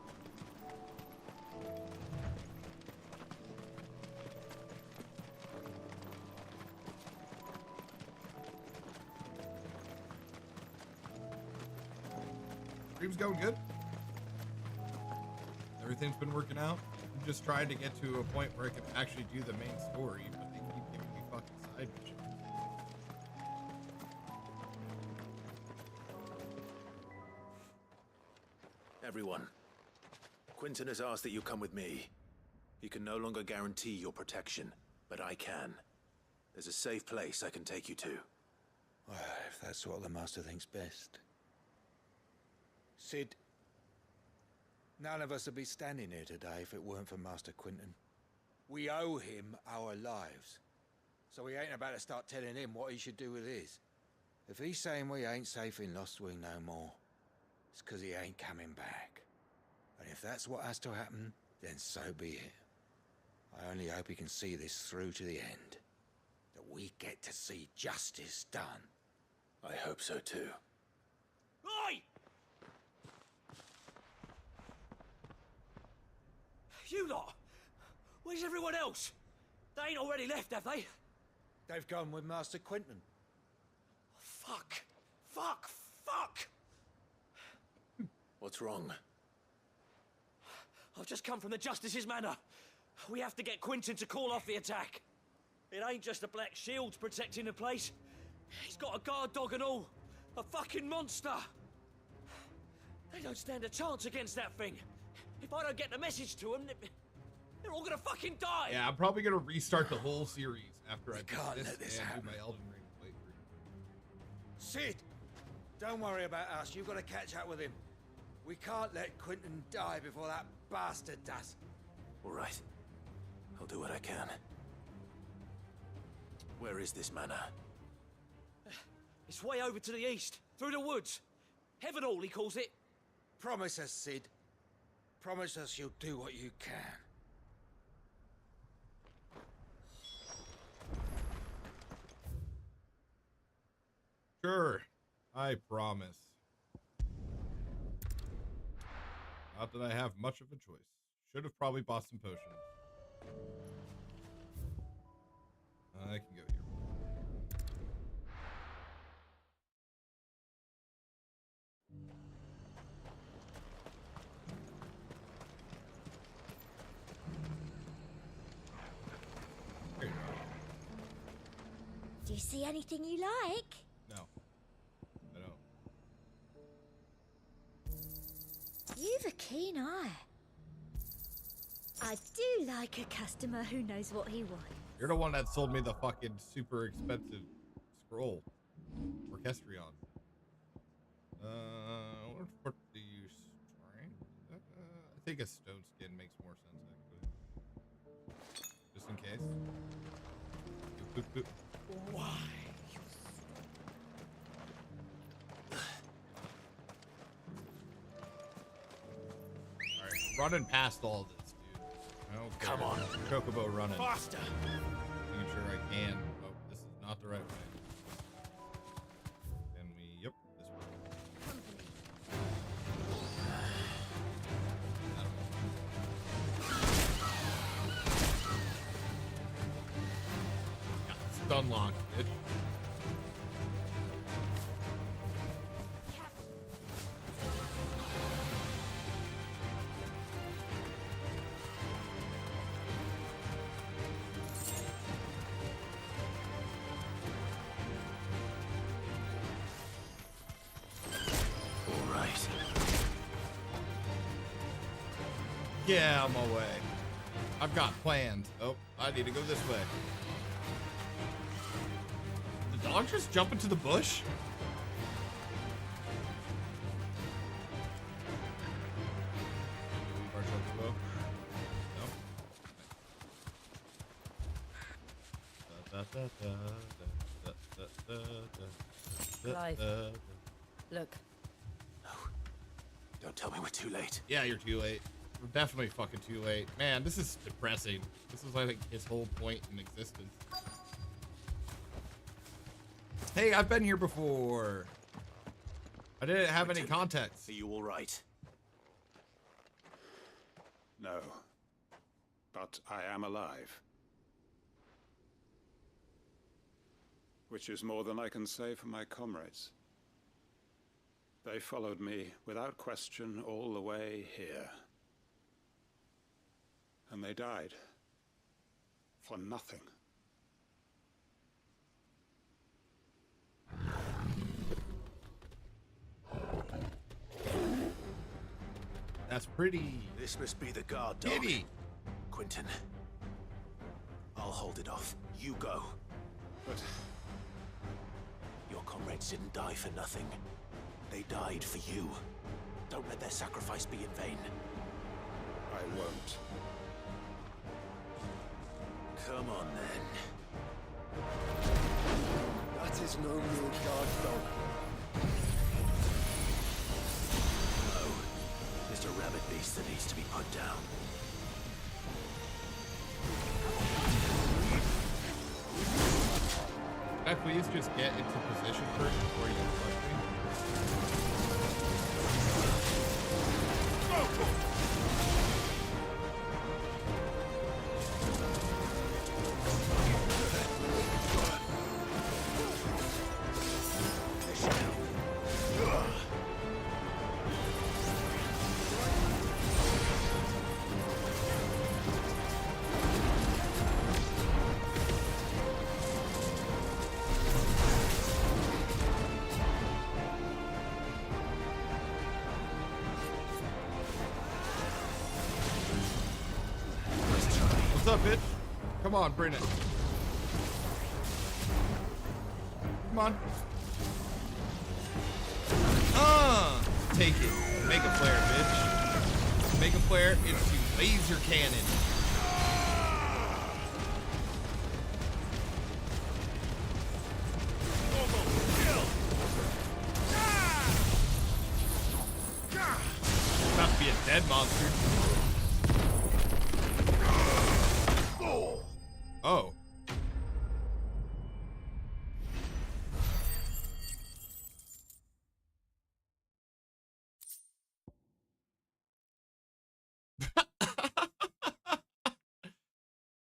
[SPEAKER 2] Stream's going good. Everything's been working out. I'm just trying to get to a point where I can actually do the main story, but they keep giving me fucking side missions.
[SPEAKER 6] Everyone, Quinton has asked that you come with me. He can no longer guarantee your protection, but I can. There's a safe place I can take you to.
[SPEAKER 15] Well, if that's what the Master thinks best. Sid, None of us would be standing here today if it weren't for Master Quinton. We owe him our lives. So we ain't about to start telling him what he should do with his. If he's saying we ain't safe in Lostwing no more, it's 'cause he ain't coming back. And if that's what has to happen, then so be it. I only hope he can see this through to the end. That we get to see justice done.
[SPEAKER 6] I hope so too.
[SPEAKER 18] Oi! You lot! Where's everyone else? They ain't already left, have they?
[SPEAKER 15] They've gone with Master Quinton.
[SPEAKER 18] Fuck! Fuck! Fuck!
[SPEAKER 6] What's wrong?
[SPEAKER 18] I've just come from the Justice's manor. We have to get Quinton to call off the attack. It ain't just the Black Shields protecting the place. He's got a guard dog and all. A fucking monster. They don't stand a chance against that thing. If I don't get the message to them, they're all gonna fucking die.
[SPEAKER 2] Yeah, I'm probably gonna restart the whole series after I
[SPEAKER 15] can't
[SPEAKER 2] do
[SPEAKER 15] let
[SPEAKER 2] this
[SPEAKER 15] this
[SPEAKER 2] and
[SPEAKER 15] happen.
[SPEAKER 2] do my Elden Ring playthrough.
[SPEAKER 15] Sid! Don't worry about us. You've got to catch up with him. We can't let Quinton die before that bastard does.
[SPEAKER 6] All right. I'll do what I can. Where is this manor?
[SPEAKER 18] It's way over to the east, through the woods. Heaven Hall, he calls it.
[SPEAKER 15] Promise us, Sid. Promise us you'll do what you can.
[SPEAKER 2] Sure, I promise. Not that I have much of a choice. Should have probably bought some potions. I can go here. There you go.
[SPEAKER 3] Do you see anything you like?
[SPEAKER 2] No, I don't.
[SPEAKER 3] You've a keen eye. I do like a customer who knows what he wants.
[SPEAKER 2] You're the one that sold me the fucking super expensive scroll. Orchestrion. What do you strength? I think a stone skin makes more sense, actually. Just in case. Boop, boop, boop.
[SPEAKER 18] Why?
[SPEAKER 2] Alright, running past all this, dude. Okay.
[SPEAKER 6] Come on.
[SPEAKER 2] Chocobo running.
[SPEAKER 18] Faster!
[SPEAKER 2] Making sure I can. Oh, this is not the right way. Can we? Yep, this way. Stun lock, bitch.
[SPEAKER 6] All right.
[SPEAKER 2] Yeah, I'm on my way. I've got plans. Oh, I need to go this way. Did the dog just jump into the bush? Or Chocobo? No?
[SPEAKER 7] Clive. Look.
[SPEAKER 6] Don't tell me we're too late.
[SPEAKER 2] Yeah, you're too late. We're definitely fucking too late. Man, this is depressing. This is, I think, his whole point in existence. Hey, I've been here before. I didn't have any context.
[SPEAKER 6] Are you all right?
[SPEAKER 12] No. But I am alive. Which is more than I can say for my comrades. They followed me without question all the way here. And they died. For nothing.
[SPEAKER 2] That's pretty.
[SPEAKER 6] This must be the guard dog.
[SPEAKER 2] Giddy.
[SPEAKER 6] Quinton. I'll hold it off. You go.
[SPEAKER 12] But
[SPEAKER 6] your comrades didn't die for nothing. They died for you. Don't let their sacrifice be in vain.
[SPEAKER 12] I won't.
[SPEAKER 6] Come on, then.
[SPEAKER 1] That is no mere guard dog.
[SPEAKER 6] No. It's a rabbit beast that needs to be put down.
[SPEAKER 2] Can I please just get into position first before you flush me? What's up, bitch? Come on, bring it. Come on. Take it. Make a flare, bitch. Make a flare into laser cannon. About to be a dead monster. Oh.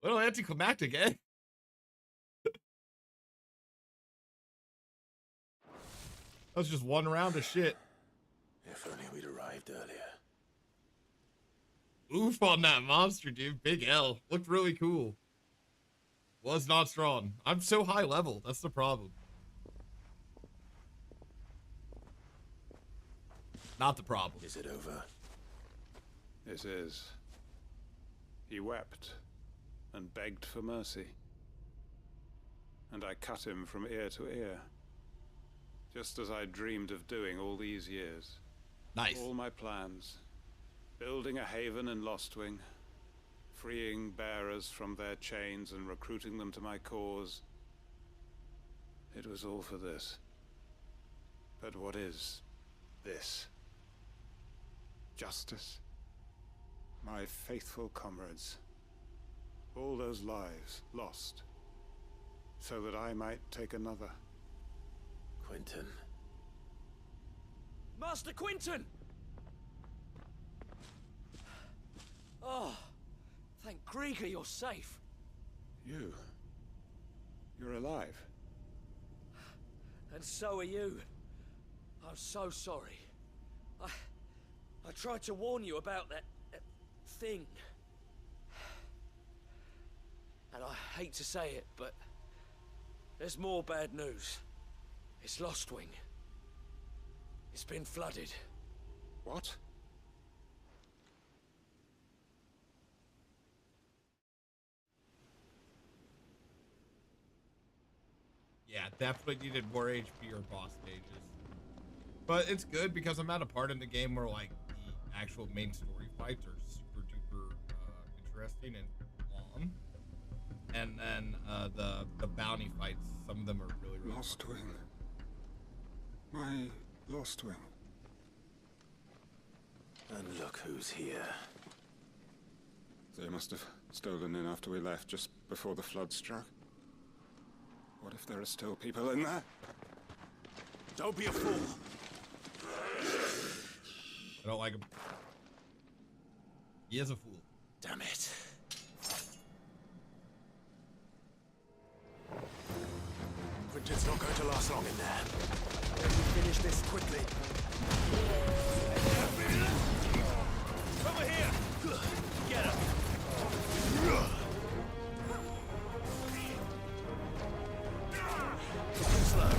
[SPEAKER 2] Little anticlimactic, eh? That was just one round of shit.
[SPEAKER 6] If only we'd arrived earlier.
[SPEAKER 2] Oof on that monster, dude. Big L. Looked really cool. Was not strong. I'm so high level. That's the problem. Not the problem.
[SPEAKER 6] Is it over?
[SPEAKER 12] It is. He wept and begged for mercy. And I cut him from ear to ear. Just as I dreamed of doing all these years.
[SPEAKER 2] Nice.
[SPEAKER 12] All my plans. Building a haven in Lostwing. Freeing bearers from their chains and recruiting them to my cause. It was all for this. But what is this? Justice? My faithful comrades. All those lives lost. So that I might take another.
[SPEAKER 6] Quentin.
[SPEAKER 18] Master Quentin! Oh, thank Grieger you're safe.
[SPEAKER 12] You're alive.
[SPEAKER 18] And so are you. I'm so sorry. I tried to warn you about that thing. And I hate to say it, but there's more bad news. It's Lostwing. It's been flooded.
[SPEAKER 12] What?
[SPEAKER 2] Yeah, definitely needed more HP or boss stages. But it's good because I'm at a part in the game where like the actual main story fights are super duper interesting and long. And then the bounty fights, some of them are really
[SPEAKER 12] Lostwing. My Lostwing.
[SPEAKER 6] And look who's here.
[SPEAKER 12] They must have stolen in after we left, just before the flood struck. What if there are still people in there?
[SPEAKER 6] Don't be a fool.
[SPEAKER 2] I don't like him. He is a fool.
[SPEAKER 6] Damn it. Quentin's not going to last long in there.
[SPEAKER 1] Let me finish this quickly.
[SPEAKER 18] Over here! Get him!
[SPEAKER 6] Slow.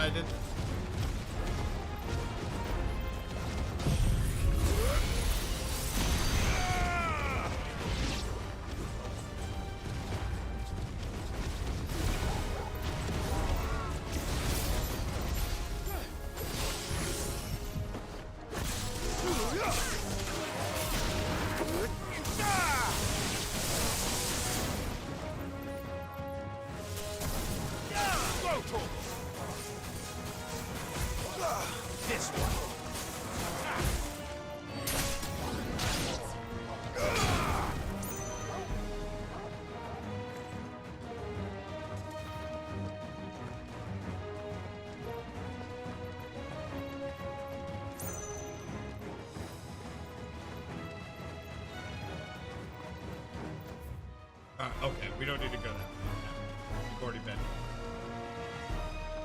[SPEAKER 2] why I did this.
[SPEAKER 10] This one.
[SPEAKER 2] Okay, we don't need to go that way. We've already been.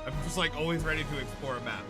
[SPEAKER 2] I'm just like always ready to explore a map.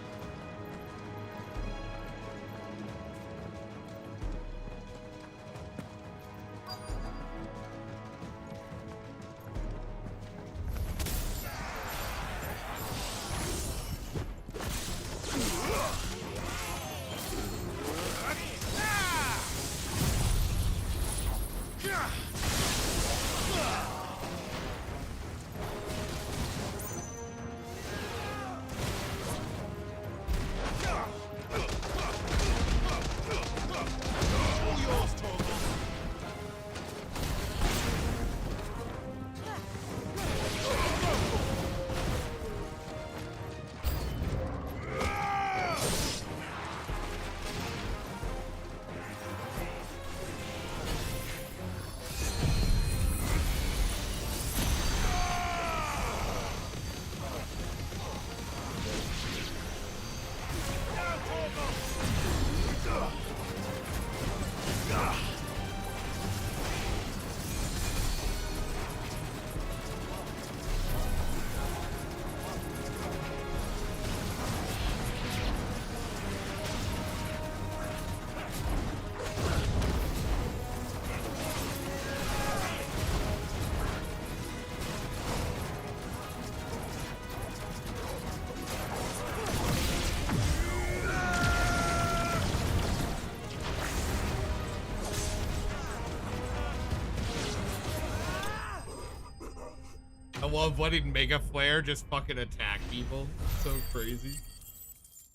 [SPEAKER 2] I love letting Mega Flare just fucking attack people. It's so crazy.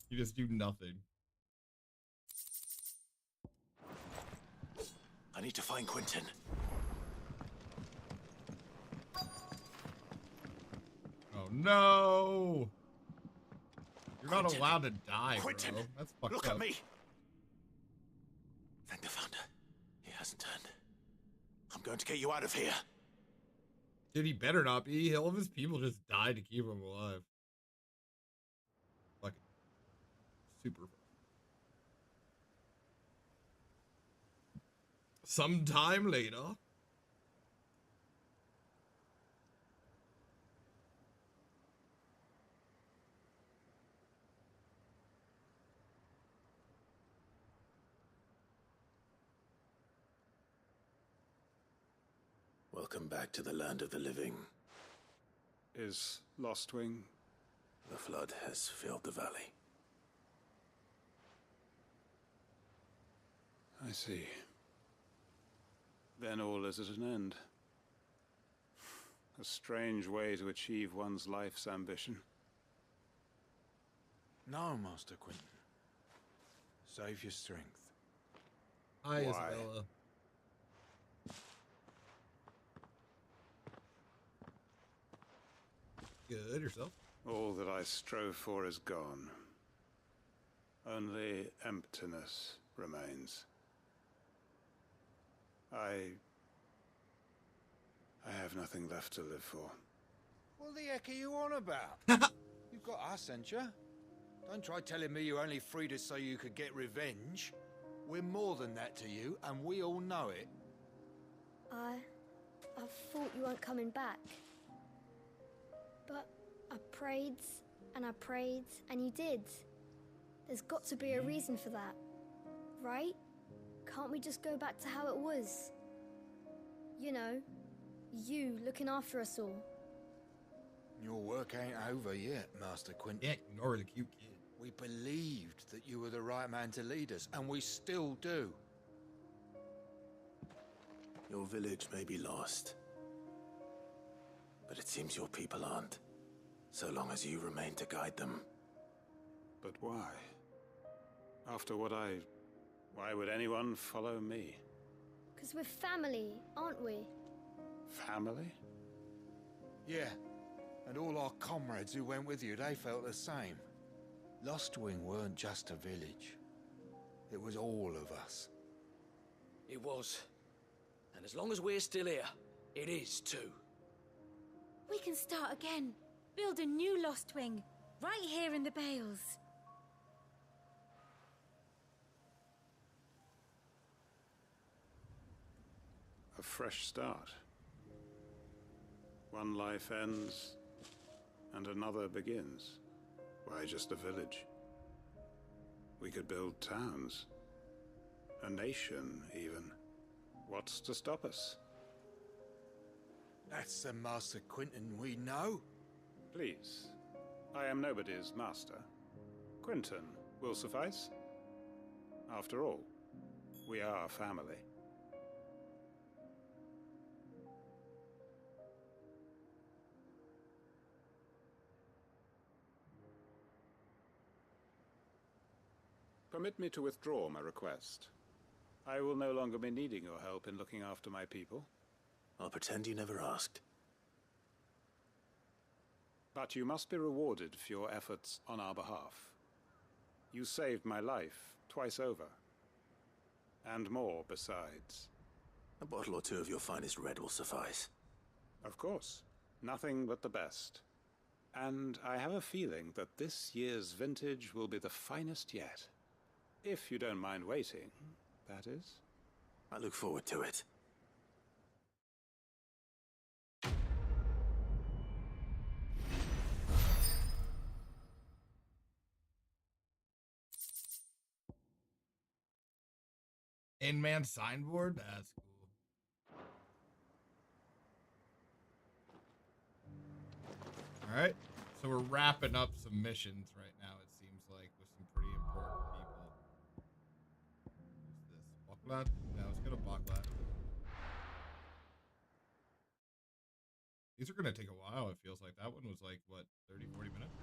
[SPEAKER 2] You just do nothing.
[SPEAKER 6] I need to find Quentin.
[SPEAKER 2] Oh no! You're not allowed to die,
[SPEAKER 6] Quentin,
[SPEAKER 2] bro. That's fucked
[SPEAKER 6] look
[SPEAKER 2] up.
[SPEAKER 6] at me. Thank the Founder. He hasn't turned. I'm going to get you out of here.
[SPEAKER 2] Dude, he better not be. All of his people just died to keep him alive. Fucking super. Sometime later.
[SPEAKER 6] Welcome back to the land of the living.
[SPEAKER 12] Is Lostwing?
[SPEAKER 6] The flood has filled the valley.
[SPEAKER 12] I see. Then all is at an end. A strange way to achieve one's life's ambition.
[SPEAKER 15] No, Master Quentin. Save your strength.
[SPEAKER 2] Hi,
[SPEAKER 12] Why?
[SPEAKER 2] Isabella. Good, yourself?
[SPEAKER 12] All that I strove for is gone. Only emptiness remains. I have nothing left to live for.
[SPEAKER 15] What the heck are you on about? You've got us, ain't you? Don't try telling me you only freed us so you could get revenge. We're more than that to you, and we all know it.
[SPEAKER 9] I thought you weren't coming back. But I prayed, and you did. There's got to be a reason for that, right? Can't we just go back to how it was? You know, you looking after us all.
[SPEAKER 15] Your work ain't over yet, Master Quinton.
[SPEAKER 2] Yeah, ignore the cute kid.
[SPEAKER 15] We believed that you were the right man to lead us, and we still do.
[SPEAKER 6] Your village may be lost, but it seems your people aren't, so long as you remain to guide them.
[SPEAKER 12] But why? After what why would anyone follow me?
[SPEAKER 9] Because we're family, aren't we?
[SPEAKER 12] Family?
[SPEAKER 15] Yeah, and all our comrades who went with you, they felt the same. Lostwing weren't just a village. It was all of us.
[SPEAKER 18] It was. And as long as we're still here, it is too.
[SPEAKER 3] We can start again. Build a new Lost Wing, right here in the Bales.
[SPEAKER 12] A fresh start. One life ends, and another begins. Why just a village? We could build towns. A nation, even. What's to stop us?
[SPEAKER 15] That's the Master Quinton we know.
[SPEAKER 12] Please. I am nobody's master. Quinton will suffice. After all, we are family. Permit me to withdraw my request. I will no longer be needing your help in looking after my people.
[SPEAKER 6] I'll pretend you never asked.
[SPEAKER 12] But you must be rewarded for your efforts on our behalf. You saved my life twice over. And more besides.
[SPEAKER 6] A bottle or two of your finest red will suffice.
[SPEAKER 12] Of course. Nothing but the best. And I have a feeling that this year's vintage will be the finest yet. If you don't mind waiting, that is.
[SPEAKER 6] I look forward to it.
[SPEAKER 2] In-man signboard? That's cool. Alright, so we're wrapping up some missions right now, it seems like, with some pretty important people. Who's this? Bucklat? Yeah, let's go to Bucklat. These are going to take a while, it feels like. That one was like, what, 30, 40 minutes?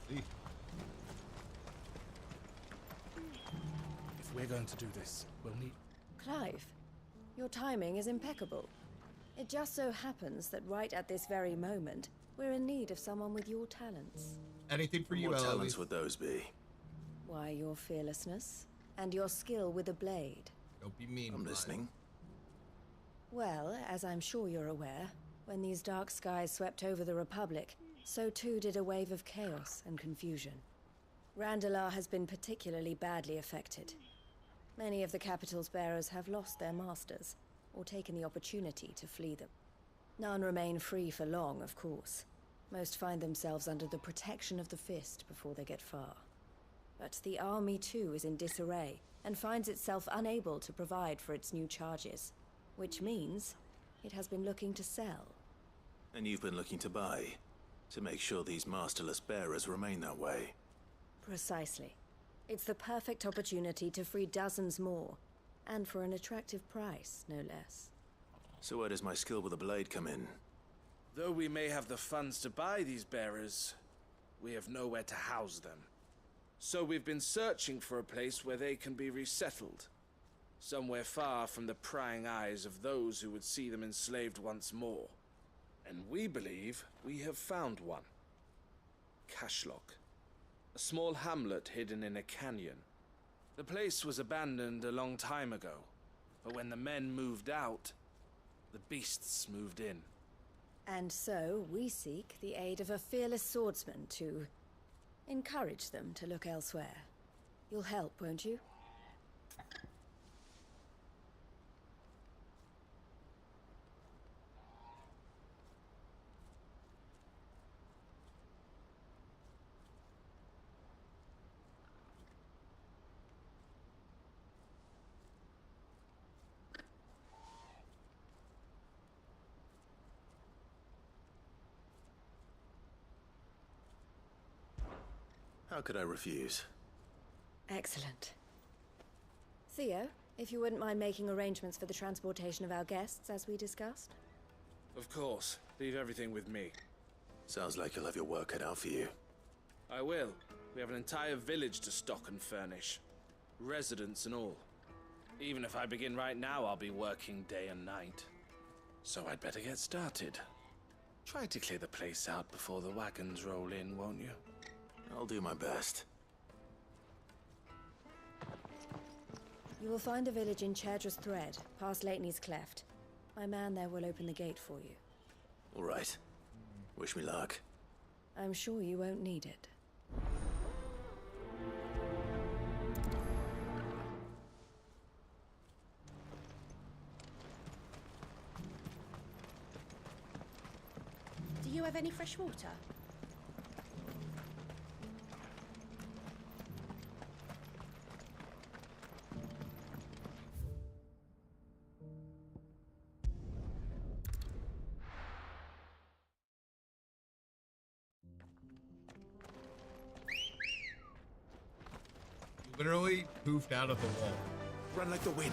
[SPEAKER 2] Let's see.
[SPEAKER 10] If we're going to do this, we'll need...
[SPEAKER 8] Clive, your timing is impeccable. It just so happens that right at this very moment, we're in need of someone with your talents.
[SPEAKER 2] Anything for you,
[SPEAKER 6] What
[SPEAKER 2] Eloise?
[SPEAKER 6] talents would those be?
[SPEAKER 8] Why, your fearlessness and your skill with a blade.
[SPEAKER 2] Don't be mean.
[SPEAKER 6] I'm listening.
[SPEAKER 8] Well, as I'm sure you're aware, when these dark skies swept over the Republic, so too did a wave of chaos and confusion. Randalar has been particularly badly affected. Many of the capital's bearers have lost their masters, or taken the opportunity to flee them. None remain free for long, of course. Most find themselves under the protection of the Fist before they get far. But the army too is in disarray, and finds itself unable to provide for its new charges. Which means it has been looking to sell.
[SPEAKER 6] And you've been looking to buy, to make sure these masterless bearers remain that way.
[SPEAKER 8] Precisely. It's the perfect opportunity to free dozens more, and for an attractive price, no less.
[SPEAKER 6] So where does my skill with a blade come in?
[SPEAKER 18] Though we may have the funds to buy these bearers, we have nowhere to house them. So we've been searching for a place where they can be resettled. Somewhere far from the prying eyes of those who would see them enslaved once more. And we believe we have found one. Cashlock. A small hamlet hidden in a canyon. The place was abandoned a long time ago, but when the men moved out, the beasts moved in.
[SPEAKER 8] And so we seek the aid of a fearless swordsman to encourage them to look elsewhere. You'll help, won't you?
[SPEAKER 6] How could I refuse?
[SPEAKER 8] Excellent. Theo, if you wouldn't mind making arrangements for the transportation of our guests, as we discussed.
[SPEAKER 18] Of course. Leave everything with me.
[SPEAKER 6] Sounds like you'll have your work cut out for you.
[SPEAKER 18] I will. We have an entire village to stock and furnish. Residents and all. Even if I begin right now, I'll be working day and night. So I'd better get started. Try to clear the place out before the wagons roll in, won't you?
[SPEAKER 6] I'll do my best.
[SPEAKER 8] You will find a village in Chairdress Thread, past Lateney's Cleft. My man there will open the gate for you.
[SPEAKER 6] All right. Wish me luck.
[SPEAKER 8] I'm sure you won't need it.
[SPEAKER 20] Do you have any fresh water?
[SPEAKER 2] Literally poofed out of the wall.
[SPEAKER 6] Run like the wind.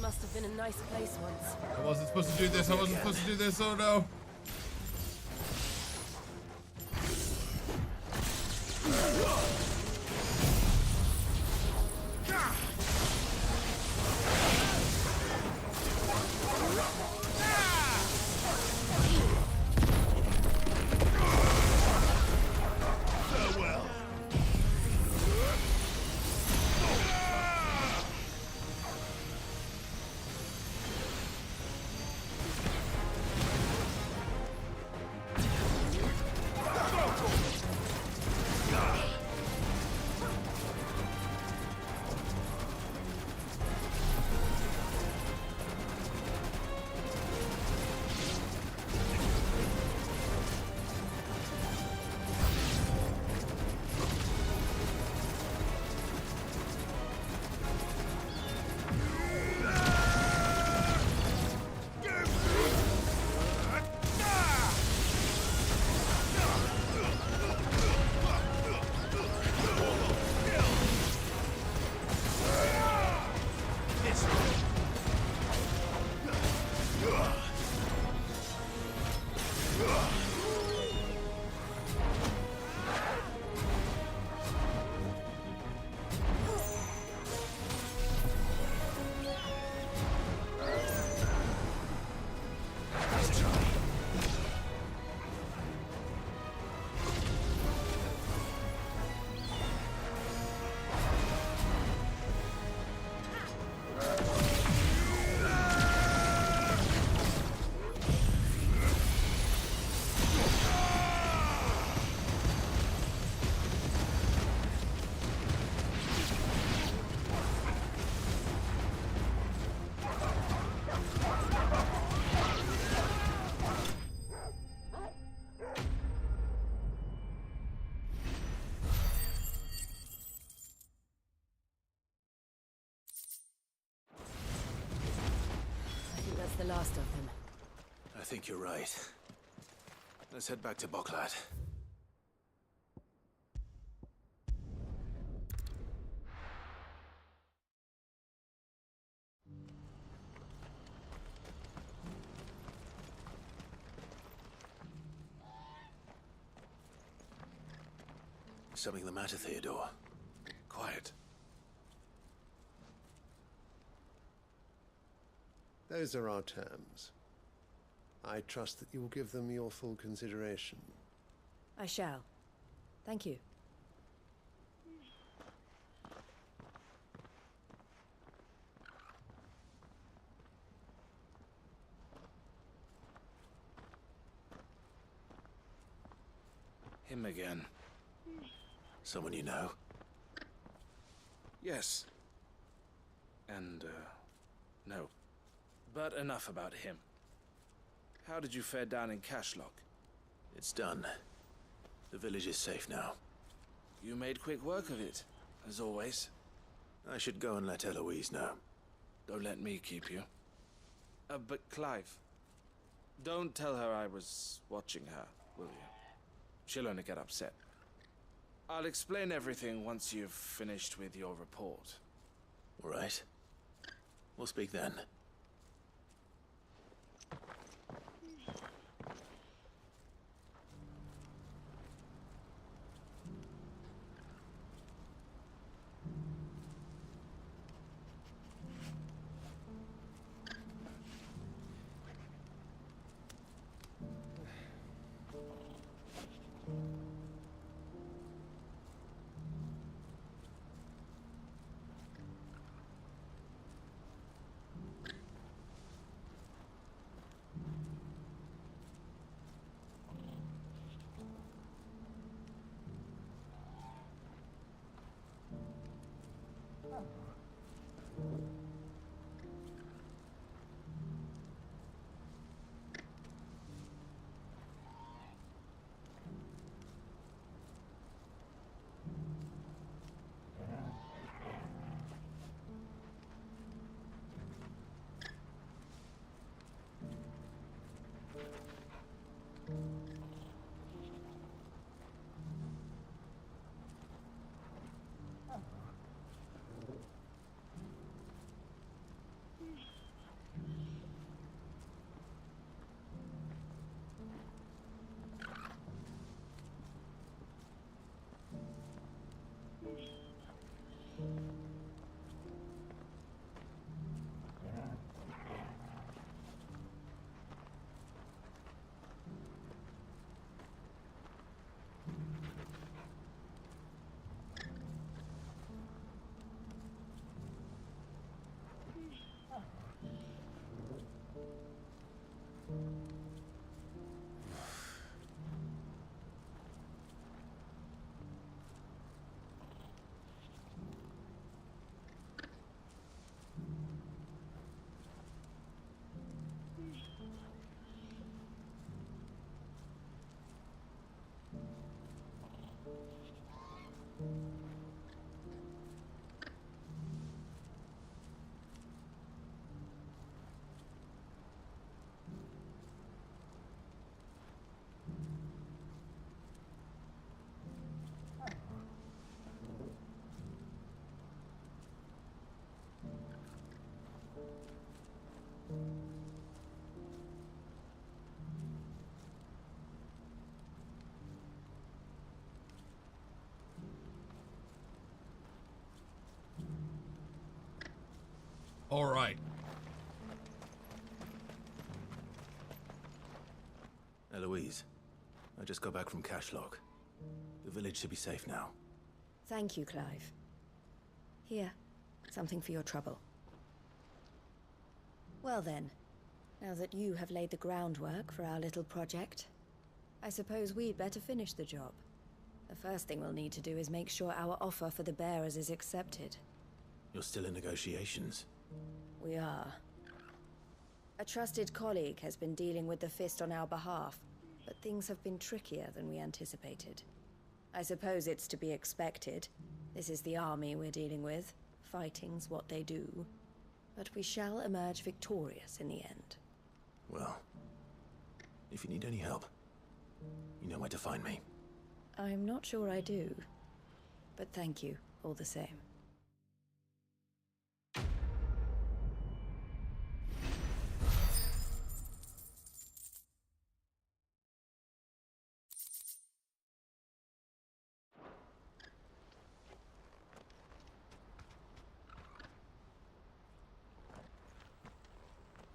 [SPEAKER 8] Must have been a nice place once.
[SPEAKER 2] I wasn't supposed to do this. I wasn't supposed to do this. Oh no.
[SPEAKER 8] The last of them.
[SPEAKER 6] I think you're right. Let's head back to Boklat. Something the matter, Theodore? Quiet.
[SPEAKER 21] Those are our terms. I trust that you will give them your full consideration.
[SPEAKER 8] I shall. Thank you.
[SPEAKER 18] Him again.
[SPEAKER 6] Someone you know?
[SPEAKER 18] Yes. And, no. But enough about him. How did you fare down in Cashlock?
[SPEAKER 6] It's done. The village is safe now.
[SPEAKER 18] You made quick work of it, as always.
[SPEAKER 6] I should go and let Eloise know.
[SPEAKER 18] Don't let me keep you. But Clive, don't tell her I was watching her, will you? She'll only get upset. I'll explain everything once you've finished with your report.
[SPEAKER 6] All right. We'll speak then.
[SPEAKER 2] All right.
[SPEAKER 6] Eloise, I just got back from Cashlock. The village should be safe now.
[SPEAKER 8] Thank you, Clive. Here, something for your trouble. Well then, now that you have laid the groundwork for our little project, I suppose we'd better finish the job. The first thing we'll need to do is make sure our offer for the bearers is accepted.
[SPEAKER 6] You're still in negotiations?
[SPEAKER 8] We are. A trusted colleague has been dealing with the Fist on our behalf, but things have been trickier than we anticipated. I suppose it's to be expected. This is the army we're dealing with. Fighting's what they do. But we shall emerge victorious in the end.
[SPEAKER 6] Well, if you need any help, you know where to find me.
[SPEAKER 8] I'm not sure I do, but thank you all the same.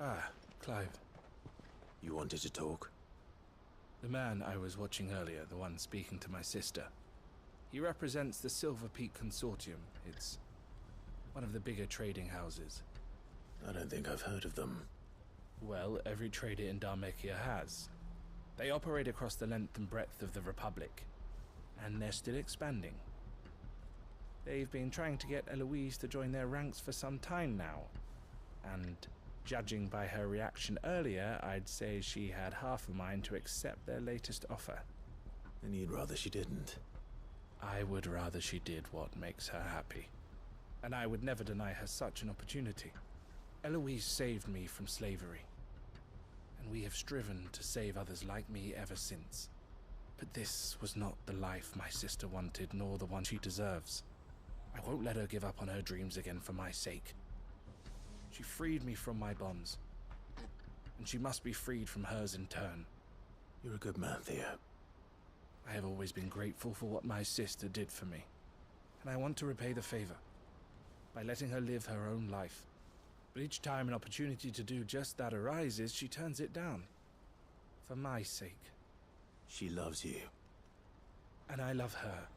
[SPEAKER 18] Ah, Clive.
[SPEAKER 6] You wanted to talk?
[SPEAKER 18] The man I was watching earlier, the one speaking to my sister. He represents the Silver Peak Consortium. It's one of the bigger trading houses.
[SPEAKER 6] I don't think I've heard of them.
[SPEAKER 18] Well, every trader in Dharmekia has. They operate across the length and breadth of the Republic, and they're still expanding.
[SPEAKER 10] They've been trying to get Eloise to join their ranks for some time now, and judging by her reaction earlier, I'd say she had half a mind to accept their latest offer.
[SPEAKER 6] And you'd rather she didn't?
[SPEAKER 10] I would rather she did what makes her happy, and I would never deny her such an opportunity. Eloise saved me from slavery, and we have striven to save others like me ever since. But this was not the life my sister wanted, nor the one she deserves. I won't let her give up on her dreams again for my sake. She freed me from my bonds, and she must be freed from hers in turn.
[SPEAKER 6] You're a good man, Theo.
[SPEAKER 10] I have always been grateful for what my sister did for me, and I want to repay the favor by letting her live her own life. But each time an opportunity to do just that arises, she turns it down. For my sake.
[SPEAKER 6] She loves you.
[SPEAKER 10] And I love her.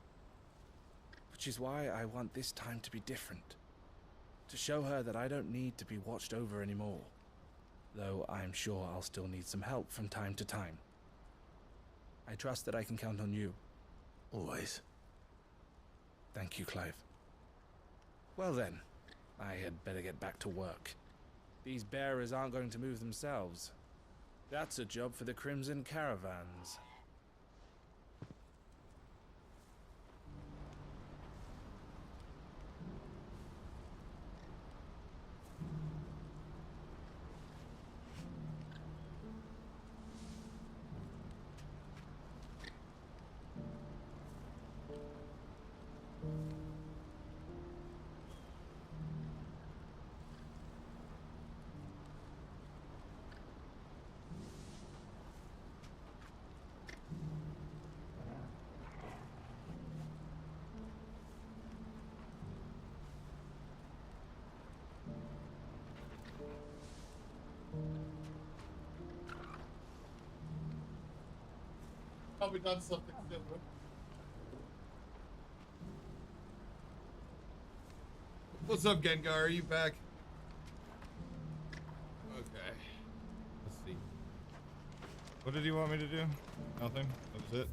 [SPEAKER 10] Which is why I want this time to be different. To show her that I don't need to be watched over anymore. Though I'm sure I'll still need some help from time to time. I trust that I can count on you.
[SPEAKER 6] Always.
[SPEAKER 10] Thank you, Clive. Well then, I had better get back to work. These bearers aren't going to move themselves. That's a job for the Crimson Caravans.
[SPEAKER 2] Probably done something similar. What's up, Gengar? Are you back? Okay. Let's see. What did you want me to do? Nothing? That was it?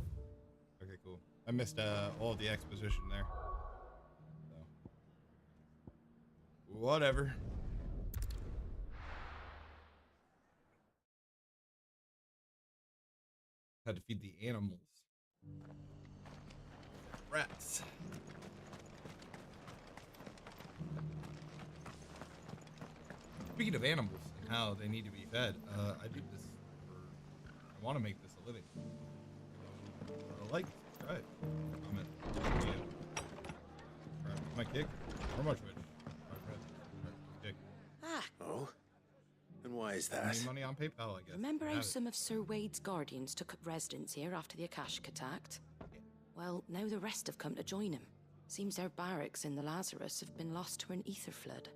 [SPEAKER 2] Okay, cool. I missed all the exposition there. So. Whatever. Had to feed the animals. Rats. Speaking of animals and how they need to be fed, I do this for, I want to make this a living. Like, subscribe, comment, yeah. My kick, or much rich. Kick.
[SPEAKER 6] Ah. Oh? And why is that?
[SPEAKER 2] Any money on PayPal, I guess.
[SPEAKER 16] Remember how some of Sir Wade's guardians took up residence here after the Akashic attacked? Well, now the rest have come to join him. Seems their barracks in the Lazarus have been lost to an ether flood.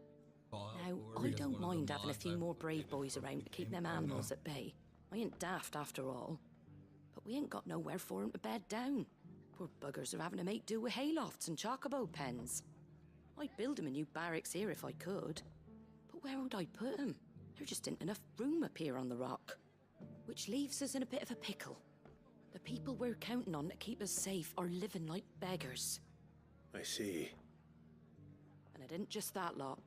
[SPEAKER 16] Now, I don't mind having a few more brave boys around to keep them animals at bay. I ain't daft after all. But we ain't got nowhere for 'em to bed down. Poor buggers are having to make do with haylofts and chocobo pens. I'd build 'em a new barracks here if I could. But where would I put 'em? There just ain't enough room up here on the rock. Which leaves us in a bit of a pickle. The people we're counting on to keep us safe are living like beggars.
[SPEAKER 6] I see.
[SPEAKER 16] And it ain't just that lot.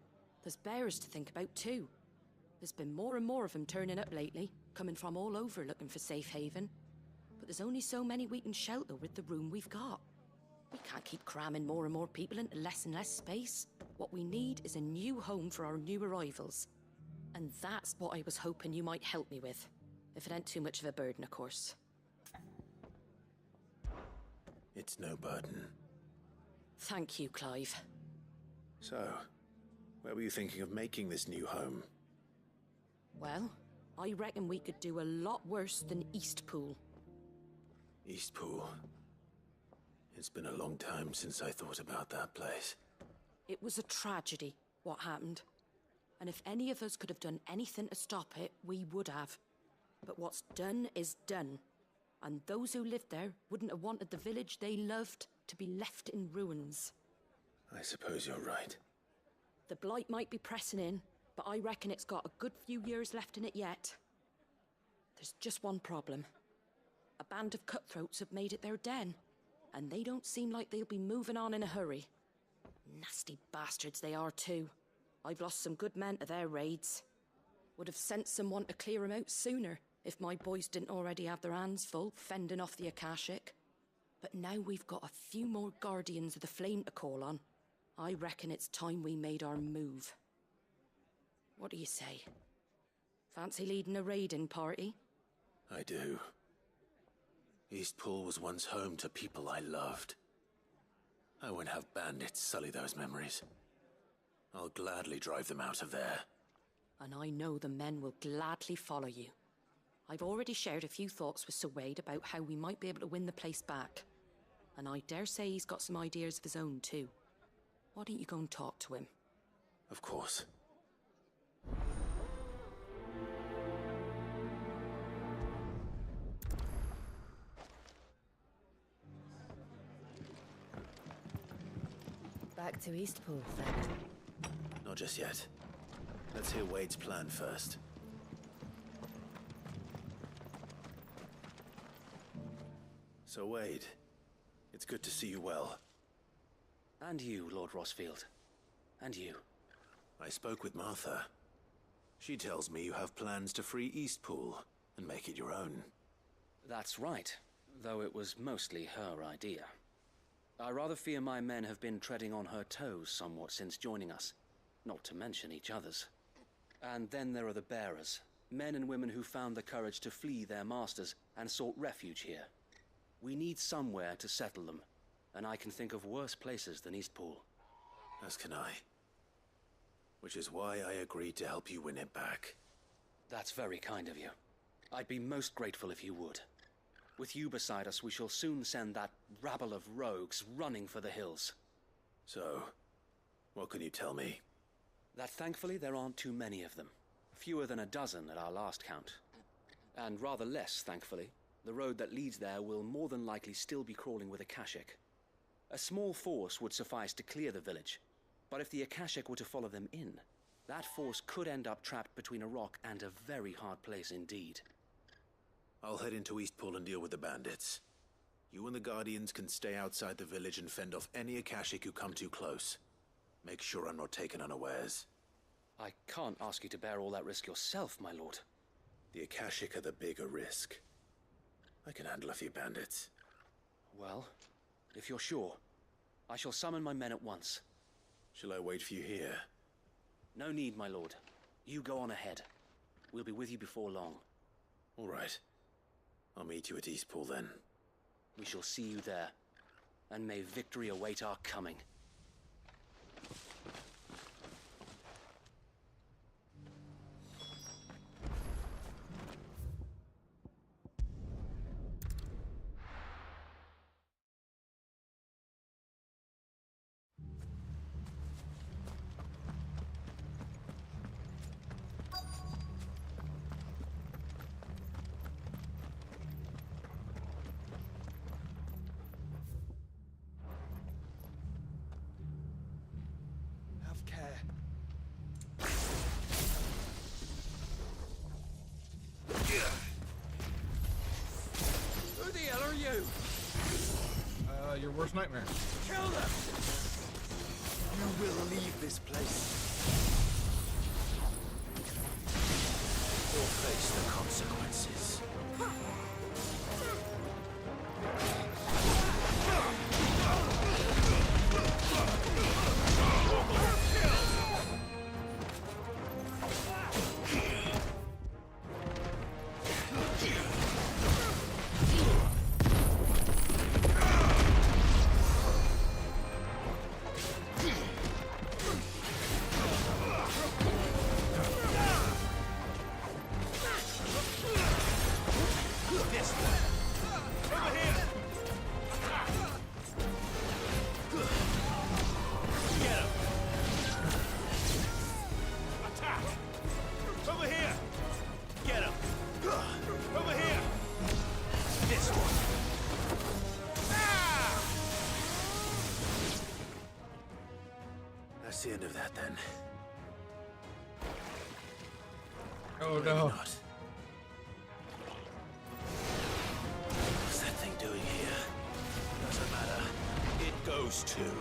[SPEAKER 16] There's bearers to think about too. There's been more and more of them turning up lately, coming from all over looking for safe haven. But there's only so many we can shelter with the room we've got. We can't keep cramming more and more people into less and less space. What we need is a new home for our new arrivals. And that's what I was hoping you might help me with. If it ain't too much of a burden, of course.
[SPEAKER 6] It's no burden.
[SPEAKER 16] Thank you, Clive.
[SPEAKER 6] So, where were you thinking of making this new home?
[SPEAKER 16] Well, I reckon we could do a lot worse than Eastpool.
[SPEAKER 6] Eastpool. It's been a long time since I thought about that place.
[SPEAKER 16] It was a tragedy, what happened. And if any of us could have done anything to stop it, we would have. But what's done is done. And those who lived there wouldn't have wanted the village they loved to be left in ruins.
[SPEAKER 6] I suppose you're right.
[SPEAKER 16] The blight might be pressing in, but I reckon it's got a good few years left in it yet. There's just one problem. A band of cutthroats have made it their den, and they don't seem like they'll be moving on in a hurry. Nasty bastards they are too. I've lost some good men to their raids. Would have sent someone to clear 'em out sooner if my boys didn't already have their hands full fending off the Akashic. But now we've got a few more Guardians of the Flame to call on. I reckon it's time we made our move. What do you say? Fancy leading a raiding party?
[SPEAKER 6] I do. Eastpool was once home to people I loved. I won't have bandits sully those memories. I'll gladly drive them out of there.
[SPEAKER 16] And I know the men will gladly follow you. I've already shared a few thoughts with Sir Wade about how we might be able to win the place back. And I dare say he's got some ideas of his own too. Why don't you go and talk to him?
[SPEAKER 6] Of course.
[SPEAKER 8] Back to Eastpool, then.
[SPEAKER 6] Not just yet. Let's hear Wade's plan first. So, Wade, it's good to see you well.
[SPEAKER 13] And you, Lord Rossfield. And you.
[SPEAKER 6] I spoke with Martha. She tells me you have plans to free Eastpool and make it your own.
[SPEAKER 13] That's right, though it was mostly her idea. I rather fear my men have been treading on her toes somewhat since joining us, not to mention each other's. And then there are the bearers, men and women who found the courage to flee their masters and sought refuge here. We need somewhere to settle them, and I can think of worse places than Eastpool.
[SPEAKER 6] As can I. Which is why I agreed to help you win it back.
[SPEAKER 13] That's very kind of you. I'd be most grateful if you would. With you beside us, we shall soon send that rabble of rogues running for the hills.
[SPEAKER 6] So, what can you tell me?
[SPEAKER 13] That thankfully there aren't too many of them. Fewer than a dozen at our last count. And rather less, thankfully. The road that leads there will more than likely still be crawling with Akashic. A small force would suffice to clear the village, but if the Akashic were to follow them in, that force could end up trapped between a rock and a very hard place indeed.
[SPEAKER 6] I'll head into Eastpool and deal with the bandits. You and the Guardians can stay outside the village and fend off any Akashic who come too close. Make sure I'm not taken unawares.
[SPEAKER 13] I can't ask you to bear all that risk yourself, my lord.
[SPEAKER 6] The Akashic are the bigger risk. I can handle a few bandits.
[SPEAKER 13] Well, if you're sure, I shall summon my men at once.
[SPEAKER 6] Shall I wait for you here?
[SPEAKER 13] No need, my lord. You go on ahead. We'll be with you before long.
[SPEAKER 6] All right. I'll meet you at Eastpool then.
[SPEAKER 13] We shall see you there, and may victory await our coming.
[SPEAKER 2] Your worst nightmare.
[SPEAKER 1] Kill them! You will leave this place.
[SPEAKER 6] Or face the consequences. That's the end of that, then.
[SPEAKER 2] Oh, no.
[SPEAKER 6] Not. What's that thing doing here? Doesn't matter. It goes too.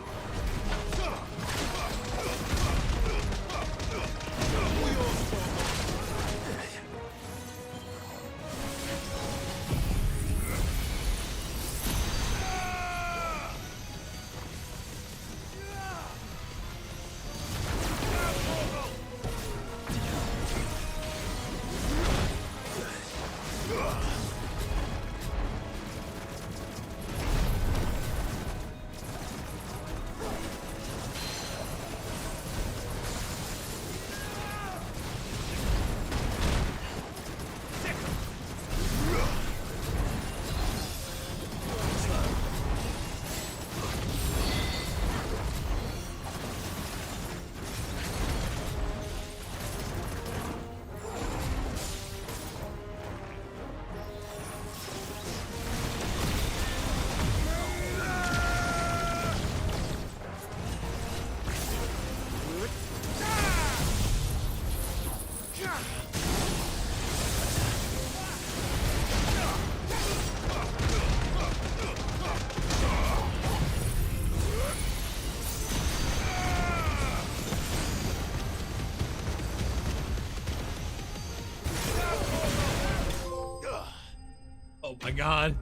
[SPEAKER 2] god.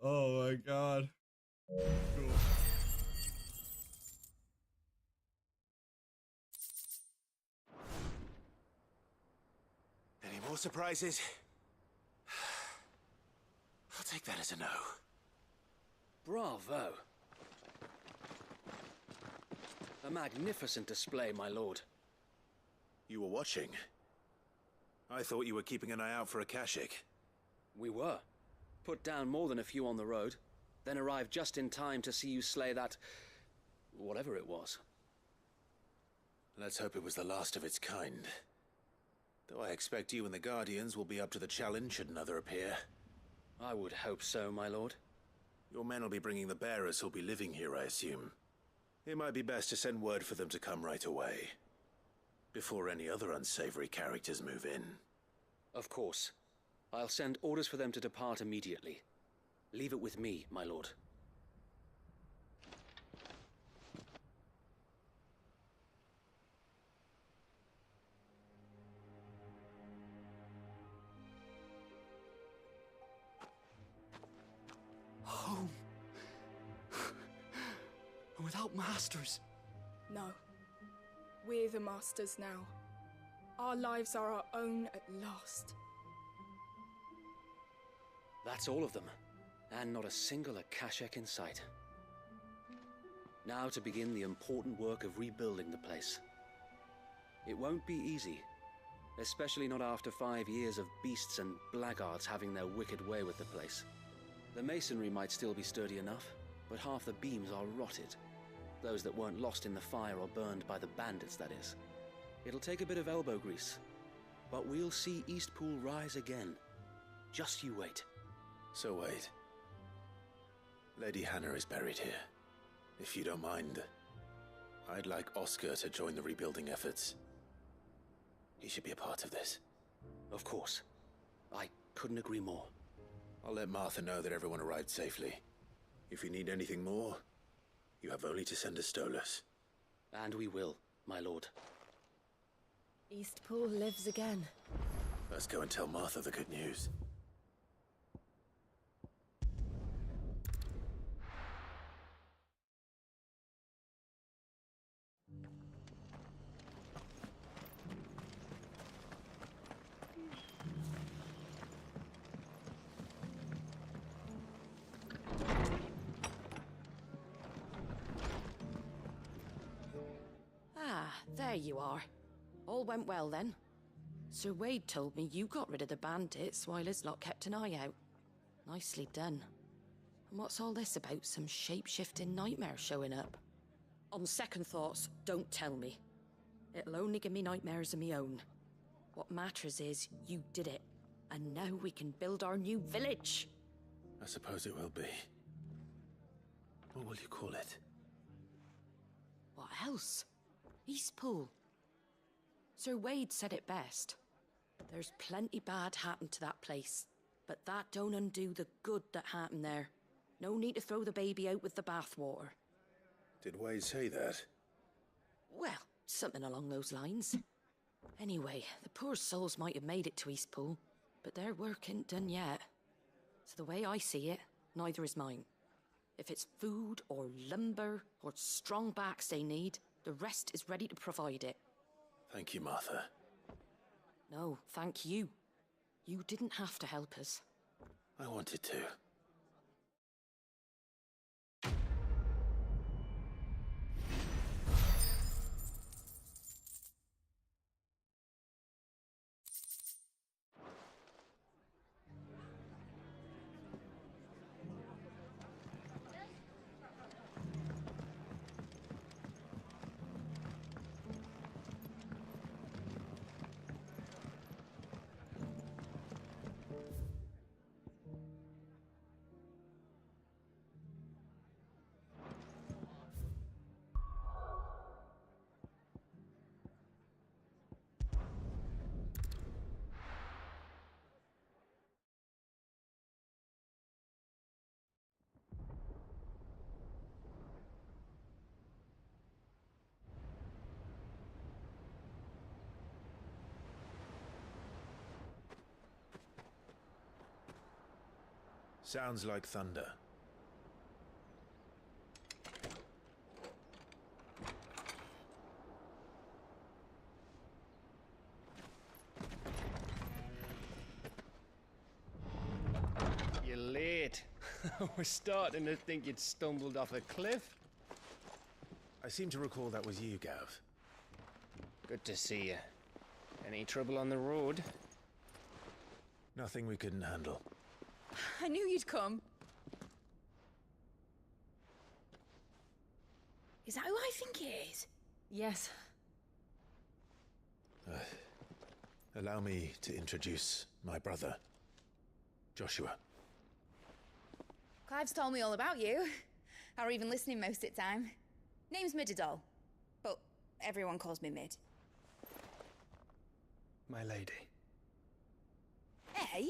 [SPEAKER 2] Oh my god. Cool.
[SPEAKER 6] Any more surprises? I'll take that as a no.
[SPEAKER 13] Bravo. A magnificent display, my lord.
[SPEAKER 6] You were watching. I thought you were keeping an eye out for a Kashik.
[SPEAKER 13] We were. Put down more than a few on the road, then arrived just in time to see you slay that... whatever it was.
[SPEAKER 6] Let's hope it was the last of its kind. Though I expect you and the Guardians will be up to the challenge should another appear.
[SPEAKER 13] I would hope so, my lord.
[SPEAKER 6] Your men will be bringing the bearers who'll be living here, I assume. It might be best to send word for them to come right away, before any other unsavory characters move in.
[SPEAKER 13] Of course. I'll send orders for them to depart immediately. Leave it with me, my lord.
[SPEAKER 1] Home. Without masters.
[SPEAKER 19] No. We're the masters now. Our lives are our own at last.
[SPEAKER 13] That's all of them, and not a single Akashek in sight. Now to begin the important work of rebuilding the place. It won't be easy, especially not after 5 years of beasts and blackguards having their wicked way with the place. The masonry might still be sturdy enough, but half the beams are rotted. Those that weren't lost in the fire or burned by the bandits, that is. It'll take a bit of elbow grease, but we'll see Eastpool rise again. Just you wait.
[SPEAKER 6] So wait. Lady Hannah is buried here. If you don't mind, I'd like Oscar to join the rebuilding efforts. He should be a part of this.
[SPEAKER 13] Of course. I couldn't agree more.
[SPEAKER 6] I'll let Martha know that everyone arrived safely. If you need anything more, you have only to send a Stolas.
[SPEAKER 13] And we will, my lord.
[SPEAKER 8] Eastpool lives again.
[SPEAKER 6] Let's go and tell Martha the good news.
[SPEAKER 16] There you are. All went well then. Sir Wade told me you got rid of the bandits while his lot kept an eye out. Nicely done. And what's all this about some shape-shifting nightmare showing up? On second thoughts, don't tell me. It'll only give me nightmares of my own. What matters is you did it. And now we can build our new village.
[SPEAKER 6] I suppose it will be. What will you call it?
[SPEAKER 16] What else? Eastpool. Sir Wade said it best. There's plenty bad happened to that place, but that don't undo the good that happened there. No need to throw the baby out with the bathwater.
[SPEAKER 6] Did Wade say that?
[SPEAKER 16] Well, something along those lines. Anyway, the poor souls might have made it to Eastpool, but their work ain't done yet. So the way I see it, neither is mine. If it's food or lumber or strong backs they need, the rest is ready to provide it.
[SPEAKER 6] Thank you, Martha.
[SPEAKER 16] No, thank you. You didn't have to help us.
[SPEAKER 6] I wanted to. Sounds like thunder.
[SPEAKER 11] You're late. We're starting to think you'd stumbled off a cliff.
[SPEAKER 6] I seem to recall that was you, Gav.
[SPEAKER 11] Good to see you. Any trouble on the road?
[SPEAKER 6] Nothing we couldn't handle.
[SPEAKER 22] I knew you'd come. Is that who I think it is?
[SPEAKER 16] Yes.
[SPEAKER 6] Allow me to introduce my brother, Joshua.
[SPEAKER 22] Clive's told me all about you. Or even listening most of the time. Name's Midadol, but everyone calls me Mid.
[SPEAKER 11] My lady.
[SPEAKER 22] Hey?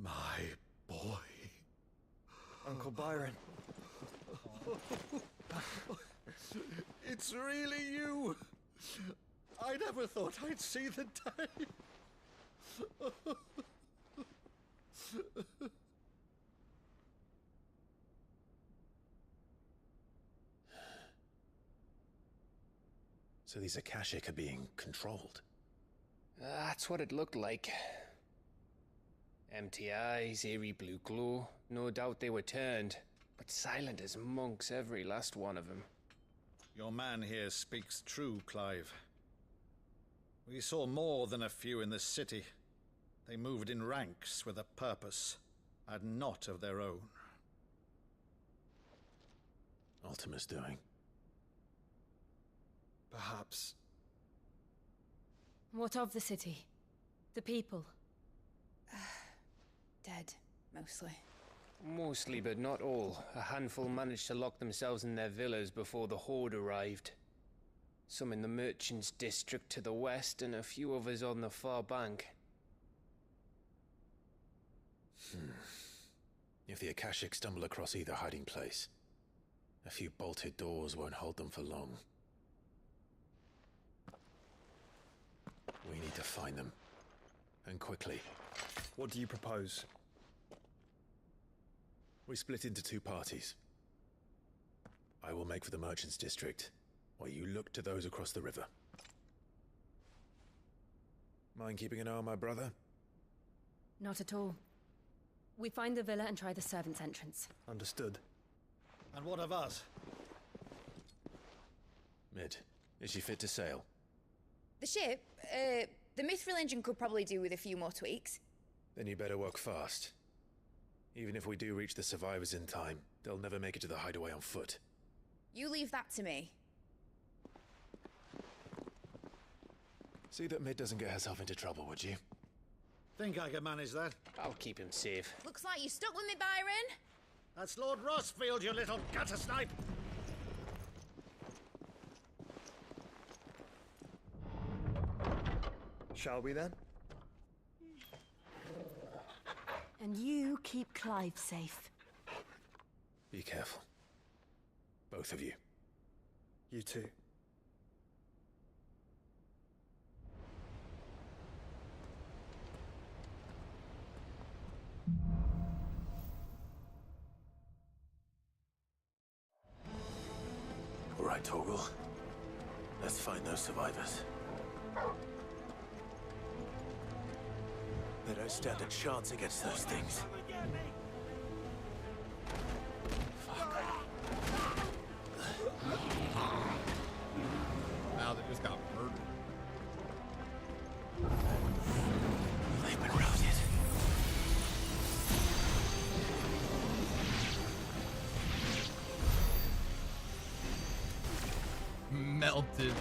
[SPEAKER 1] My boy.
[SPEAKER 11] Uncle Byron.
[SPEAKER 1] It's really you. I never thought I'd see the day.
[SPEAKER 6] So these Akashic are being controlled?
[SPEAKER 11] That's what it looked like. Empty eyes, eerie blue glow. No doubt they were turned, but silent as monks, every last one of them.
[SPEAKER 23] Your man here speaks true, Clive. We saw more than a few in this city. They moved in ranks with a purpose, and not of their own.
[SPEAKER 6] Ultima's doing.
[SPEAKER 1] Perhaps.
[SPEAKER 16] What of the city? The people?
[SPEAKER 22] Dead, mostly.
[SPEAKER 11] Mostly, but not all. A handful managed to lock themselves in their villas before the Horde arrived. Some in the merchants' district to the west, and a few others on the far bank.
[SPEAKER 6] If the Akashic stumble across either hiding place, a few bolted doors won't hold them for long. We need to find them. And quickly.
[SPEAKER 1] What do you propose?
[SPEAKER 6] We split into two parties. I will make for the merchants' district, while you look to those across the river. Mind keeping an eye on my brother?
[SPEAKER 16] Not at all. We find the villa and try the servants' entrance.
[SPEAKER 1] Understood.
[SPEAKER 23] And what of us?
[SPEAKER 6] Mid, is she fit to sail?
[SPEAKER 22] The ship, the mithril engine could probably do with a few more tweaks.
[SPEAKER 6] Then you better work fast. Even if we do reach the survivors in time, they'll never make it to the hideaway on foot.
[SPEAKER 22] You leave that to me.
[SPEAKER 6] See that Mid doesn't get herself into trouble, would you?
[SPEAKER 23] Think I can manage that?
[SPEAKER 11] I'll keep him safe.
[SPEAKER 22] Looks like you stuck with me, Byron.
[SPEAKER 23] That's Lord Rossfield, you little gutter snipe!
[SPEAKER 1] Shall we then?
[SPEAKER 22] And you keep Clive safe.
[SPEAKER 6] Be careful. Both of you.
[SPEAKER 1] You too.
[SPEAKER 6] All right, Torgal. Let's find those survivors. They don't stand a chance against those things.
[SPEAKER 2] Now they just got murdered.
[SPEAKER 6] They've been routed.
[SPEAKER 2] Melted.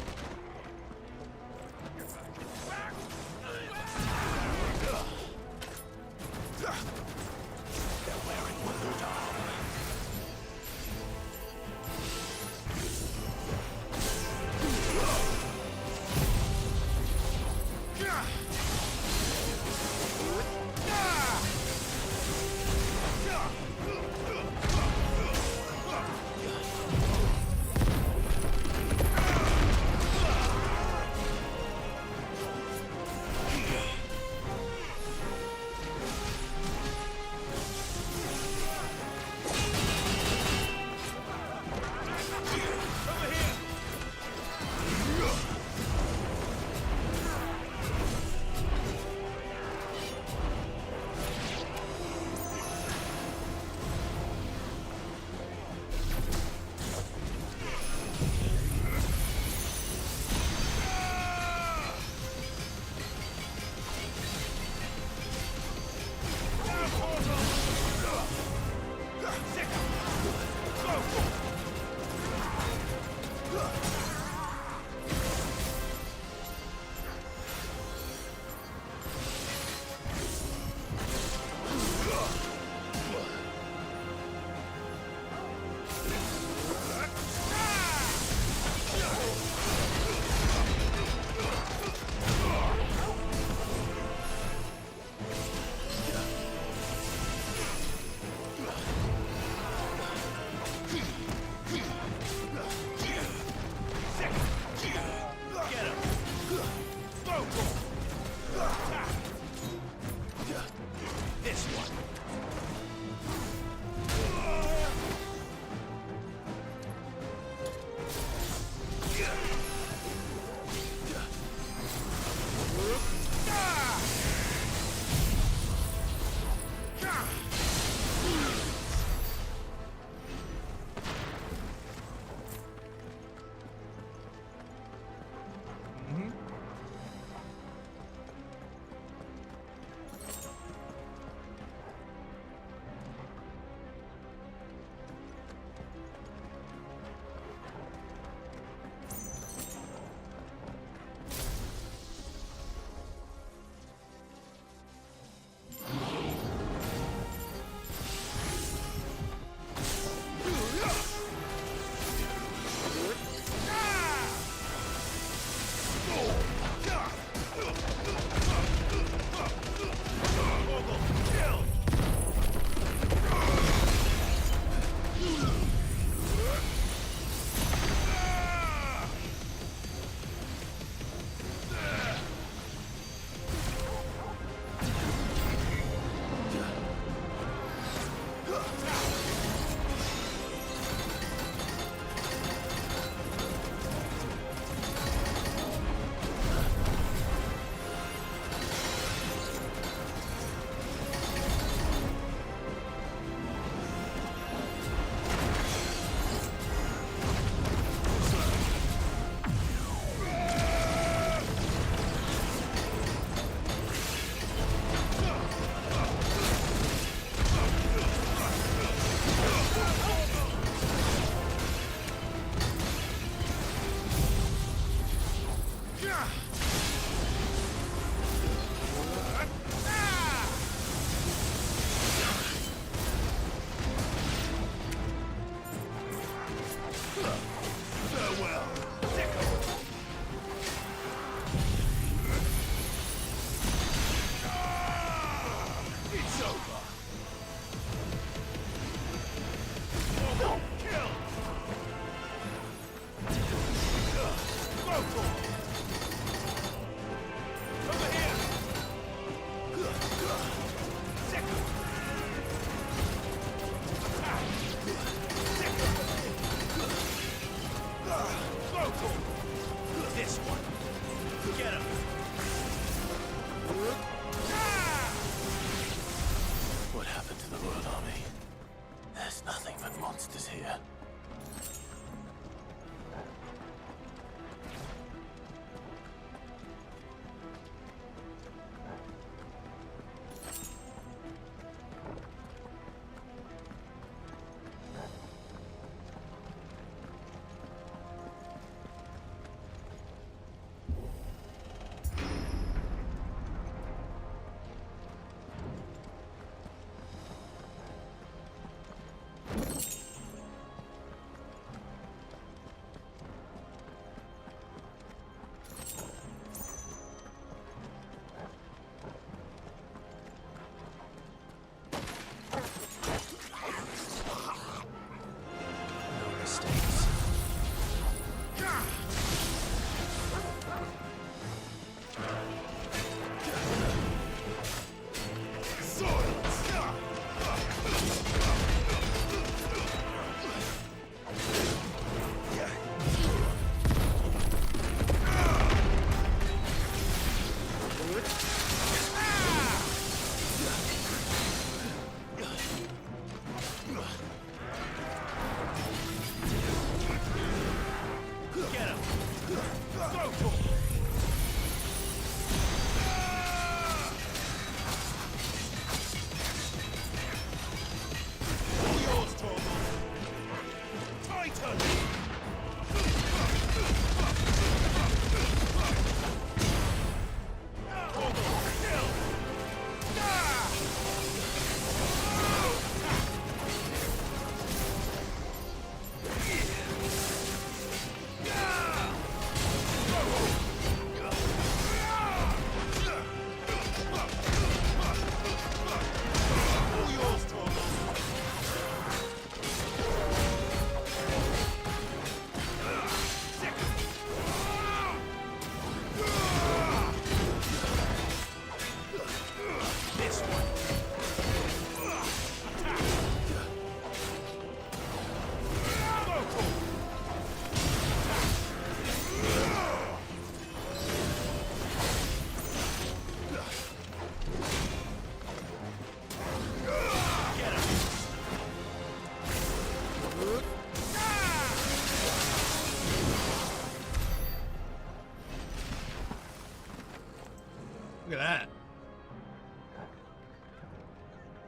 [SPEAKER 6] They're wearing wounded armor.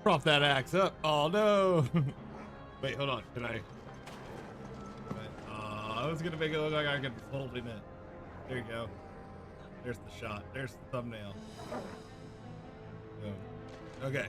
[SPEAKER 2] Prop that axe up. Oh no. Wait, hold on. Can I? I was gonna make it look like I could hold him in. There you go. There's the shot. There's the thumbnail. Boom. Okay.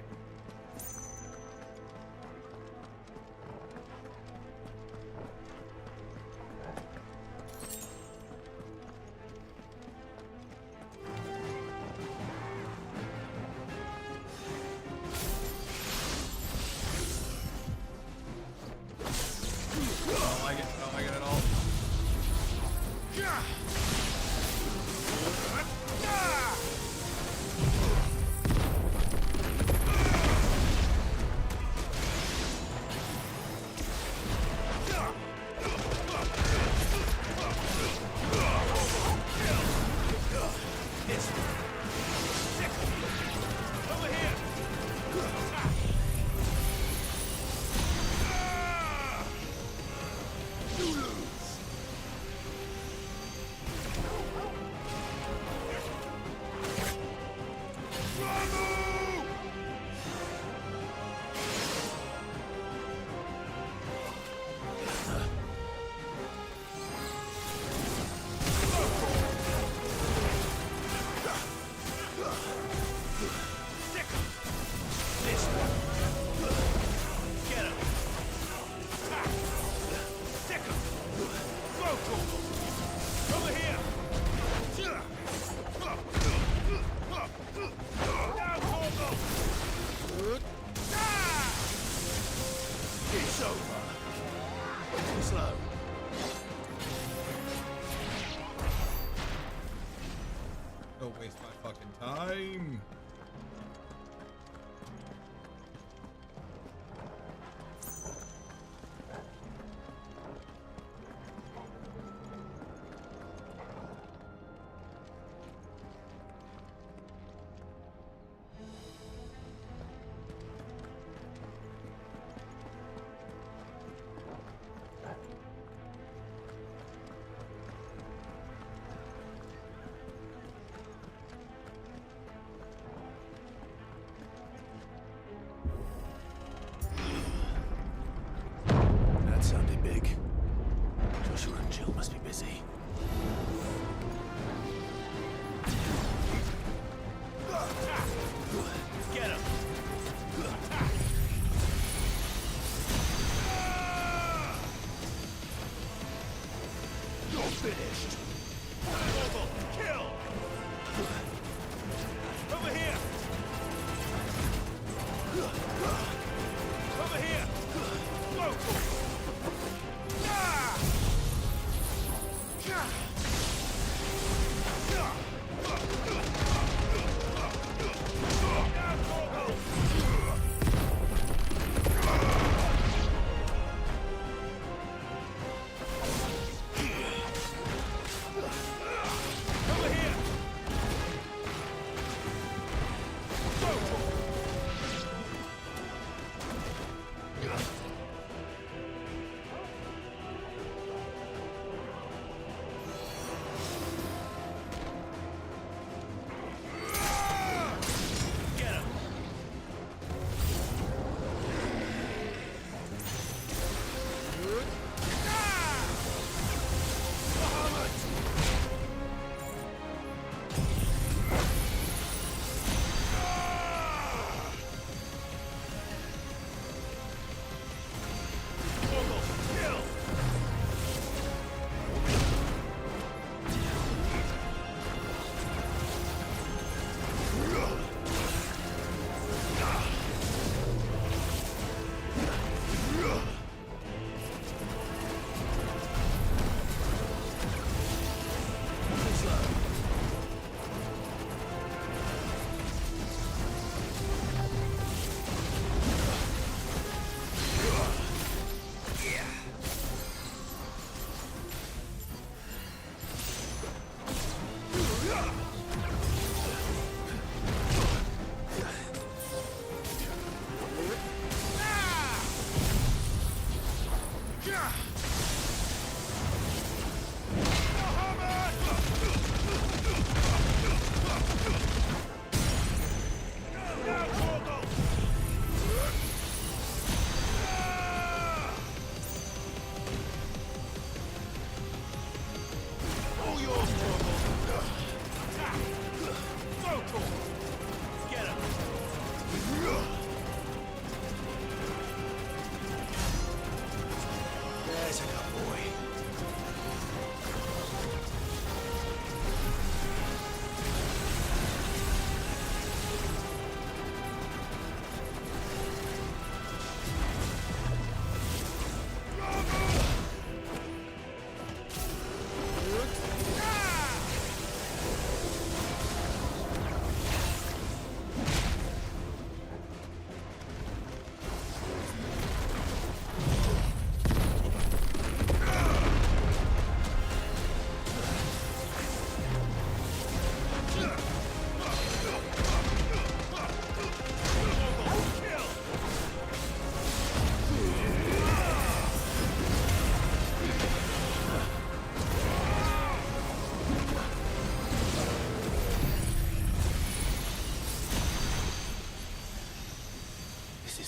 [SPEAKER 2] Don't waste my fucking time.
[SPEAKER 6] That sounded big. Joshua and Jill must be busy.
[SPEAKER 18] Get him! You're finished! Kill! Over here! Over here! Local!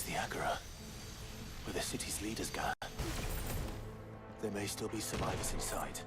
[SPEAKER 6] There's the Agora, where the city's leaders gather. There may still be survivors inside.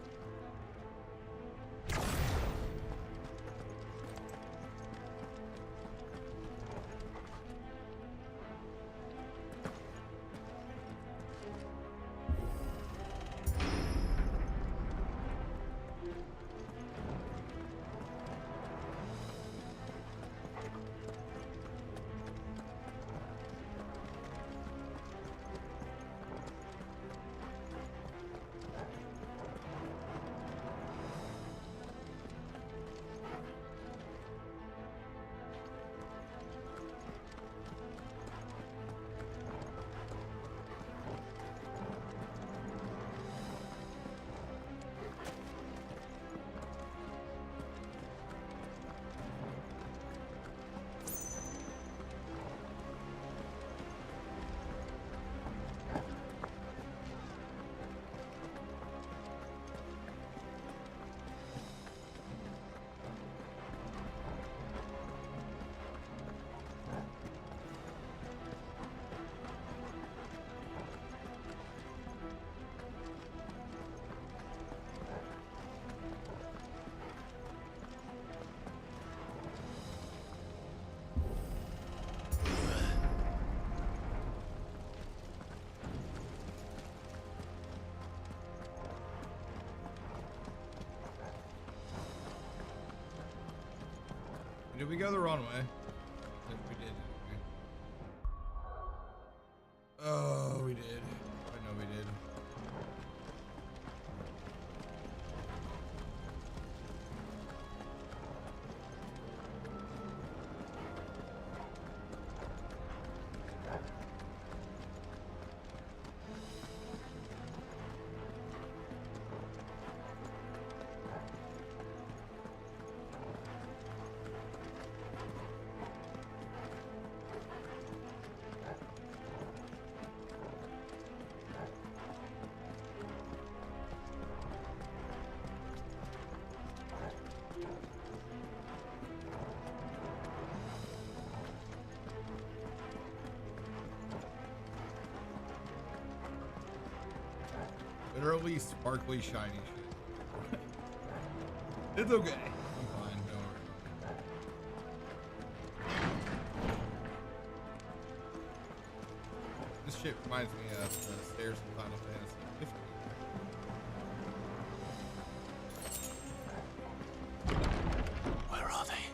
[SPEAKER 2] Did we go the wrong way? I think we did. Oh, we did. I know we did. Literally sparkly shiny shit. It's okay. I'm fine. Don't worry. This shit reminds me of the stairs in Final Fantasy 15.
[SPEAKER 6] Where are they?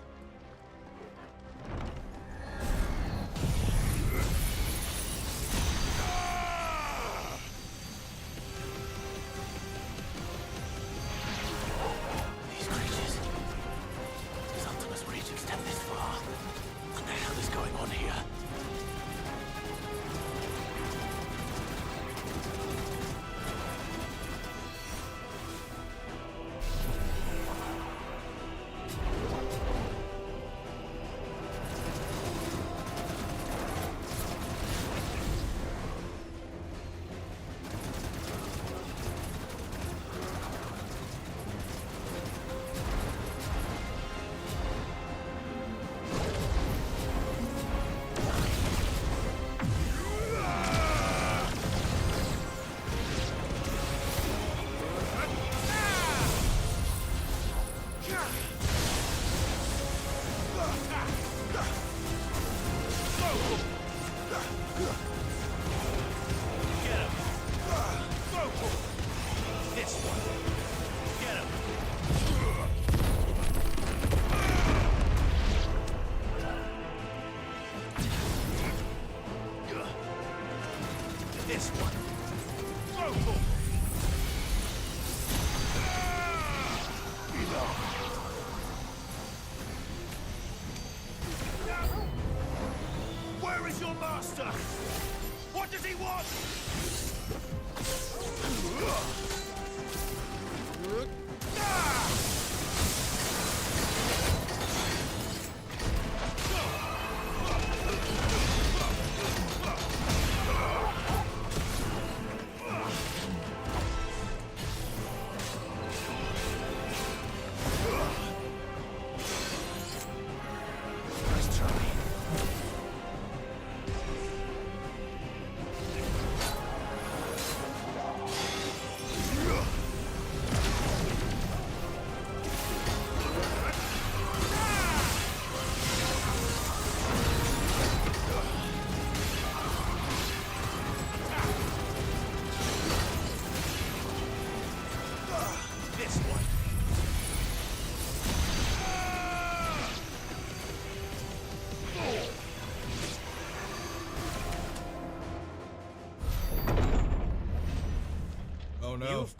[SPEAKER 18] Where is your master? What does he want?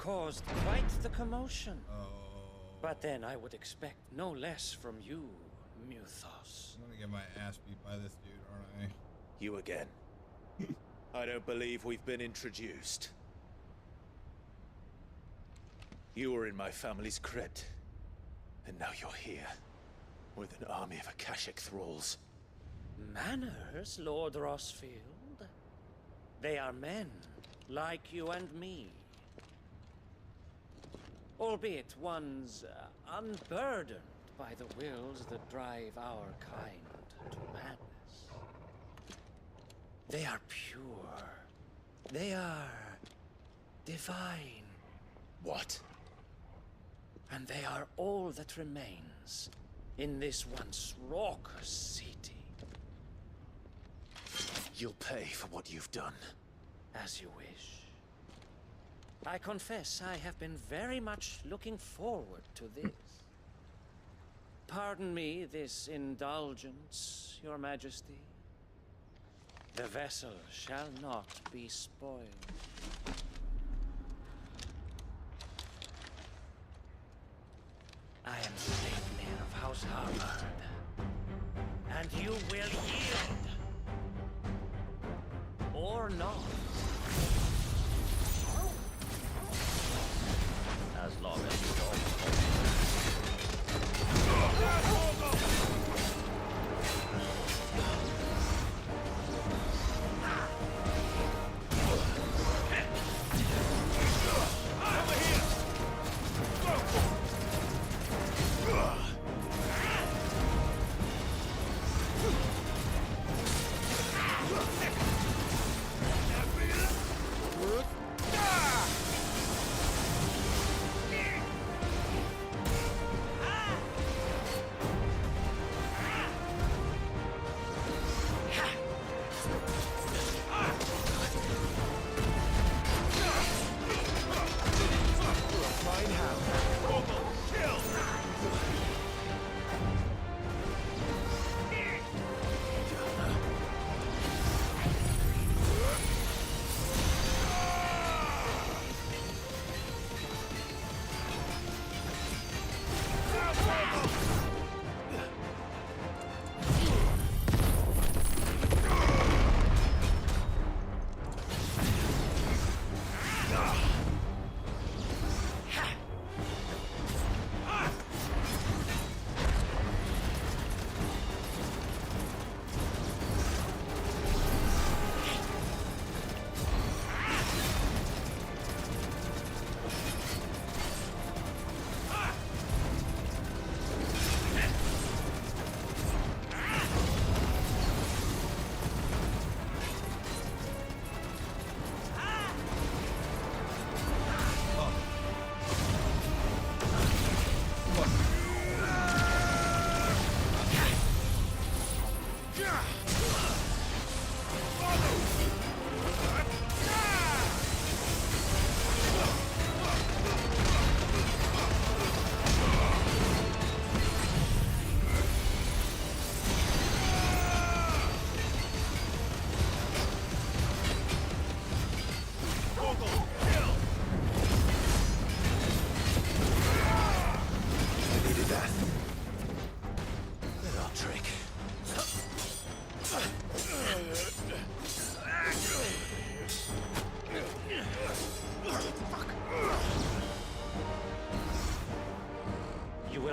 [SPEAKER 18] caused quite the commotion. But then I would expect no less from you, Muthos.
[SPEAKER 2] I'm gonna get my ass beat by this dude, aren't I?
[SPEAKER 6] You again. I don't believe we've been introduced. You were in my family's crypt, and now you're here, with an army of Akashic thralls.
[SPEAKER 18] Manners, Lord Rossfield. They are men, like you and me. Albeit ones unburdened by the wills that drive our kind to madness. They are pure. They are divine.
[SPEAKER 6] What?
[SPEAKER 18] And they are all that remains in this once raucous city.
[SPEAKER 6] You'll pay for what you've done.
[SPEAKER 18] As you wish. I confess I have been very much looking forward to this. Pardon me this indulgence, Your Majesty. The vessel shall not be spoiled. I am Sleipnir of House Harvard, and you will yield. Or not. As long as you don't.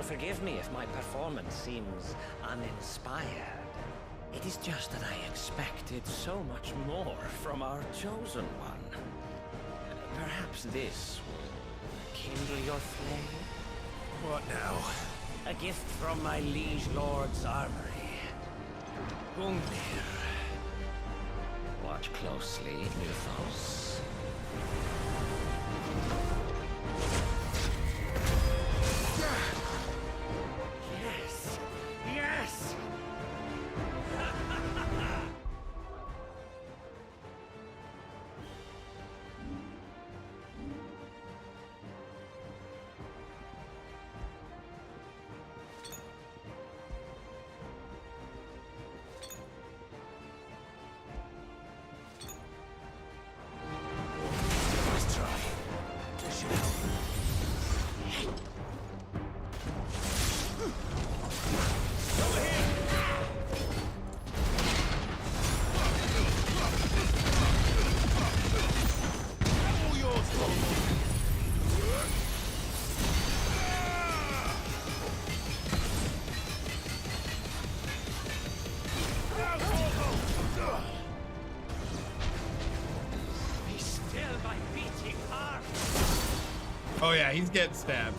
[SPEAKER 18] Forgive me if my performance seems uninspired. It is just that I expected so much more from our chosen one. Perhaps this will kindle your flame?
[SPEAKER 6] What now?
[SPEAKER 18] A gift from my liege lord's armory. Gungnir. Watch closely, Muthos. Yes!
[SPEAKER 2] Oh yeah, he's getting stabbed.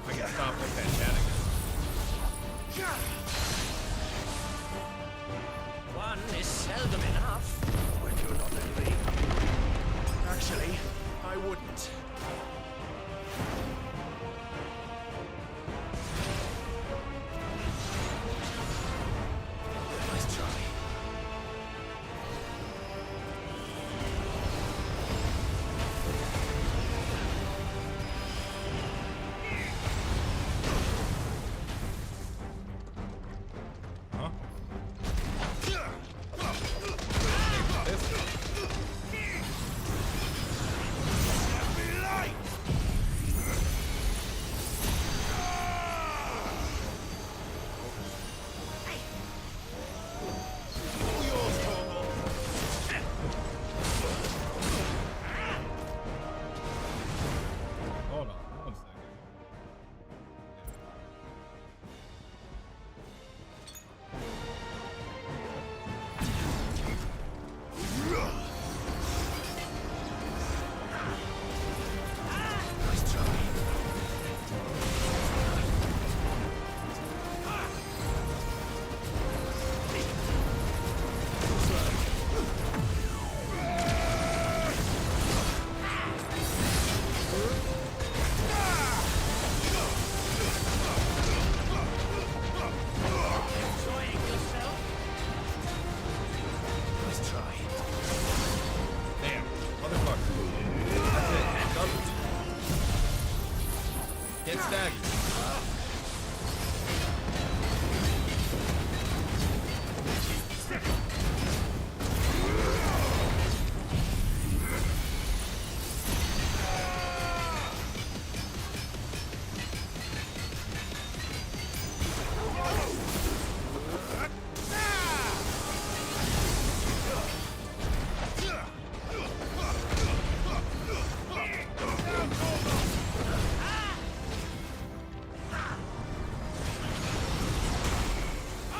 [SPEAKER 2] I can stop with that chatting.
[SPEAKER 18] One is seldom enough. If you're not letting me. Actually, I wouldn't. Nice try.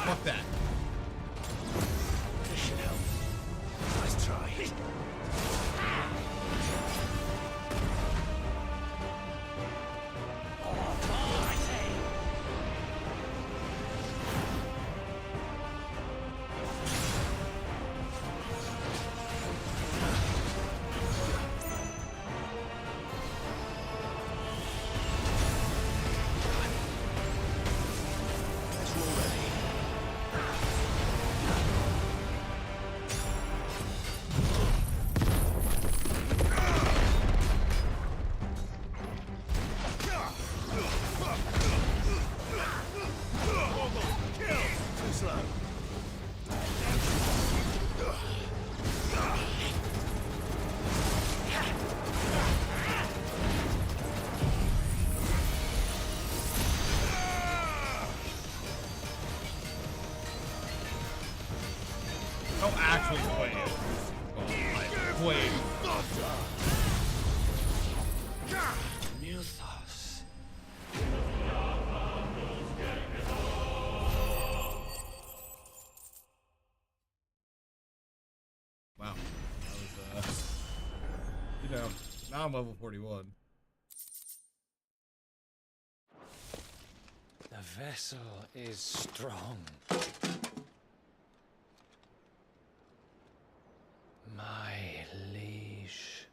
[SPEAKER 2] Fuck that.
[SPEAKER 18] This should help. Nice try.
[SPEAKER 2] Don't actually play it. Well, play it.
[SPEAKER 18] Muthos.
[SPEAKER 2] Wow. That was, you know, now I'm level 41.
[SPEAKER 10] The vessel is strong. My liege.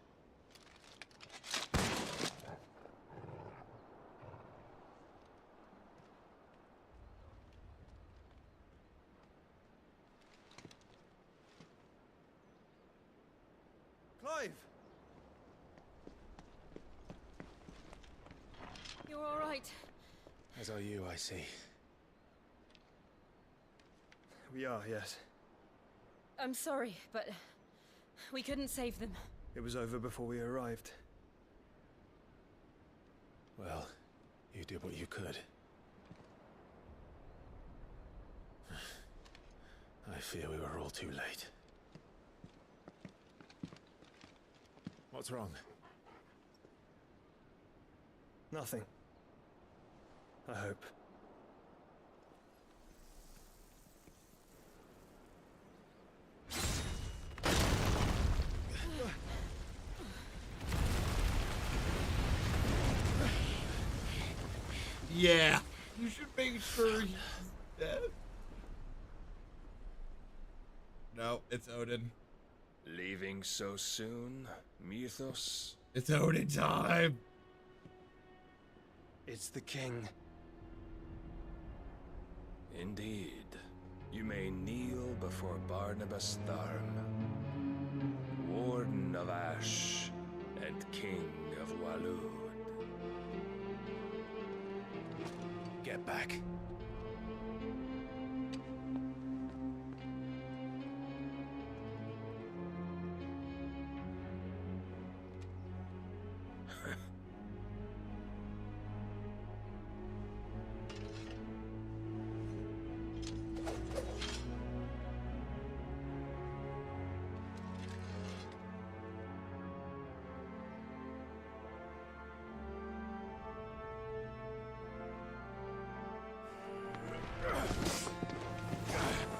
[SPEAKER 1] Clive!
[SPEAKER 4] You're all right.
[SPEAKER 6] As are you, I see.
[SPEAKER 14] We are, yes.
[SPEAKER 4] I'm sorry, but we couldn't save them.
[SPEAKER 14] It was over before we arrived.
[SPEAKER 6] Well, you did what you could. I fear we were all too late. What's wrong?
[SPEAKER 14] Nothing. I hope.
[SPEAKER 2] Yeah. You should make sure he's dead. No, it's Odin.
[SPEAKER 5] Leaving so soon, Mythos?
[SPEAKER 2] It's Odin time.
[SPEAKER 14] It's the king.
[SPEAKER 5] Indeed. You may kneel before Barnabas Tharm, Warden of Ash and King of Walud.
[SPEAKER 6] Get back.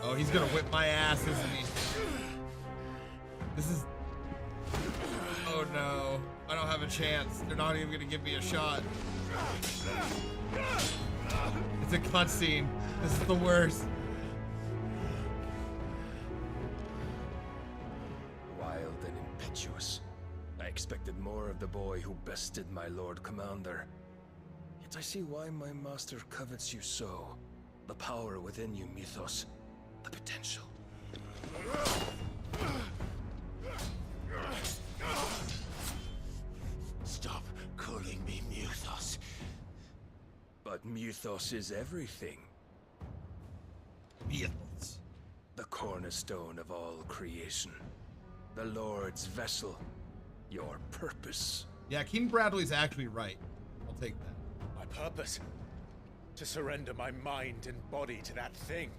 [SPEAKER 2] Oh, he's gonna whip my ass, isn't he? This is... Oh no. I don't have a chance. They're not even gonna give me a shot. It's a cutscene. This is the worst.
[SPEAKER 5] Wild and impetuous. I expected more of the boy who bested my Lord Commander. Yet I see why my master covets you so. The power within you, Mythos. The potential.
[SPEAKER 6] Stop calling me Mythos.
[SPEAKER 5] But Mythos is everything.
[SPEAKER 2] Mythos.
[SPEAKER 5] The cornerstone of all creation. The Lord's vessel. Your purpose.
[SPEAKER 2] Yeah, King Bradley's actually right. I'll take that.
[SPEAKER 6] My purpose? To surrender my mind and body to that thing.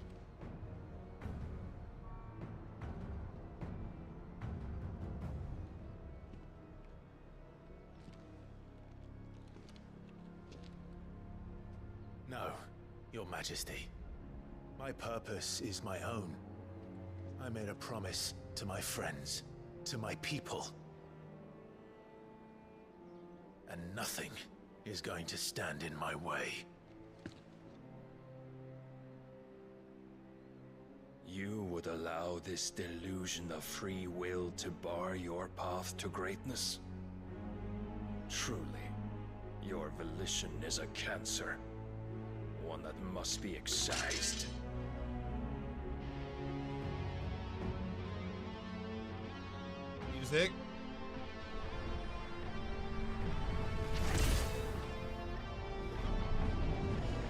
[SPEAKER 6] No, Your Majesty. My purpose is my own. I made a promise to my friends, to my people. And nothing is going to stand in my way.
[SPEAKER 5] You would allow this delusion of free will to bar your path to greatness? Truly, your volition is a cancer. One that must be excised.
[SPEAKER 2] Music.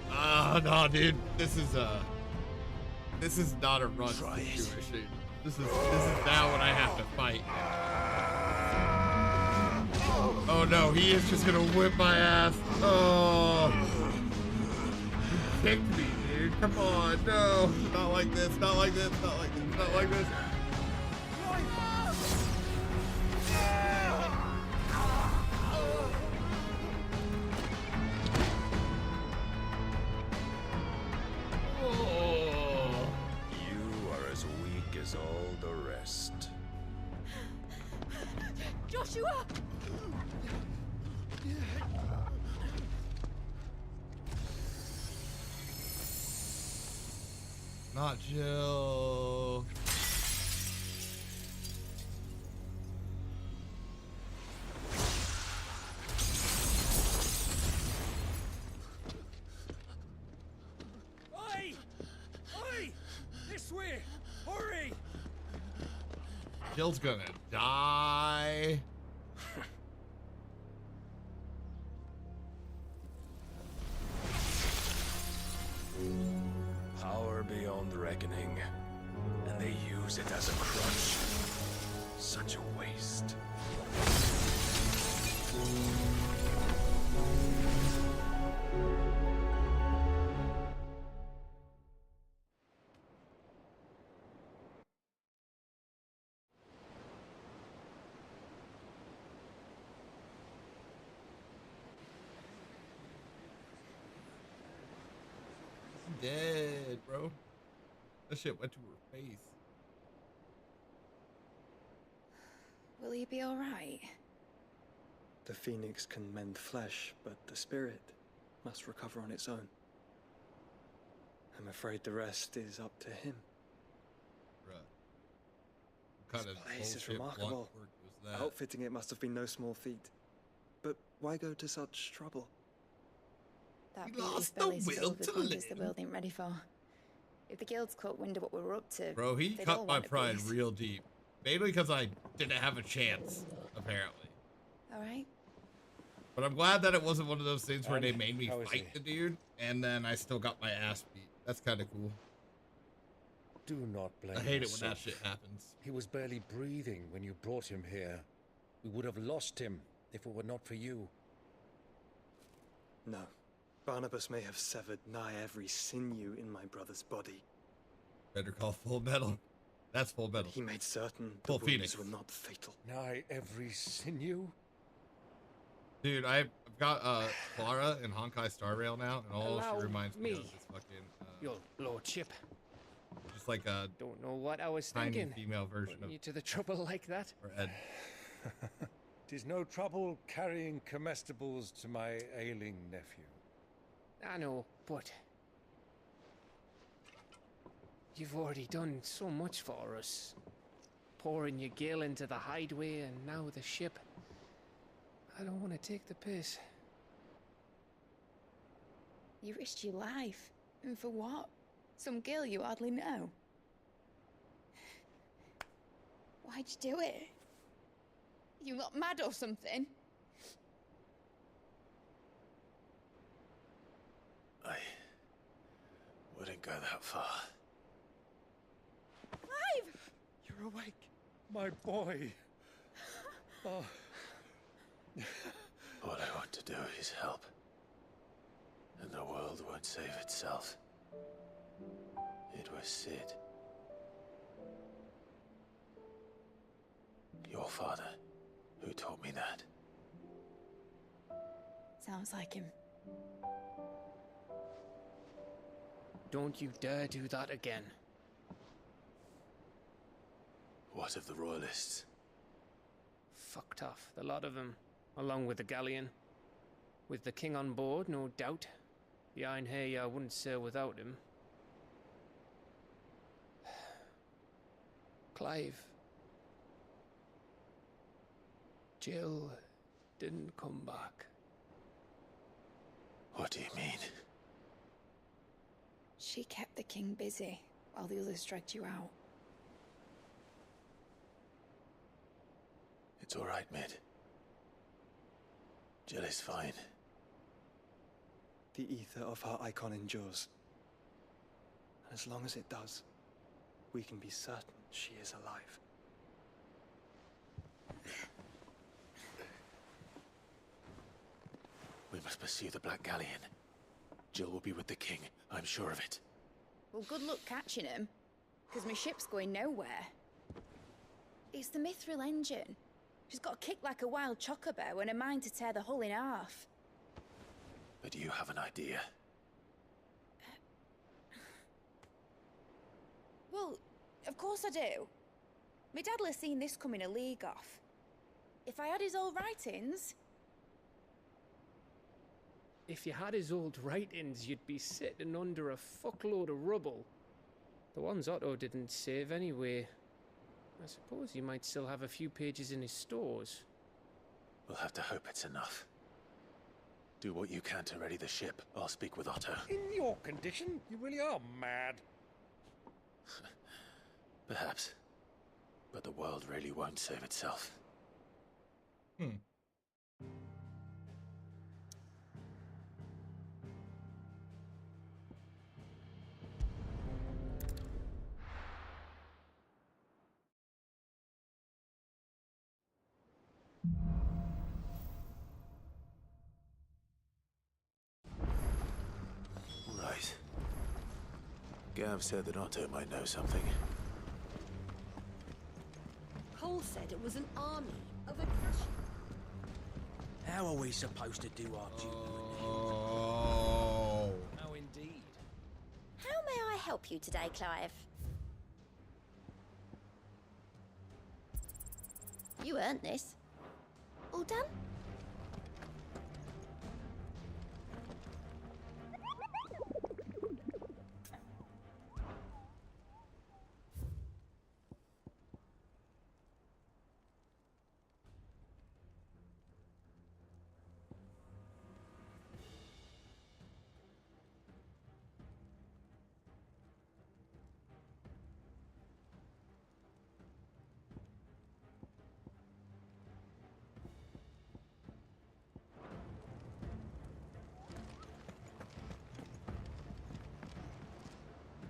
[SPEAKER 2] Ah, no, dude. This is not a run situation. This is now what I have to fight. Oh no, he is just gonna whip my ass. Oh, he kicked me, dude. Come on, no, not like this, not like this, not like this, not like this.
[SPEAKER 5] All the rest.
[SPEAKER 4] Joshua!
[SPEAKER 2] Not Jill.
[SPEAKER 18] Oi! Oi! This way! Hurry!
[SPEAKER 2] Jill's gonna die.
[SPEAKER 5] Power beyond reckoning, and they use it as a crutch. Such a waste.
[SPEAKER 2] Dead, bro. That shit went to her face.
[SPEAKER 22] Will he be alright?
[SPEAKER 14] The phoenix can mend flesh, but the spirit, must recover on its own. I'm afraid the rest is up to him.
[SPEAKER 2] What kind
[SPEAKER 14] This
[SPEAKER 2] of
[SPEAKER 14] place is
[SPEAKER 2] bullshit blunt
[SPEAKER 14] remarkable.
[SPEAKER 2] work was that?
[SPEAKER 14] Outfitting it must have been no small feat. But why go to such trouble?
[SPEAKER 22] That
[SPEAKER 2] We
[SPEAKER 22] beauty's
[SPEAKER 2] lost the
[SPEAKER 22] belly's
[SPEAKER 2] will
[SPEAKER 22] filled with
[SPEAKER 2] to
[SPEAKER 22] wonders the
[SPEAKER 2] live.
[SPEAKER 22] world ain't ready for. If the guilds caught wind of what we were up to,
[SPEAKER 2] Bro, he
[SPEAKER 22] they'd all
[SPEAKER 2] cut my
[SPEAKER 22] want a
[SPEAKER 2] pride
[SPEAKER 22] piece.
[SPEAKER 2] real deep. Mainly because I didn't have a chance, apparently.
[SPEAKER 22] All right.
[SPEAKER 2] But I'm glad that it wasn't one of those things where
[SPEAKER 23] And
[SPEAKER 2] they made me
[SPEAKER 23] how is
[SPEAKER 2] fight
[SPEAKER 23] he?
[SPEAKER 2] the dude, and then I still got my ass beat. That's kind of cool.
[SPEAKER 7] Do not blame
[SPEAKER 2] I hate it when
[SPEAKER 7] yourself.
[SPEAKER 2] that shit happens.
[SPEAKER 7] He was barely breathing when you brought him here. We would have lost him if it were not for you.
[SPEAKER 14] No. Barnabas may have severed nigh every sinew in my brother's body.
[SPEAKER 2] Better call Full Metal. That's Full Metal.
[SPEAKER 14] He made certain the
[SPEAKER 2] Full
[SPEAKER 14] wounds
[SPEAKER 2] Phoenix.
[SPEAKER 14] were not fatal.
[SPEAKER 7] Nigh every sinew?
[SPEAKER 2] Dude, I've got Clara and Honkai Star Rail now, and all
[SPEAKER 11] Allow
[SPEAKER 2] she reminds me
[SPEAKER 11] me,
[SPEAKER 2] of is fucking
[SPEAKER 11] Your lordship.
[SPEAKER 2] just like a
[SPEAKER 11] Don't know what I was
[SPEAKER 2] tiny
[SPEAKER 11] thinking.
[SPEAKER 2] female version
[SPEAKER 11] Putting
[SPEAKER 2] of
[SPEAKER 11] you to the trouble like that.
[SPEAKER 2] or Ed.
[SPEAKER 7] 'Tis no trouble carrying comestibles to my ailing nephew.
[SPEAKER 11] I know, but you've already done so much for us. Pouring your gil into the hideaway and now the ship. I don't want to take the piss.
[SPEAKER 22] You risked your life. And for what? Some girl you hardly know. Why'd you do it? You not mad or something?
[SPEAKER 6] I wouldn't go that far.
[SPEAKER 22] Clive!
[SPEAKER 7] You're awake, my boy. Oh.
[SPEAKER 6] All I want to do is help. And the world won't save itself. It was Sid. Your father, who taught me that.
[SPEAKER 22] Sounds like him.
[SPEAKER 11] Don't you dare do that again.
[SPEAKER 6] What of the Royalists?
[SPEAKER 11] Fucked off, the lot of them, along with the galleon. With the king on board, no doubt. The Iron Hair wouldn't sail without him. Clive. Jill didn't come back.
[SPEAKER 6] What do you mean?
[SPEAKER 22] She kept the king busy while the others dragged you out.
[SPEAKER 6] It's all right, Mid. Jill is fine.
[SPEAKER 14] The ether of her icon endures. And as long as it does, we can be certain she is alive.
[SPEAKER 6] We must pursue the Black Galleon. Jill will be with the king, I'm sure of it.
[SPEAKER 22] Well, good luck catching him, because my ship's going nowhere. It's the Mithril engine. She's got a kick like a wild chocobo and a mind to tear the hull in half.
[SPEAKER 6] But do you have an idea?
[SPEAKER 22] Well, of course I do. My dad'll have seen this coming a league off. If I had his old writings...
[SPEAKER 11] If you had his old writings, you'd be sitting under a fuckload of rubble. The ones Otto didn't save anyway. I suppose you might still have a few pages in his stores.
[SPEAKER 6] We'll have to hope it's enough. Do what you can to ready the ship. I'll speak with Otto.
[SPEAKER 7] In your condition, you really are mad.
[SPEAKER 6] Perhaps. But the world really won't save itself. Right. Gav said that Otto might know something.
[SPEAKER 20] Cole said it was an army of a cash.
[SPEAKER 18] How are we supposed to do our duty?
[SPEAKER 2] Oh.
[SPEAKER 18] Oh, indeed.
[SPEAKER 3] How may I help you today, Clive? You earned this. All done?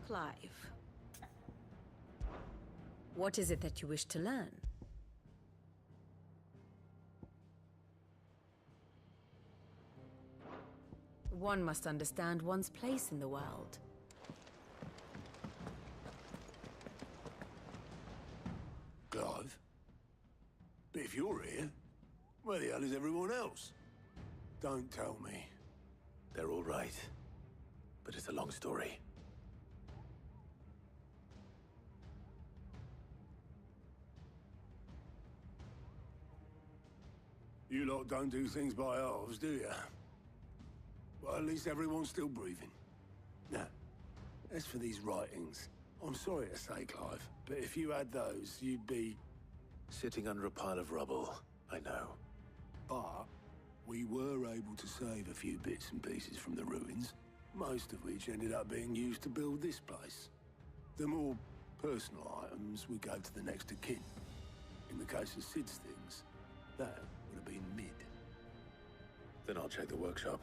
[SPEAKER 8] Clive, what is it that you wish to learn? One must understand one's place in the world.
[SPEAKER 9] Clive? But if you're here, where the hell is everyone else? Don't tell me.
[SPEAKER 6] They're all right. But it's a long story.
[SPEAKER 9] You lot don't do things by halves, do you? Well, at least everyone's still breathing. Now, as for these writings, I'm sorry to say, Clive, but if you had those, you'd be...
[SPEAKER 6] Sitting under a pile of rubble, I know.
[SPEAKER 9] But we were able to save a few bits and pieces from the ruins, most of which ended up being used to build this place. The more personal items we gave to the next of kin. In the case of Sid's things, that would have been mid.
[SPEAKER 6] Then I'll check the workshop.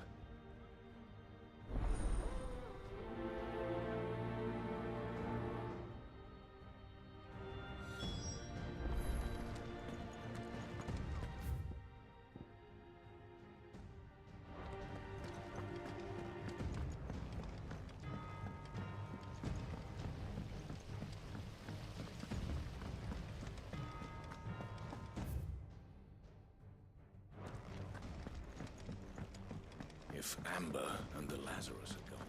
[SPEAKER 15] If Amber and the Lazarus are gone,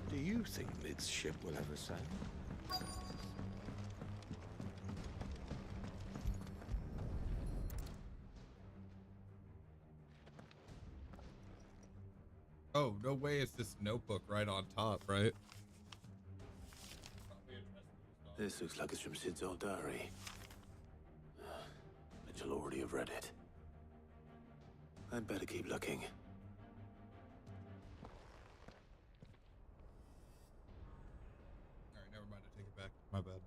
[SPEAKER 15] do you think Lid's ship will ever sail?
[SPEAKER 2] Oh, no way it's this notebook right on top, right?
[SPEAKER 6] This looks like it's from Sid's old diary. But you'll already have read it. I'd better keep looking.
[SPEAKER 2] Alright, never mind. I take it back. My bad.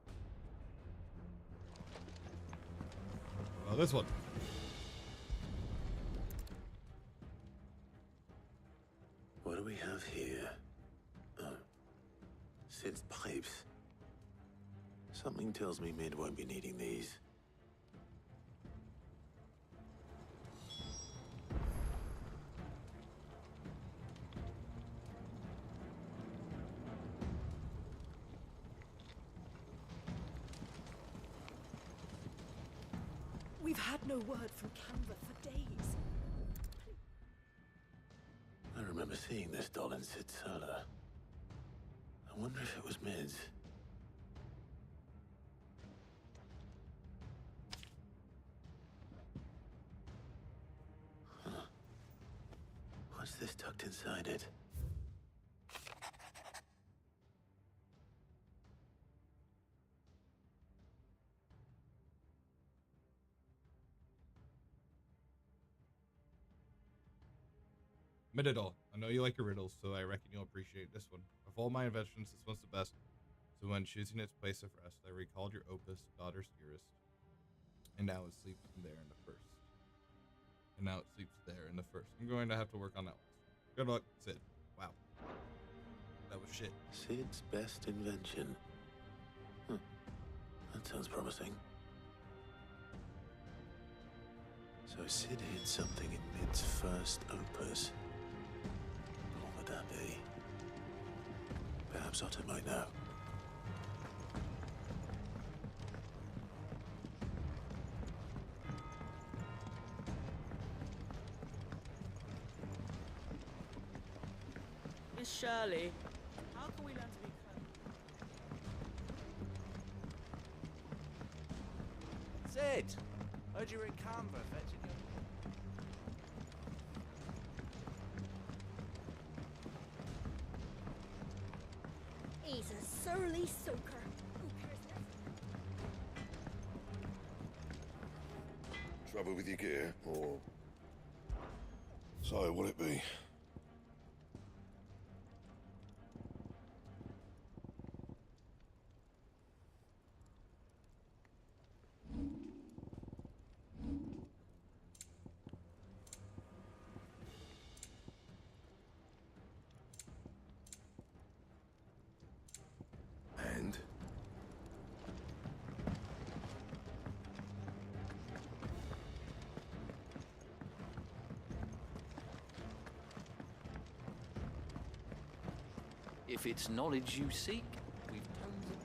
[SPEAKER 2] Well, this one.
[SPEAKER 6] What do we have here? Oh. Sid's pipes. Something tells me Mid won't be needing these.
[SPEAKER 8] We've had no word from Canva for days.
[SPEAKER 6] I remember seeing this doll in Sid's cellar. I wonder if it was Mid's. Huh. What's this tucked inside it?
[SPEAKER 2] Admit it all. I know you like your riddles, so I reckon you'll appreciate this one. Of all my inventions, this one's the best. So when choosing its place of rest, I recalled your opus, daughter's dearest. And now it sleeps in there in the first. And now it sleeps there in the first. I'm going to have to work on that one. Good luck, Sid. Wow. That was shit.
[SPEAKER 6] Sid's best invention. That sounds promising. So Sid hid something in Mid's first opus. What would that be? Perhaps Otto might know.
[SPEAKER 18] Miss Shirley, how can we learn to be clever? Sid! Heard you were in Canva fetching your...
[SPEAKER 3] He's a surly soaker. Who cares less?
[SPEAKER 15] Trouble with your gear, or... So, will it be?
[SPEAKER 12] If it's knowledge you seek, we've tons of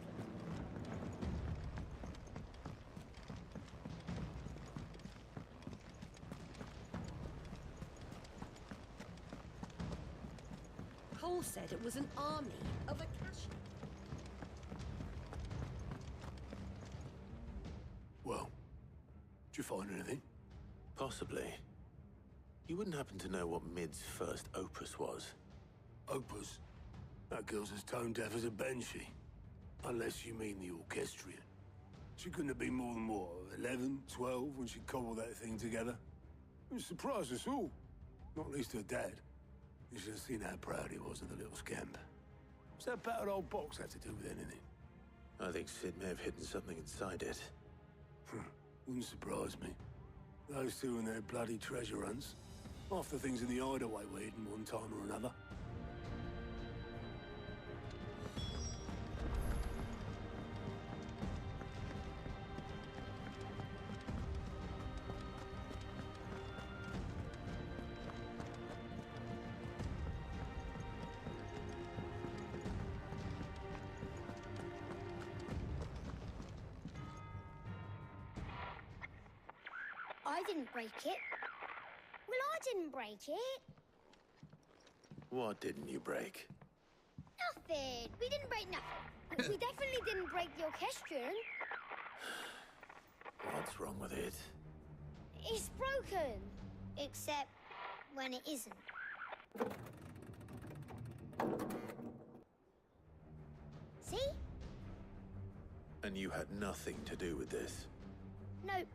[SPEAKER 20] Cole said it was an army of Akashi.
[SPEAKER 9] Well, did you find anything?
[SPEAKER 6] Possibly. You wouldn't happen to know what Mid's first opus was?
[SPEAKER 9] Opus? That girl's as tone deaf as a banshee. Unless you mean the orchestrion. She couldn't have been more than, what, 11, 12 when she cobbled that thing together? It surprised us all. Not least her dad. You should have seen how proud he was of the little scamp. What's that battered old box had to do with anything?
[SPEAKER 6] I think Sid may have hidden something inside it.
[SPEAKER 9] Wouldn't surprise me. Those two and their bloody treasure hunts. Half the things in the hideaway were hidden one time or another.
[SPEAKER 17] I didn't break it. Well, I didn't break it.
[SPEAKER 6] What didn't you break?
[SPEAKER 17] Nothing. We didn't break nothing. We definitely didn't break the orchestrion.
[SPEAKER 6] What's wrong with it?
[SPEAKER 17] It's broken. Except when it isn't. See?
[SPEAKER 6] And you had nothing to do with this?
[SPEAKER 17] Nope.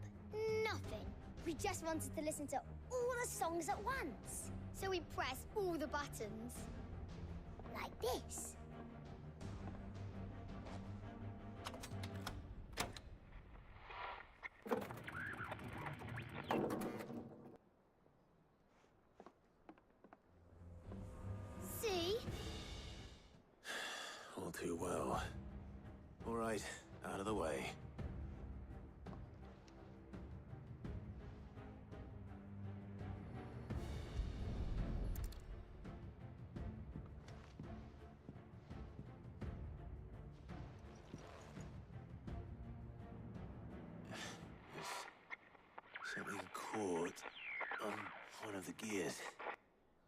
[SPEAKER 17] Nothing. We just wanted to listen to all the songs at once. So we pressed all the buttons. Like this. See?
[SPEAKER 6] All too well. All right, out of the way. Something caught on one of the gears.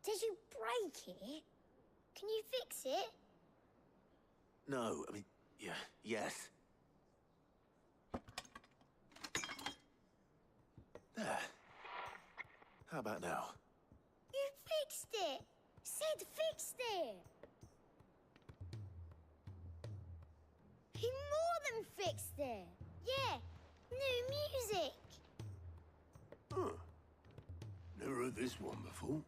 [SPEAKER 17] Did you break it? Can you fix it?
[SPEAKER 6] No, I mean, yeah, yes. There. How about now?
[SPEAKER 17] You fixed it! Sid fixed it! He more than fixed it! Yeah, new music!
[SPEAKER 9] Huh. Never heard this one before.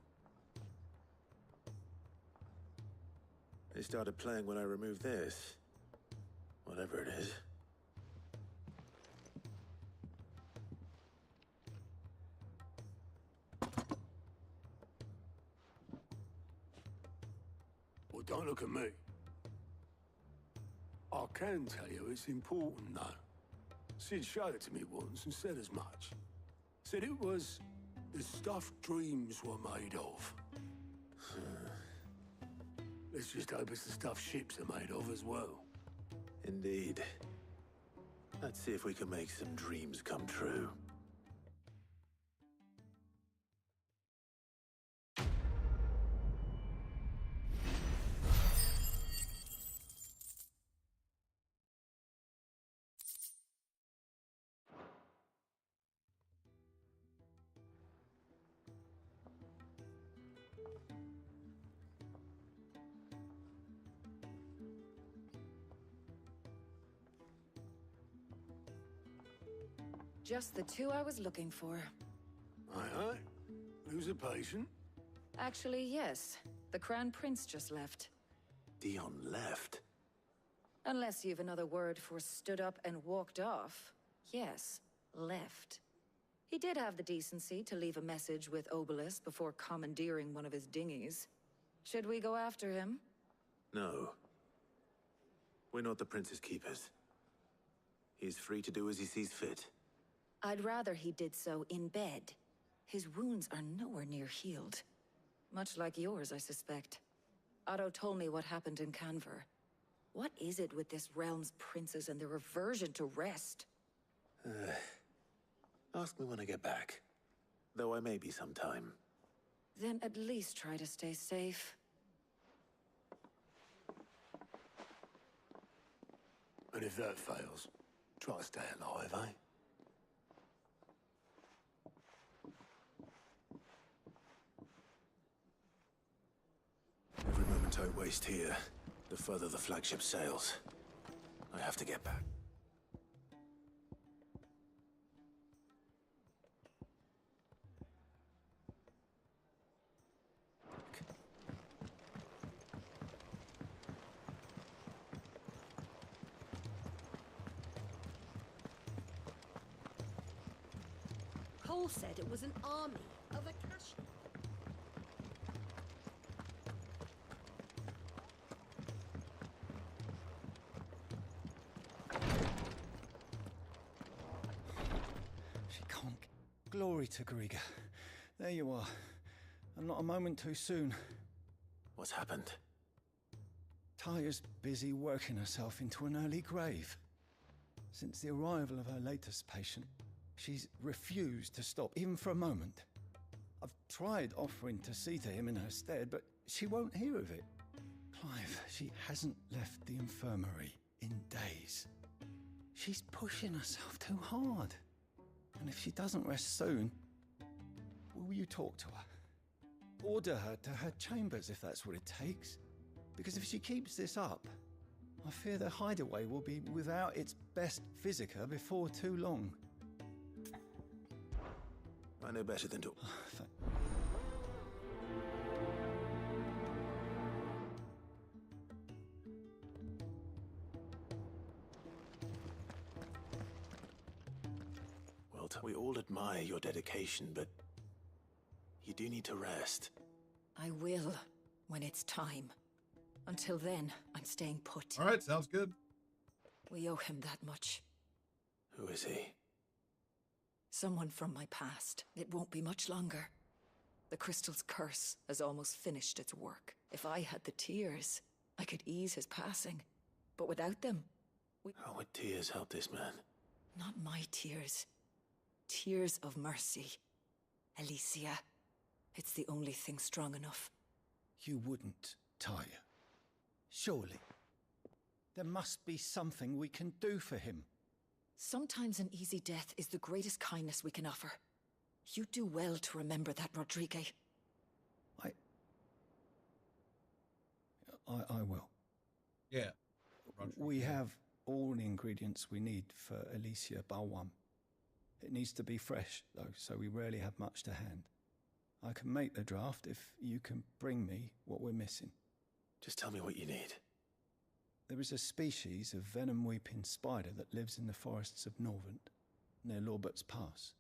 [SPEAKER 6] They started playing when I removed this. Whatever it is.
[SPEAKER 9] Well, don't look at me. I can tell you it's important, though. Sid showed it to me once and said as much. Said it was the stuff dreams were made of. Let's just hope it's the stuff ships are made of as well.
[SPEAKER 6] Indeed. Let's see if we can make some dreams come true.
[SPEAKER 8] Just the two I was looking for.
[SPEAKER 9] Aye. Who's a patient?
[SPEAKER 8] Actually, yes. The Crown Prince just left.
[SPEAKER 6] Dion left?
[SPEAKER 8] Unless you've another word for stood up and walked off. Yes, left. He did have the decency to leave a message with Obelisk before commandeering one of his dinghies. Should we go after him?
[SPEAKER 6] No. We're not the Prince's keepers. He's free to do as he sees fit.
[SPEAKER 8] I'd rather he did so in bed. His wounds are nowhere near healed. Much like yours, I suspect.
[SPEAKER 16] Otto told me what happened in Canver. What is it with this realm's princes and their aversion to rest?
[SPEAKER 6] Ask me when I get back. Though I may be sometime.
[SPEAKER 16] Then at least try to stay safe.
[SPEAKER 9] And if that fails, try to stay alive, eh?
[SPEAKER 6] Every moment I waste here, the further the flagship sails. I have to get back.
[SPEAKER 20] Cole said it was an army of Akashi.
[SPEAKER 14] She can't. Glory to Griga. There you are. And not a moment too soon.
[SPEAKER 6] What's happened?
[SPEAKER 14] Taya's busy working herself into an early grave. Since the arrival of her latest patient, she's refused to stop, even for a moment. I've tried offering to see to him in her stead, but she won't hear of it. Clive, she hasn't left the infirmary in days. She's pushing herself too hard. And if she doesn't rest soon, will you talk to her? Order her to her chambers if that's what it takes. Because if she keeps this up, I fear the hideaway will be without its best physica before too long.
[SPEAKER 6] I know better than to... Well, we all admire your dedication, but you do need to rest.
[SPEAKER 16] I will, when it's time. Until then, I'm staying put.
[SPEAKER 2] All right, sounds good.
[SPEAKER 16] We owe him that much.
[SPEAKER 6] Who is he?
[SPEAKER 16] Someone from my past. It won't be much longer. The crystal's curse has almost finished its work. If I had the tears, I could ease his passing. But without them...
[SPEAKER 6] How would tears help this man?
[SPEAKER 16] Not my tears. Tears of mercy. Alicia. It's the only thing strong enough.
[SPEAKER 14] You wouldn't, Taya. Surely. There must be something we can do for him.
[SPEAKER 16] Sometimes an easy death is the greatest kindness we can offer. You do well to remember that, Rodrigue.
[SPEAKER 14] I will.
[SPEAKER 2] Yeah.
[SPEAKER 14] We have all the ingredients we need for Alicia Balwam. It needs to be fresh, though, so we rarely have much to hand. I can make the draft if you can bring me what we're missing.
[SPEAKER 6] Just tell me what you need.
[SPEAKER 14] There is a species of venom-weeping spider that lives in the forests of Norvent, near Lorbert's Pass.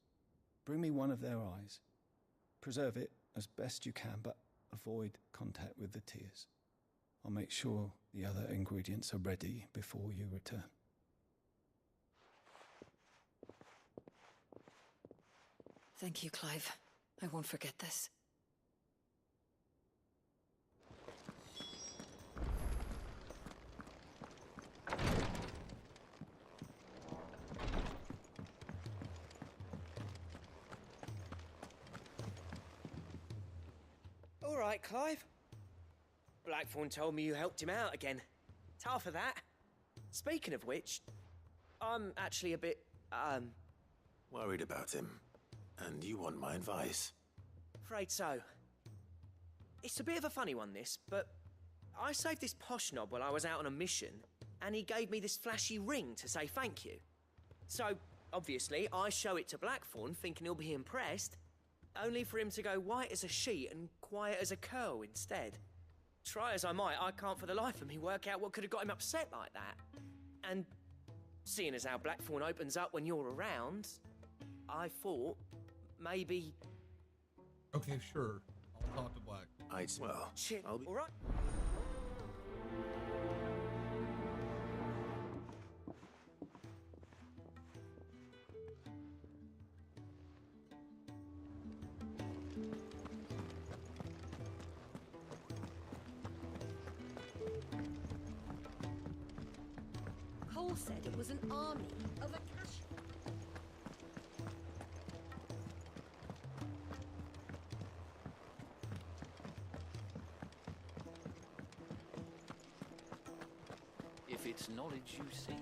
[SPEAKER 14] Bring me one of their eyes. Preserve it as best you can, but avoid contact with the tears. I'll make sure the other ingredients are ready before you return.
[SPEAKER 16] Thank you, Clive. I won't forget this.
[SPEAKER 18] All right, Clive. Blackthorn told me you helped him out again. Tough for that. Speaking of which, I'm actually a bit,
[SPEAKER 6] Worried about him. And you want my advice?
[SPEAKER 18] afraid so. It's a bit of a funny one, this, but I saved this posh knob while I was out on a mission, and he gave me this flashy ring to say thank you. So, obviously, I show it to Blackthorn, thinking he'll be impressed, only for him to go white as a sheet and quiet as a curl instead. Try as I might, I can't for the life of me work out what could have got him upset like that. And seeing as how Blackthorn opens up when you're around, I thought maybe...
[SPEAKER 2] Okay, sure. I'll talk to Black.
[SPEAKER 6] Well,
[SPEAKER 18] shit,
[SPEAKER 6] I'll be...
[SPEAKER 18] all right.
[SPEAKER 20] all said it was an army of Akash.
[SPEAKER 12] If it's knowledge you seek.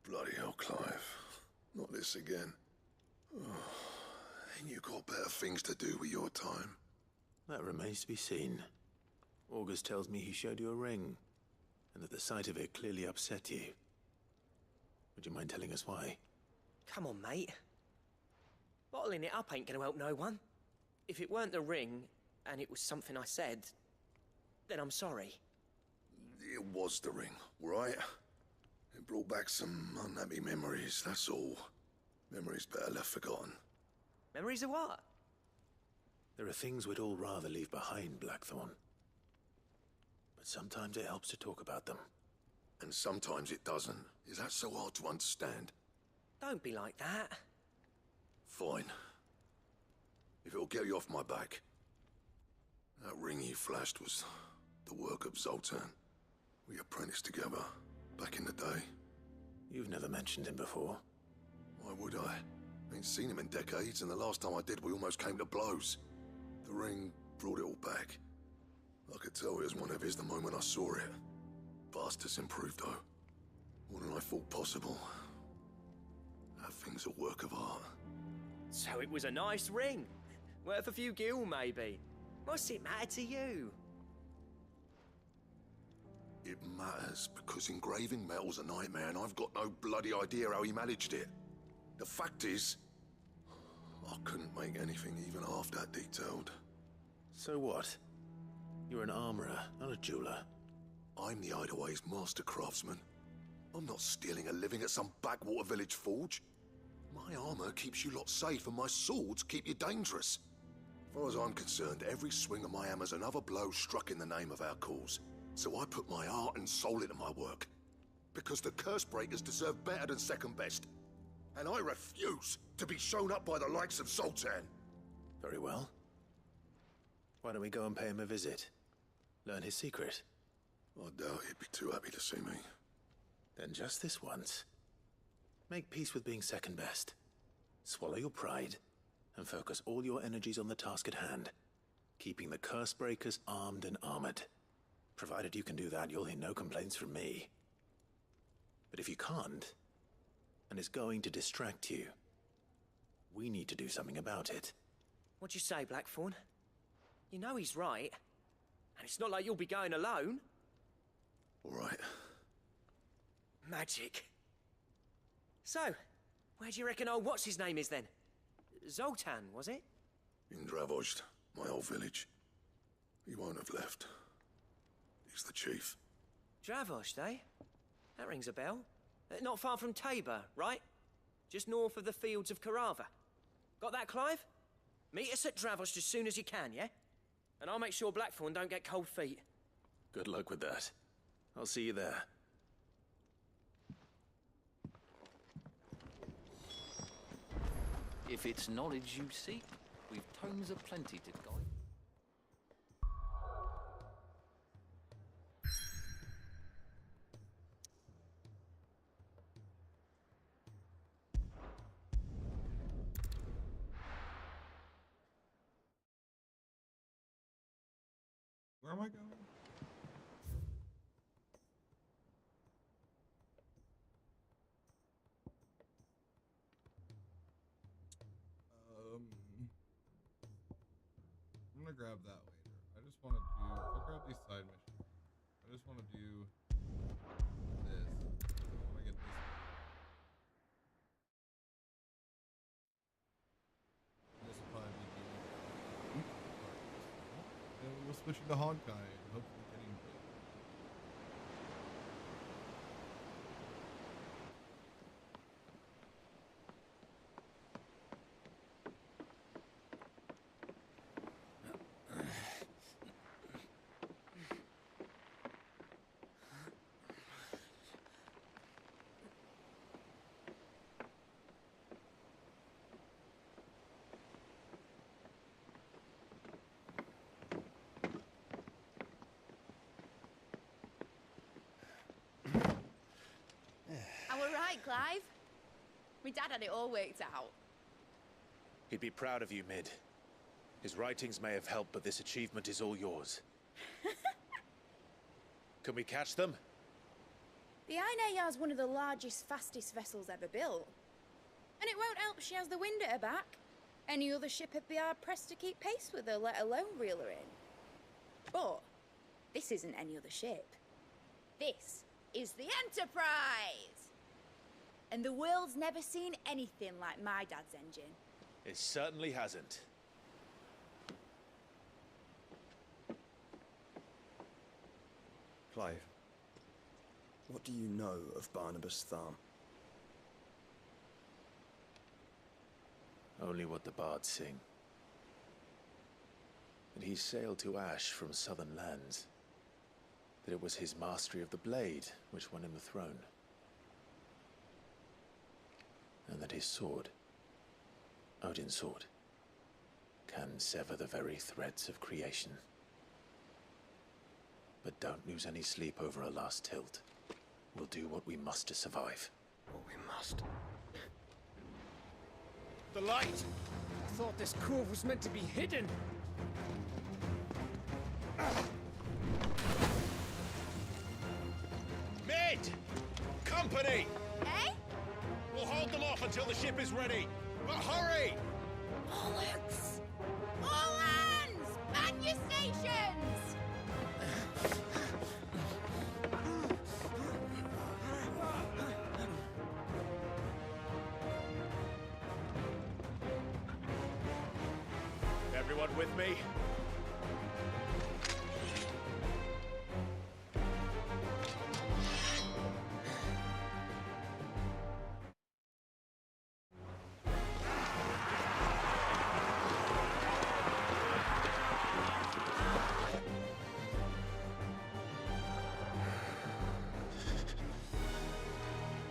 [SPEAKER 15] Bloody hell, Clive. Not this again. Oh, ain't you got better things to do with your time?
[SPEAKER 6] That remains to be seen. August tells me he showed you a ring, and that the sight of it clearly upset you. Would you mind telling us why?
[SPEAKER 13] Come on, mate. Bottling it up ain't gonna help no one. If it weren't the ring, and it was something I said, then I'm sorry.
[SPEAKER 15] It was the ring, right? It brought back some unhappy memories, that's all. Memories better left forgotten.
[SPEAKER 13] Memories of what?
[SPEAKER 6] There are things we'd all rather leave behind, Blackthorn. But sometimes it helps to talk about them.
[SPEAKER 15] And sometimes it doesn't. Is that so hard to understand?
[SPEAKER 13] Don't be like that.
[SPEAKER 15] Fine. If it'll get you off my back. That ring you flashed was the work of Zoltan. We apprenticed together, back in the day.
[SPEAKER 6] You've never mentioned him before.
[SPEAKER 15] Why would I? Ain't seen him in decades, and the last time I did, we almost came to blows. The ring brought it all back. I could tell it was one of his the moment I saw it. Bastard's improved, though. More than I thought possible. That thing's a work of art.
[SPEAKER 13] So it was a nice ring. Worth a few gil, maybe. What's it matter to you?
[SPEAKER 15] It matters because engraving metal's a nightmare, and I've got no bloody idea how he managed it. The fact is, I couldn't make anything even half that detailed.
[SPEAKER 6] So what? You're an armorer, not a jeweler.
[SPEAKER 15] I'm the Hideaway's master craftsman. I'm not stealing a living at some backwater village forge. My armor keeps you lot safe, and my swords keep you dangerous. As far as I'm concerned, every swing of my hammer's another blow struck in the name of our cause. So I put my heart and soul into my work. Because the curse breakers deserve better than second best. And I refuse to be shown up by the likes of Zoltan.
[SPEAKER 6] Very well. Why don't we go and pay him a visit? Learn his secret.
[SPEAKER 15] I doubt he'd be too happy to see me.
[SPEAKER 6] Then just this once. Make peace with being second best. Swallow your pride, and focus all your energies on the task at hand. Keeping the curse breakers armed and armored. Provided you can do that, you'll hear no complaints from me. But if you can't, and it's going to distract you, we need to do something about it.
[SPEAKER 13] What'd you say, Blackthorn? You know he's right. And it's not like you'll be going alone.
[SPEAKER 15] All right.
[SPEAKER 13] Magic. So, where do you reckon old what's-his-name is then? Zoltan, was it?
[SPEAKER 15] In Dravozd, my old village. He won't have left. He's the chief.
[SPEAKER 13] Dravozd, eh? That rings a bell. Not far from Tabor, right? Just north of the fields of Karava. Got that, Clive? Meet us at Dravozd as soon as you can, yeah? And I'll make sure Blackthorn don't get cold feet.
[SPEAKER 6] Good luck with that. I'll see you there.
[SPEAKER 12] If it's knowledge you seek, we've tomes aplenty to guide.
[SPEAKER 2] Where am I going? I'm gonna grab that later. I just want to do. I'll grab these side missions. I just want to do this. I want to get this. This will probably be the. And we'll switch into Honkai and hopefully getting.
[SPEAKER 22] Clive. My dad had it all worked out.
[SPEAKER 6] He'd be proud of you, Mid. His writings may have helped, but this achievement is all yours. Can we catch them?
[SPEAKER 22] The Ainayar's one of the largest, fastest vessels ever built. And it won't help she has the wind at her back. Any other ship would be hard-pressed to keep pace with her, let alone reel her in. But this isn't any other ship. This is the Enterprise! And the world's never seen anything like my dad's engine.
[SPEAKER 6] It certainly hasn't.
[SPEAKER 10] Clive, what do you know of Barnabas Tharm?
[SPEAKER 6] Only what the bards sing. That he sailed to Ash from southern lands. That it was his mastery of the blade which won him the throne. And that his sword, Odin's sword, can sever the very threads of creation. But don't lose any sleep over a last tilt. We'll do what we must to survive.
[SPEAKER 10] What we must.
[SPEAKER 11] The light! I thought this cove was meant to be hidden.
[SPEAKER 6] Mid! Company!
[SPEAKER 22] Eh?
[SPEAKER 6] We'll hold them off until the ship is ready. But hurry!
[SPEAKER 22] Bollocks! All hands! Man your stations!
[SPEAKER 6] Everyone with me?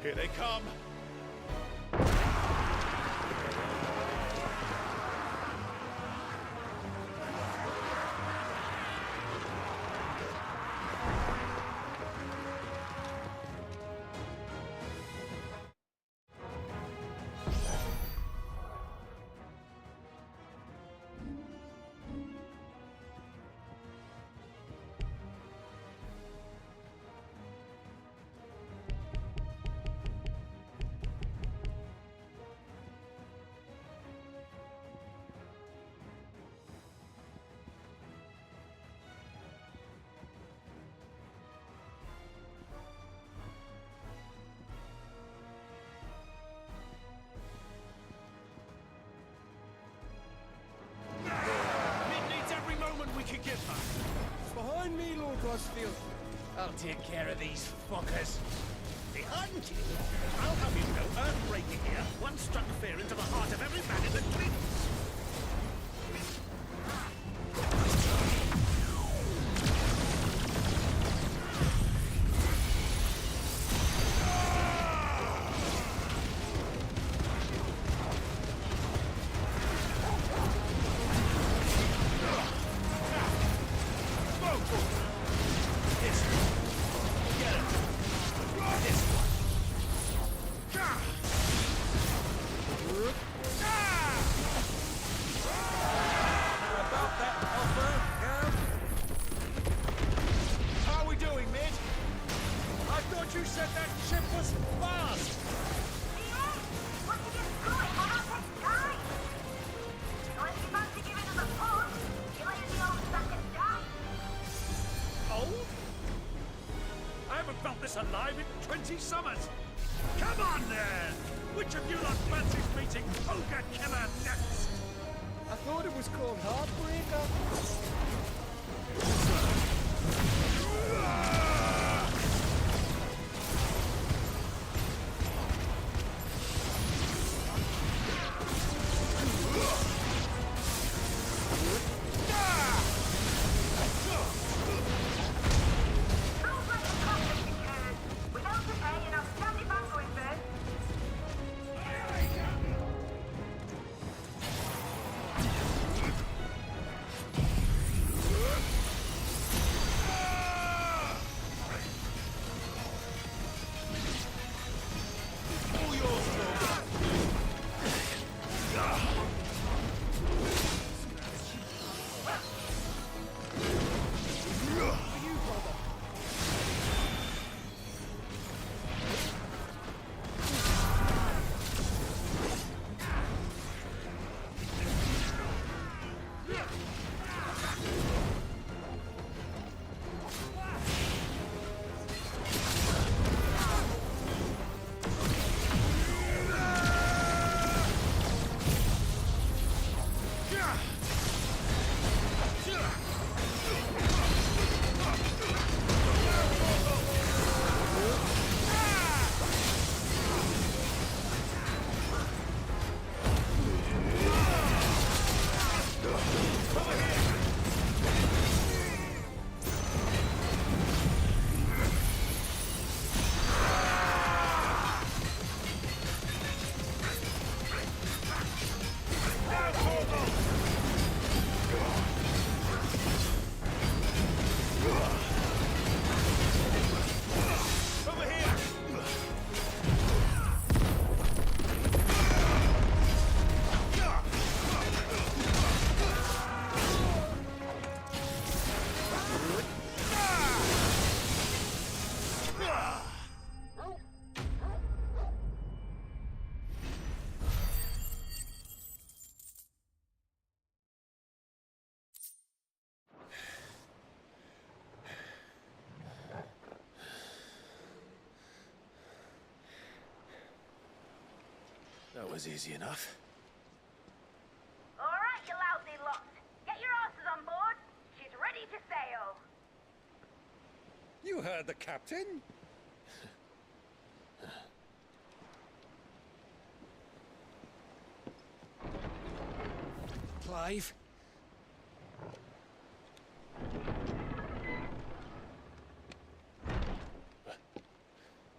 [SPEAKER 6] Here they come.
[SPEAKER 18] can get her.
[SPEAKER 11] It's behind me, Lord Rosfield. I'll take care of these fuckers.
[SPEAKER 18] The hunting? I'll have you know, Earthbreaker here once struck fear into the heart of every man in the cliffs. Alive in 20 summers! Come on then! Which of you lot fancies meeting Ogre Killer next?
[SPEAKER 11] I thought it was called Heartbreaker.
[SPEAKER 6] was easy enough.
[SPEAKER 1] All right, you lousy lot. Get your asses on board. She's ready to sail.
[SPEAKER 7] You heard the captain?
[SPEAKER 18] Clive?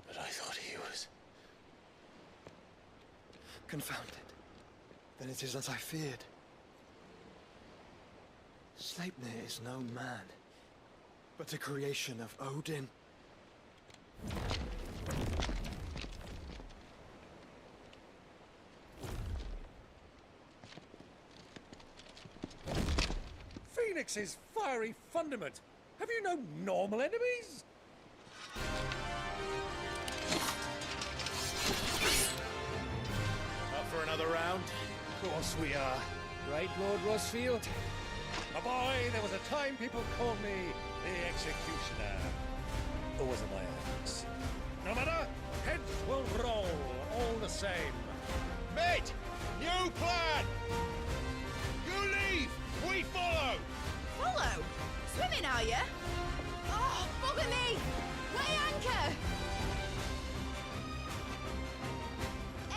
[SPEAKER 6] But I thought he was...
[SPEAKER 14] Confounded. Then it is as I feared. Sleipnir is no man, but a creation of Odin.
[SPEAKER 7] Phoenix's fiery fundament. Have you no normal enemies?
[SPEAKER 18] Up for another round?
[SPEAKER 7] Of course we are.
[SPEAKER 18] Right, Lord Rosfield?
[SPEAKER 7] My boy, there was a time people called me the Executioner. Or was it my axe? No matter, heads will roll, all the same.
[SPEAKER 18] Mate! New plan! You leave! We follow!
[SPEAKER 22] Follow? Swimming, are you? Oh, bugger me! Weigh anchor!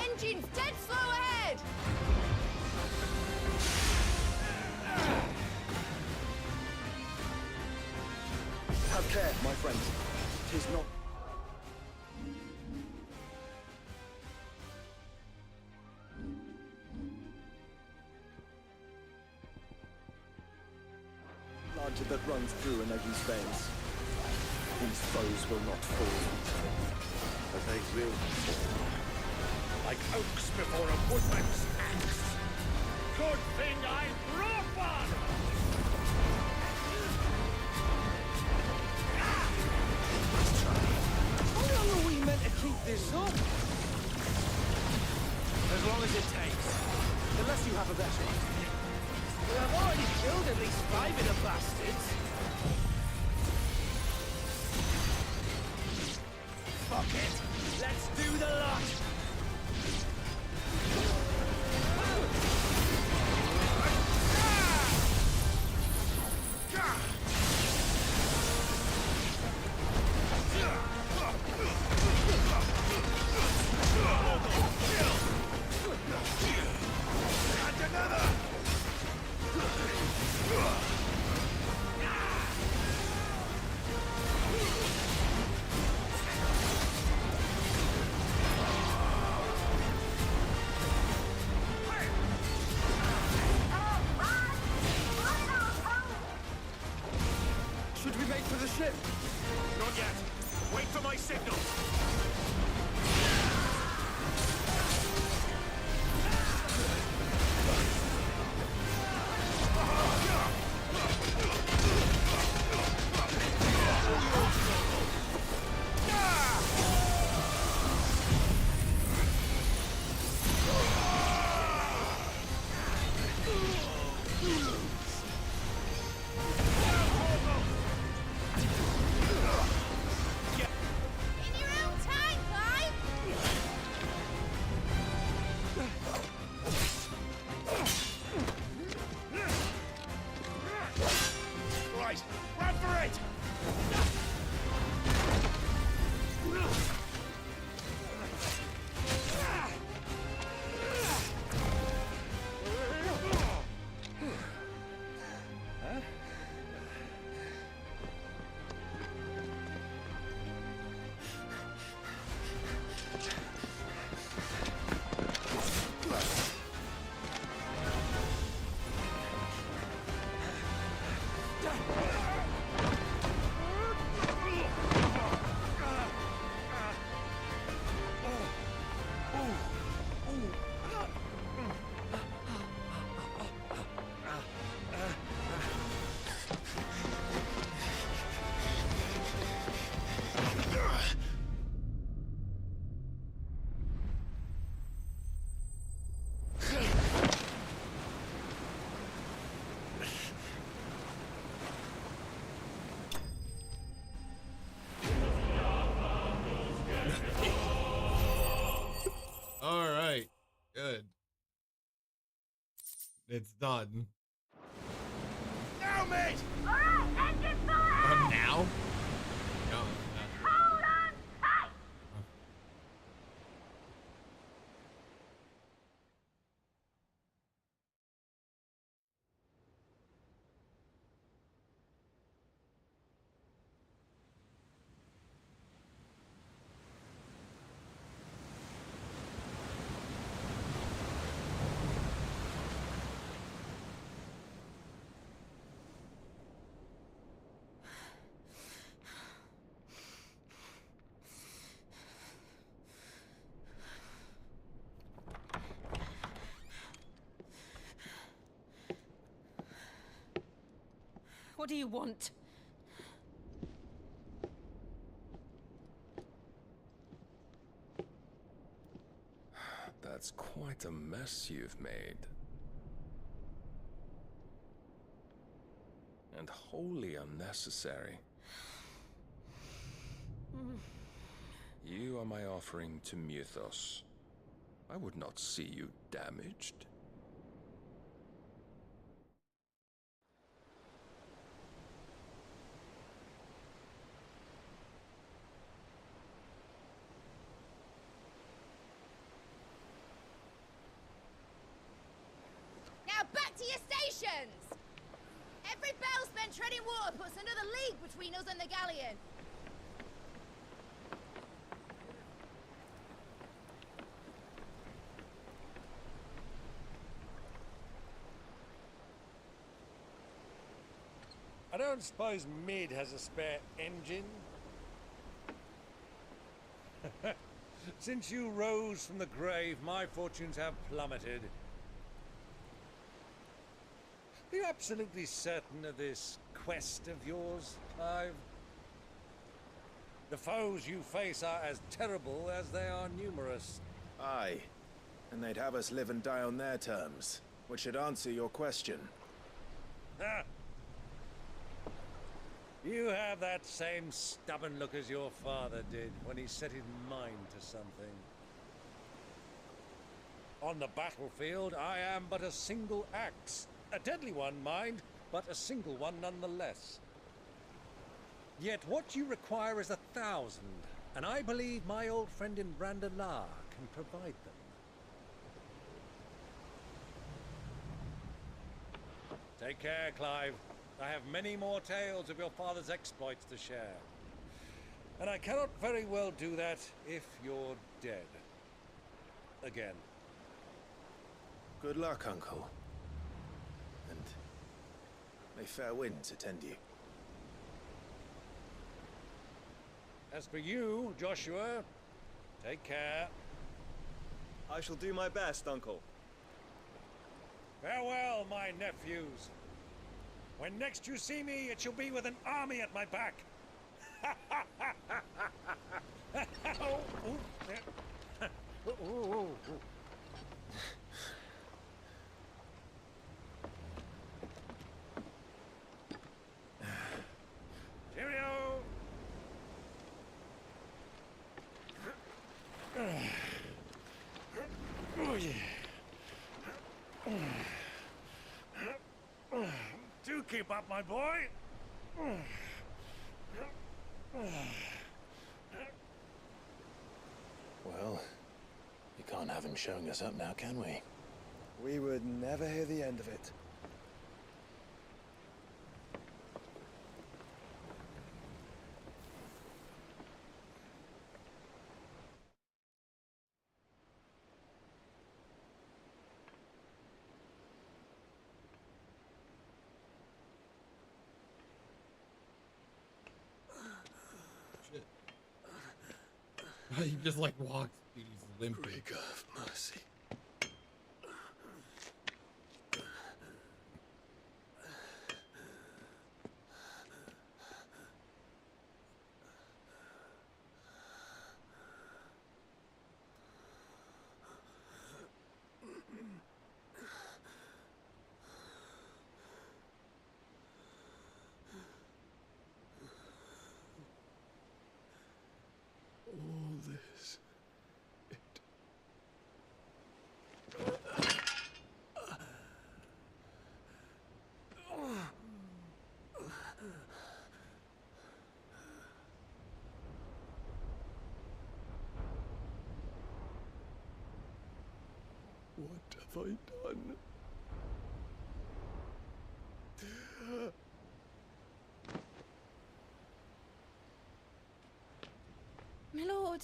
[SPEAKER 22] Engines dead slow ahead!
[SPEAKER 10] Have care, my friends. 'Tis not... blood that runs through an Eddie's veins. These foes will not fall, but they will fall.
[SPEAKER 7] Like oaks before a woodman's axe. Good thing I brought one!
[SPEAKER 18] How long are we meant to keep this up? As long as it takes. Unless you have a better idea. We have already killed at least 5 of the bastards. Fuck it. Let's do the lot.
[SPEAKER 2] It's done.
[SPEAKER 18] Now, mate!
[SPEAKER 1] Alright, engine full ahead!
[SPEAKER 2] Now? No.
[SPEAKER 1] Hold on tight!
[SPEAKER 16] What do you want?
[SPEAKER 5] That's quite a mess you've made. And wholly unnecessary. You are my offering to Mythos. I would not see you damaged.
[SPEAKER 22] Now back to your stations! Every bell spent treading water puts another league between us and the galleon.
[SPEAKER 7] I don't suppose Mid has a spare engine? Since you rose from the grave, my fortunes have plummeted. Are you absolutely certain of this quest of yours, Clive? The foes you face are as terrible as they are numerous.
[SPEAKER 10] Aye. And they'd have us live and die on their terms, which should answer your question.
[SPEAKER 7] Ha! You have that same stubborn look as your father did when he set his mind to something. On the battlefield, I am but a single axe. A deadly one, mind, but a single one nonetheless. Yet what you require is 1,000, and I believe my old friend in Randalar can provide them. Take care, Clive. I have many more tales of your father's exploits to share. And I cannot very well do that if you're dead. Again.
[SPEAKER 10] Good luck, Uncle. And may fair winds attend you.
[SPEAKER 7] As for you, Joshua, take care.
[SPEAKER 10] I shall do my best, Uncle.
[SPEAKER 7] Farewell, my nephews. When next you see me, it shall be with an army at my back. Cheerio! Oh, yeah. Do keep up, my boy.
[SPEAKER 6] Well, you can't have him showing us up now, can we?
[SPEAKER 10] We would never hear the end of it.
[SPEAKER 2] He just like walks. He's limping.
[SPEAKER 15] Rigor of mercy. All this,
[SPEAKER 9] have I done?
[SPEAKER 22] My lord.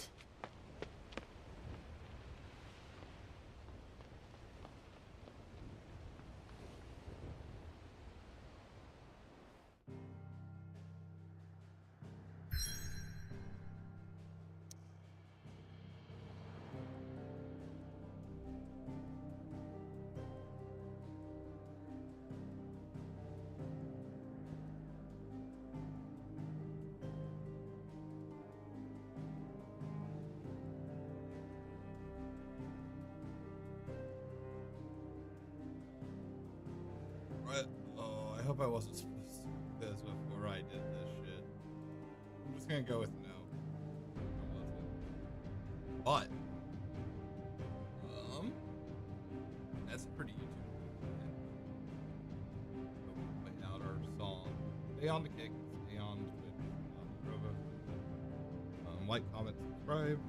[SPEAKER 2] Oh, I hope I wasn't supposed to do this before I did this shit. I'm just gonna go with no. But that's a pretty YouTube. Playing out our song. Stay on the kick. Stay on Twitch. Robo. Like, comment, subscribe.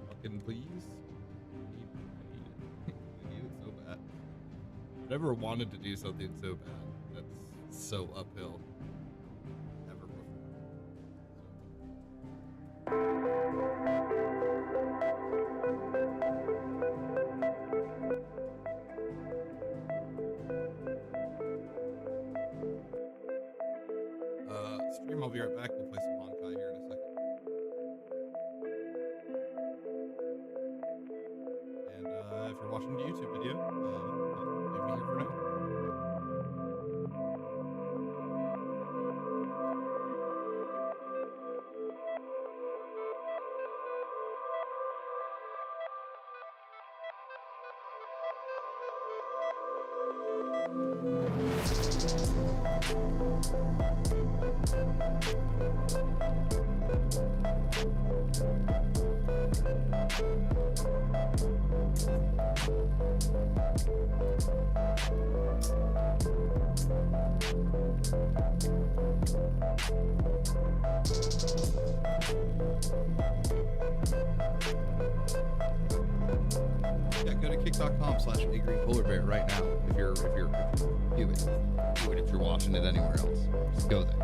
[SPEAKER 2] Fucking please. I need it. I need it so bad. I've never wanted to do something so bad that's so uphill ever before. Stream, I'll be right back. We'll play some Honkai here in a second. And if you're watching the YouTube video, leave me here for now. Yeah, go to kick.com/biggreenpolarbear right now if you're viewing it. Do it if you're watching it anywhere else. Just go there.